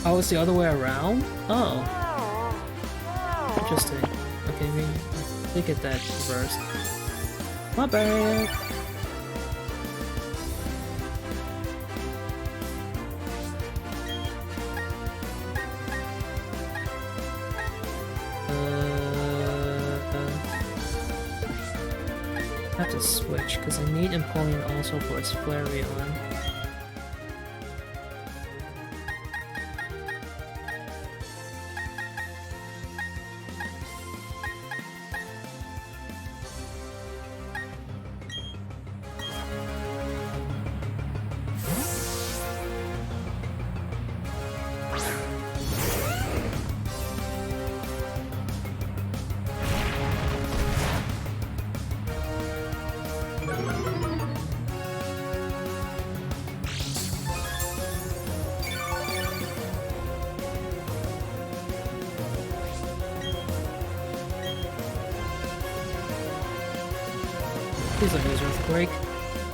Oh, it's the other way around? Oh. Interesting. Okay, maybe I get that reversed. My bad. I have to switch because I need Empoleon also for its Flareon. Please don't use Earthquake.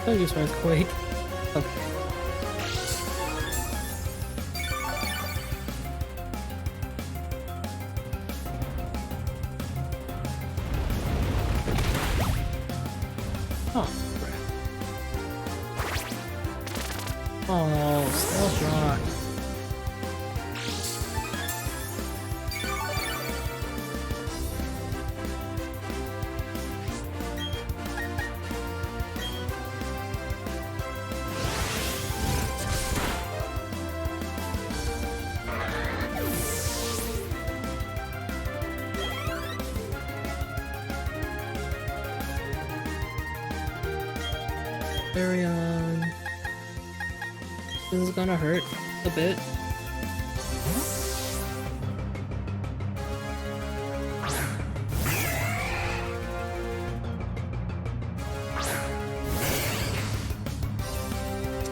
Don't use Earthquake. Okay. Oh, crap. Oh, Stealth Rock. Flareon. This is gonna hurt a bit.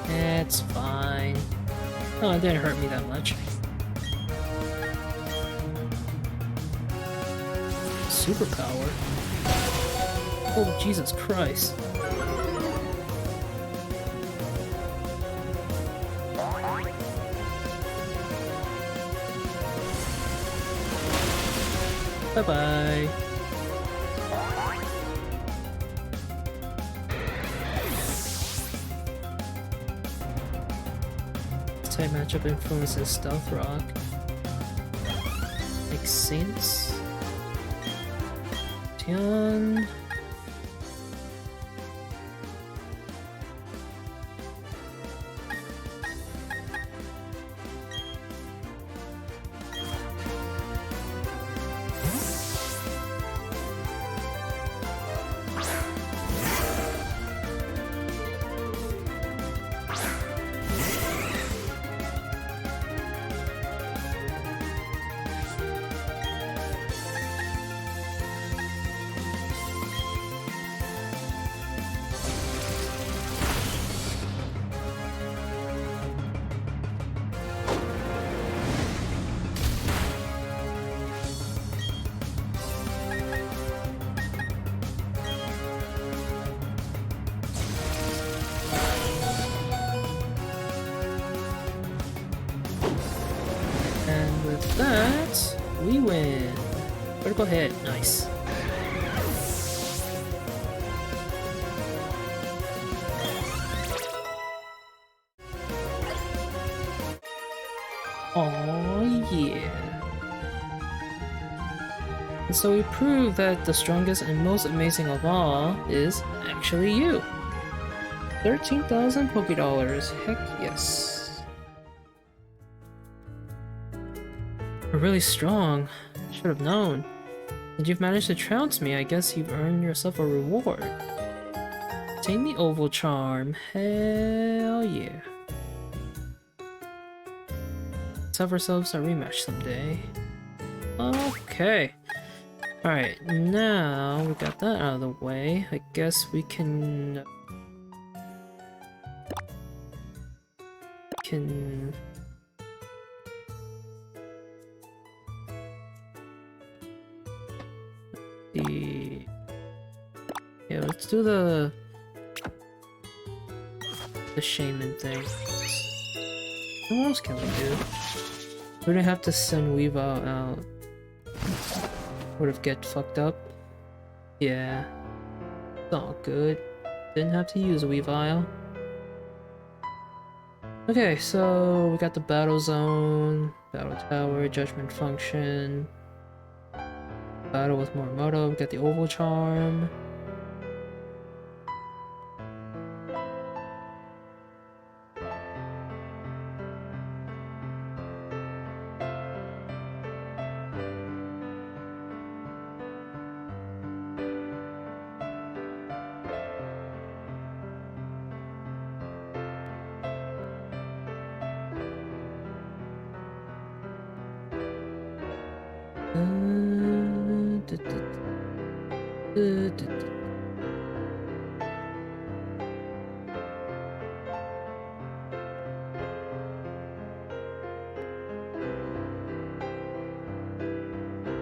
It's fine. Oh, it didn't hurt me that much. Superpower? Oh, Jesus Christ. Bye-bye. This type matchup influences Stealth Rock. Makes sense. Tian. With that, we win. Critical hit, nice. Oh yeah. And so we prove that the strongest and most amazing of all is actually you. 13,000 Pokédollars. Heck yes. You're really strong. Should have known. And you've managed to trounce me. I guess you've earned yourself a reward. Obtain the Oval Charm. Hell yeah. Let's have ourselves a rematch someday. Okay. Alright, now we got that out of the way. I guess we can... Yeah, let's do the shaman thing. What else can we do? We don't have to send Weavile out. Would have get fucked up. Yeah. It's all good. Didn't have to use Weavile. Okay, so we got the battle zone, battle tower, judgment function, battle with Morimoto, we got the Oval Charm.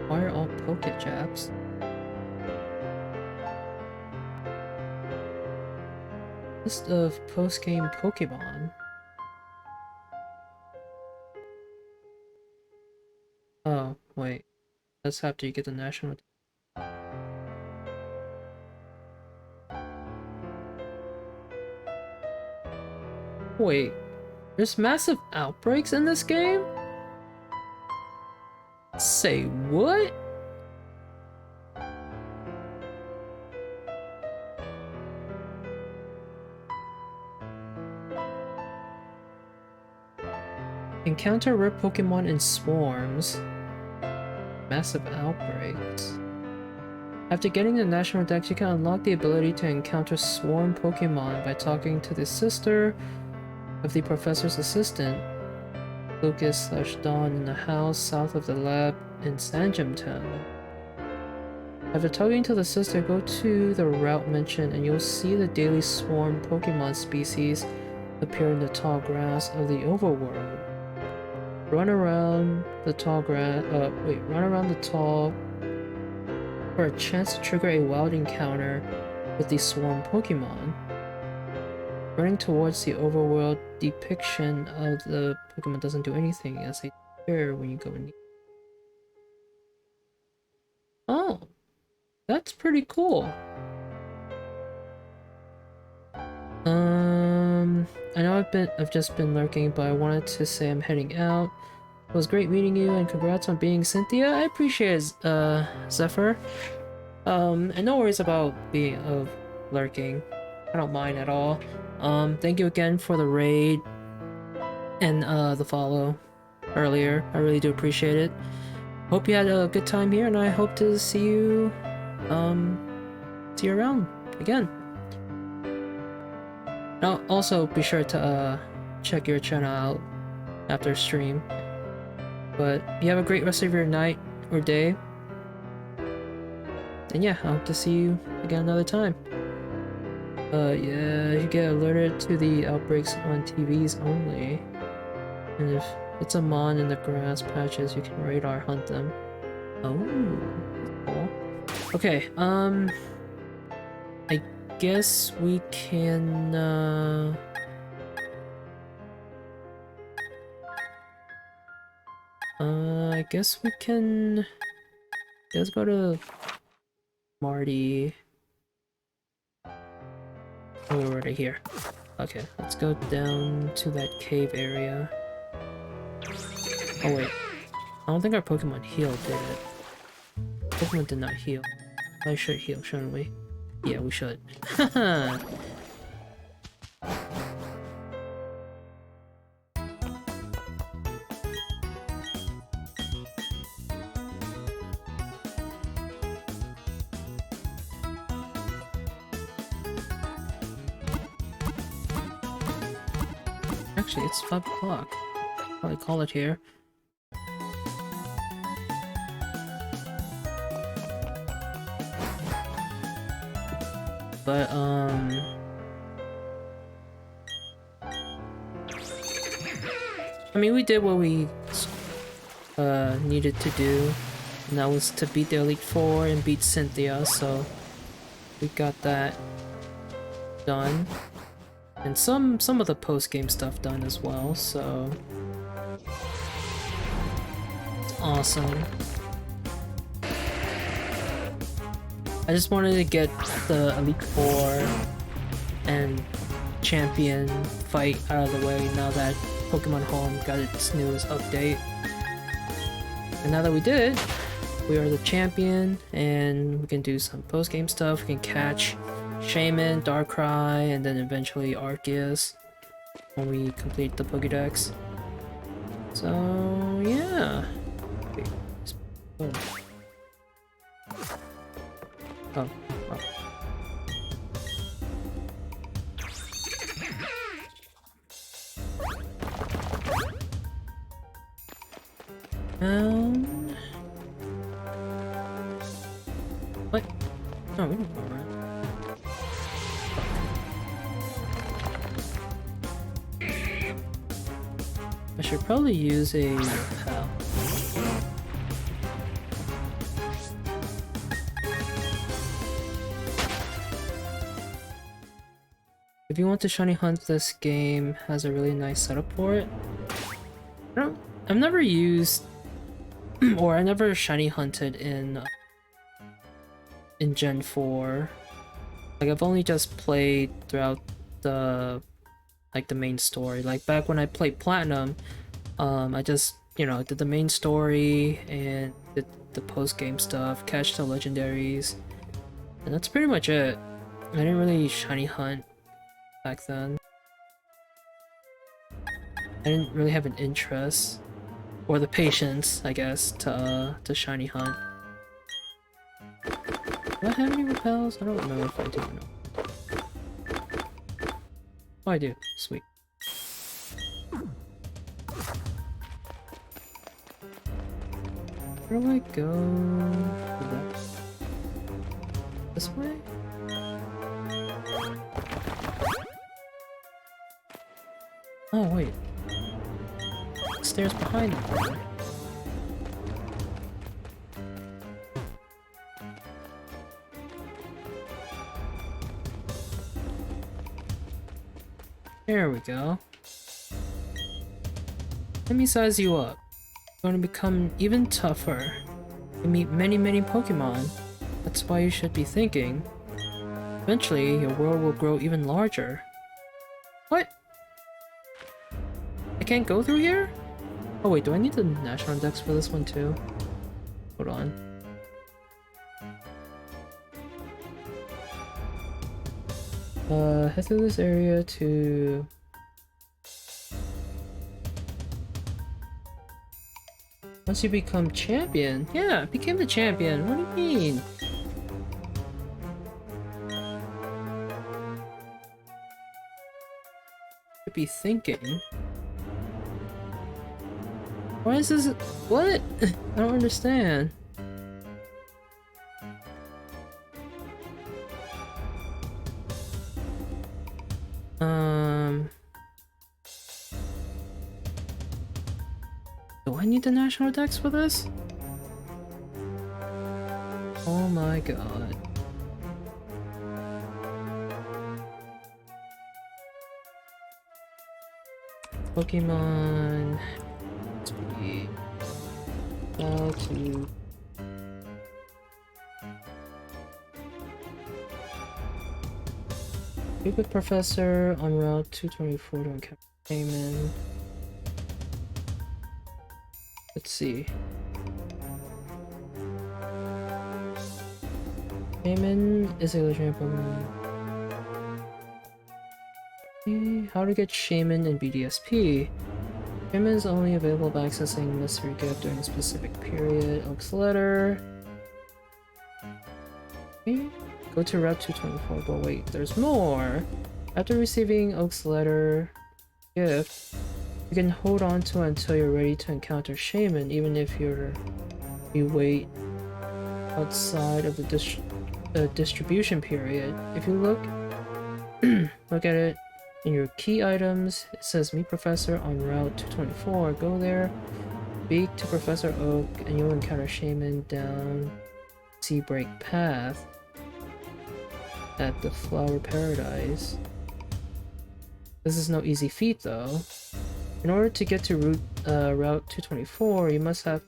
Why are all Pokejaps? List of post-game Pokemon. Oh, wait. That's after you get the national... Wait, there's massive outbreaks in this game? Say what? Encounter rare Pokemon in swarms. Massive outbreaks. After getting the national dex, you can unlock the ability to encounter swarm Pokemon by talking to the sister of the professor's assistant, Lucas/Dawn, in the house south of the lab in Sanjam Town. After talking to the sister, go to the route mentioned and you'll see the daily swarm Pokemon species appear in the tall grass of the overworld. Run around the tall for a chance to trigger a wild encounter with the swarm Pokemon. Running towards the overworld depiction of the Pokemon doesn't do anything as they appear when you go in. Oh, that's pretty cool. I know I've just been lurking, but I wanted to say I'm heading out. It was great meeting you, and congrats on being Cynthia. I appreciate it, Zephyr. And no worries about being lurking. I don't mind at all. Thank you again for the raid and the follow earlier. I really do appreciate it. Hope you had a good time here, and I hope to see you around again. Now, also be sure to check your channel out after stream. But you have a great rest of your night or day. And yeah, I hope to see you again another time. Yeah, you get alerted to the outbreaks on TVs only. And if it's a mon in the grass patches, you can radar hunt them. Oh, cool. Okay, I guess we can, I guess we can... Let's go to Marty. Oh, we're right here. Okay, let's go down to that cave area. Oh wait, I don't think our Pokemon healed, did it? Pokemon did not heal. I should heal, shouldn't we? Yeah, we should. Actually, it's 5 o'clock. Probably call it here. But, I mean, we did what we needed to do, and that was to beat the Elite Four and beat Cynthia, so we got that done. And some of the post-game stuff done as well, so it's awesome. I just wanted to get the Elite Four and Champion fight out of the way now that Pokemon Home got its newest update. And now that we did it, we are the champion, and we can do some post-game stuff. We can catch Shaman, Darkrai, and then eventually Arceus when we complete the Pokédex. So yeah. Oh. Oh. Oh. What? No, we don't go around. I should probably use a repel. If you want to shiny hunt, this game has a really nice setup for it. I've never used or I never shiny hunted in Gen 4. Like, I've only just played throughout the main story. Like, back when I played Platinum, I just, you know, did the main story and did the post-game stuff, catch the legendaries, and that's pretty much it. I didn't really shiny hunt back then. I didn't really have an interest or the patience, I guess, to shiny hunt. Do I have any repels? I don't remember if I do or not. Oh, I do. Sweet. Where do I go? This way? Oh, wait. Stairs behind me. There we go. Let me size you up. You're going to become even tougher. You meet many Pokemon. That's why you should be thinking. Eventually, your world will grow even larger. What? I can't go through here? Oh wait, do I need the National Dex for this one too? Hold on. Head through this area to... Once you become champion? Yeah, I became the champion. What do you mean? Should be thinking. Why is this? What? I don't understand. Do I need the National Dex for this? Oh my god. Pokemon. Speed. How to. Stupid Professor on Route 224 to encounter Payment. Let's see. Shaman is a legendary Pokemon. How to get Shaman in BDSP? Shaman is only available by accessing Mystery Gift during a specific period. Oak's Letter. Okay. Go to Route 224, but wait, there's more! After receiving Oak's Letter gift, you can hold on to it until you're ready to encounter Shaman, even if you wait outside of the distribution period. If you look at it in your key items, it says Meet Professor on Route 224. Go there, speak to Professor Oak, and you'll encounter Shaman down Seabreak Path at the Flower Paradise. This is no easy feat though. In order to get to Route 224, you must have...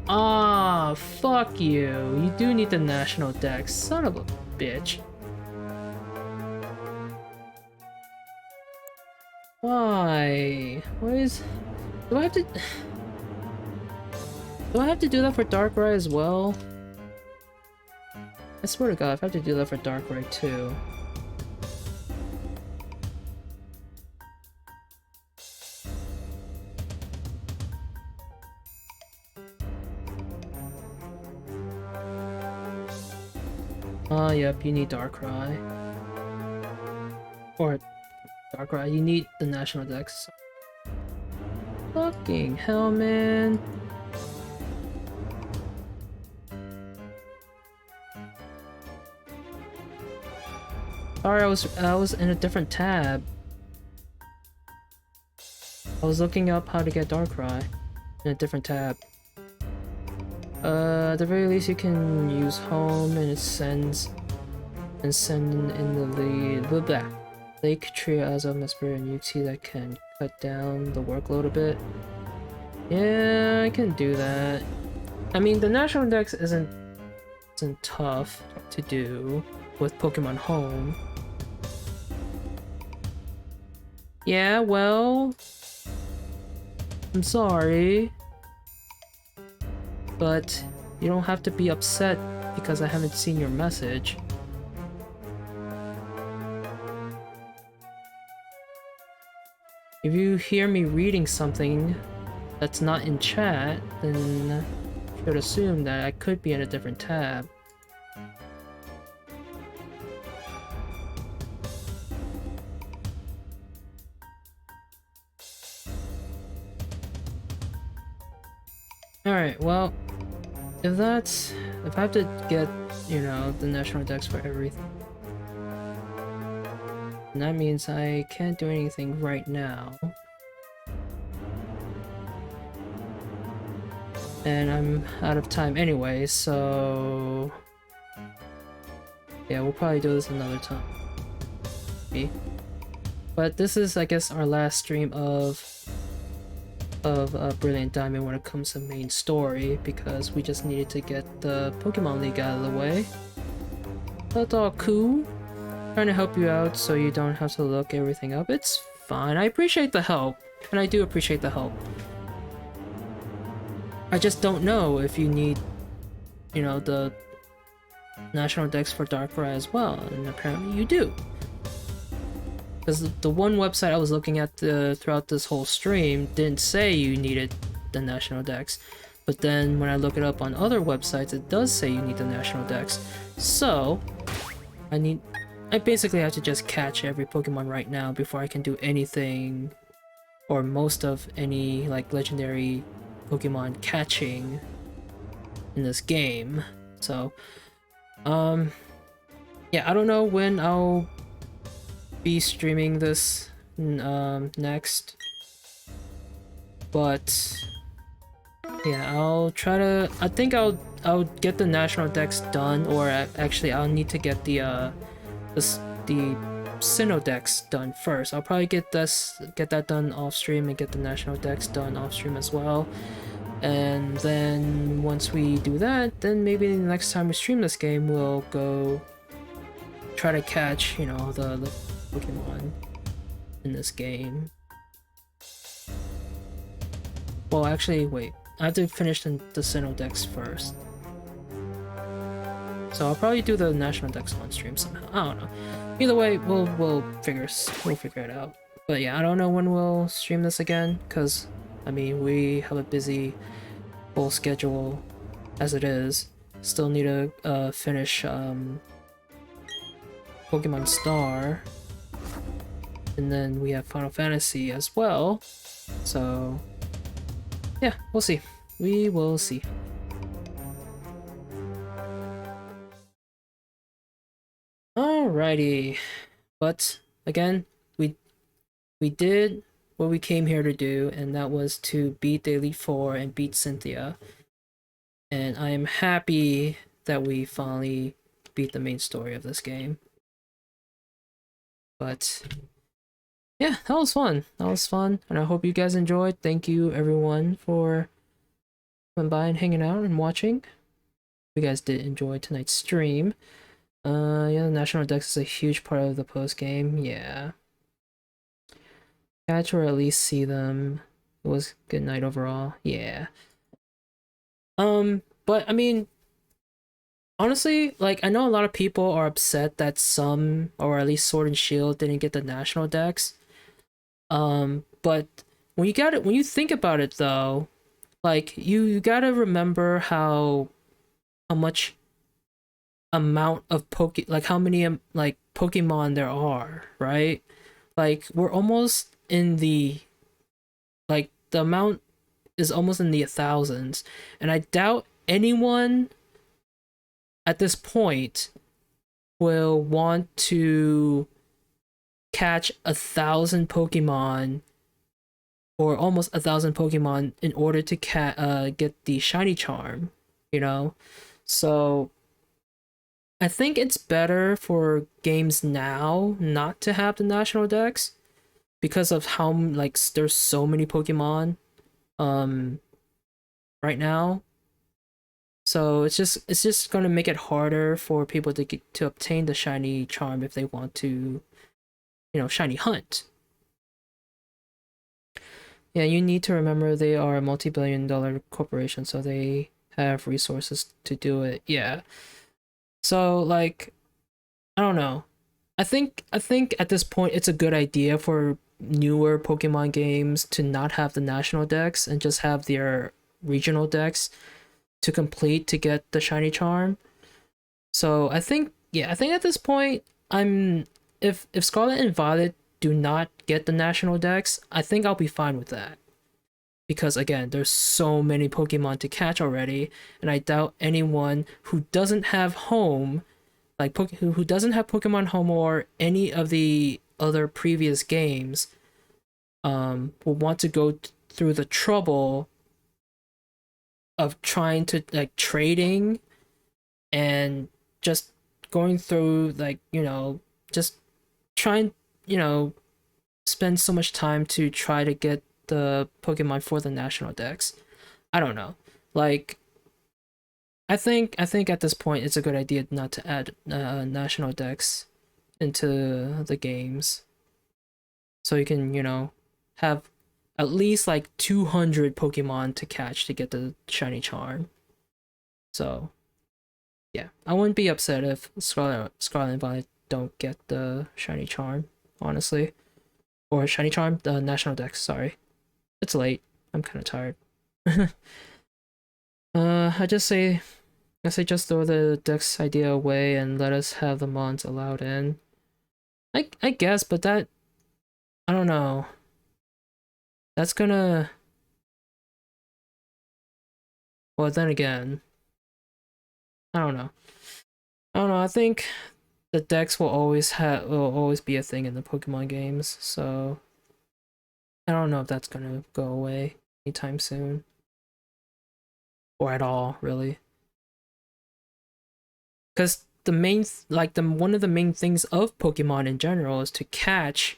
Ah, fuck you! You do need the National Dex, son of a bitch. Why? Why is... Do I have to... Do I have to do that for Darkrai as well? I swear to god, if I have to do that for Darkrai too. Yep, you need Darkrai. Or Darkrai, you need the National Dex. Fucking hell, man. Sorry, I was in a different tab. I was looking up how to get Darkrai in a different tab. At the very least, you can use home and it send in the Lake Trio as of Mesper and UT that can cut down the workload a bit. Yeah, I can do that. I mean, the National Dex isn't tough to do with Pokemon Home. Yeah, well, I'm sorry, but you don't have to be upset because I haven't seen your message. If you hear me reading something that's not in chat, then you should assume that I could be in a different tab. Alright, well, if I have to get, you know, the National Dex for everything, and that means I can't do anything right now. And I'm out of time anyway, so... yeah, we'll probably do this another time. Okay. But this is, I guess, our last stream of Brilliant Diamond when it comes to main story, because we just needed to get the Pokemon League out of the way. That's all cool. Trying to help you out so you don't have to look everything up. It's fine. I appreciate the help, and I do appreciate the help. I just don't know if you need, you know, the National Dex for Darkrai as well, and apparently you do. Because the one website I was looking at throughout this whole stream didn't say you needed the National Dex, but then when I look it up on other websites, it does say you need the National Dex. So I basically have to just catch every Pokemon right now before I can do anything, or most of any like legendary Pokemon catching in this game. So, yeah, I don't know when I'll be streaming this next, but yeah, I'll try to. I think I'll get the National Dex done, or actually I'll need to get the Sinnoh done first. I'll probably get that done off stream and get the National Dex done off stream as well. And then once we do that, then maybe the next time we stream this game, we'll go try to catch, you know, the Pokemon in this game. Well, actually, wait. I have to finish the Sinnoh Dex first. So I'll probably do the National Dex on stream somehow. I don't know. Either way, we'll figure it out. But yeah, I don't know when we'll stream this again, because I mean we have a busy full schedule as it is. Still need to finish Pokemon Star, and then we have Final Fantasy as well. So yeah, we'll see. We will see. Alrighty, but again, we did what we came here to do, and that was to beat the Elite Four and beat Cynthia. And I am happy that we finally beat the main story of this game. But yeah, that was fun. That was fun, and I hope you guys enjoyed. Thank you everyone for coming by and hanging out and watching. If you guys did enjoy tonight's stream. Yeah, the National Dex is a huge part of the post game. Yeah. Catch or at least see them. It was a good night overall. Yeah. But I mean, honestly, like I know a lot of people are upset that some, or at least Sword and Shield, didn't get the National Dex. But when you think about it though, like you gotta remember how much amount of how many like Pokemon there are, right? Like we're almost in the the amount is almost in the thousands, and I doubt anyone at this point will want to catch 1,000 Pokemon or almost 1,000 Pokemon in order to get the shiny charm, you know? So I think it's better for games now not to have the National Dex because of how like there's so many Pokemon right now. So it's just gonna make it harder for people to obtain the shiny charm if they want to, shiny hunt. Yeah, you need to remember they are a multi-billion-dollar corporation, so they have resources to do it. Yeah. So like, I don't know. I think at this point it's a good idea for newer Pokemon games to not have the national dex and just have their regional dex to complete to get the shiny charm. So I think at this point if Scarlet and Violet do not get the national dex, I think I'll be fine with that. Because again, there's so many Pokemon to catch already, and I doubt anyone who doesn't have home, like who doesn't have Pokemon Home or any of the other previous games, will want to go through the trouble of trying to like trading and just going through like just trying spend so much time to try to get the Pokemon for the national dex. I don't know, like I think at this point it's a good idea not to add national dex into the games, so you can have at least like 200 Pokemon to catch to get the shiny charm. So yeah, I wouldn't be upset if Scarlet and Violet don't get the shiny charm, honestly. Or shiny charm, the national dex, sorry. It's late. I'm kind of tired. I say just throw the dex idea away and let us have the mons allowed in. I guess, but that, I don't know. That's gonna, well then again, I don't know. I think the dex will always be a thing in the Pokemon games, so I don't know if that's gonna go away anytime soon. Or at all, really. Because the main one of the main things of Pokemon in general is to catch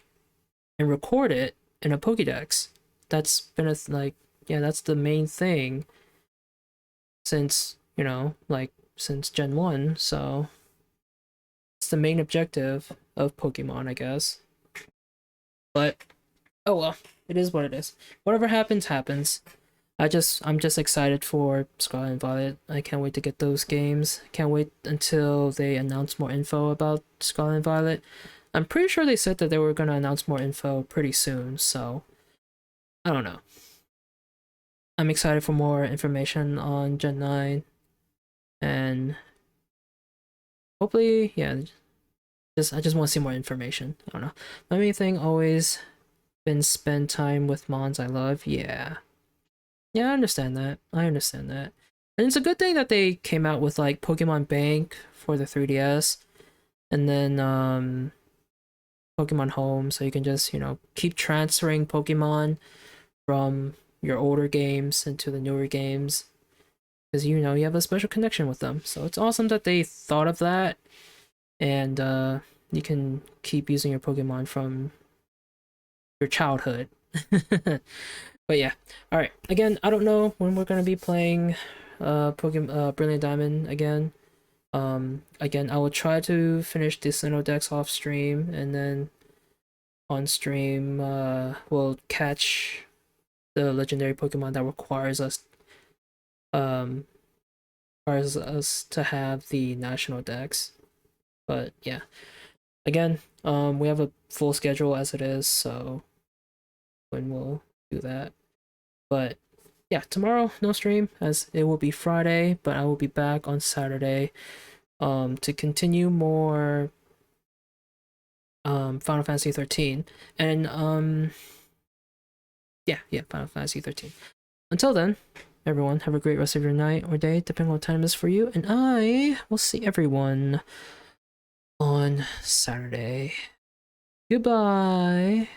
and record it in a Pokédex. That's been that's the main thing since since Gen 1, so it's the main objective of Pokemon, I guess. But oh well, it is what it is. Whatever happens happens. I'm just excited for Scarlet and Violet. I can't wait to get those games. Can't wait until they announce more info about Scarlet and Violet. I'm pretty sure they said that they were gonna announce more info pretty soon, so I don't know. I'm excited for more information on Gen 9 and hopefully, yeah, just I just want to see more information. I don't know. My main thing always been spend time with mons I love. Yeah. Yeah, I understand that. I understand that. And it's a good thing that they came out with like Pokemon Bank for the 3DS and then Pokemon Home so you can just, you know, keep transferring Pokemon from your older games into the newer games because you know you have a special connection with them. So it's awesome that they thought of that and you can keep using your Pokemon from your childhood. But yeah, all right. Again, I don't know when we're gonna be playing Pokemon Brilliant Diamond again. Again, I will try to finish the Sinnoh Dex off stream, and then on stream, we'll catch the legendary Pokemon that um requires us to have the national Dex. But yeah, again, we have a full schedule as it is, so when we'll do that. But yeah, tomorrow no stream as it will be Friday, but I will be back on Saturday to continue more Final Fantasy 13 and yeah, Final Fantasy 13. Until then, everyone have a great rest of your night or day depending on what time it is for you, and I will see everyone on Saturday. Goodbye.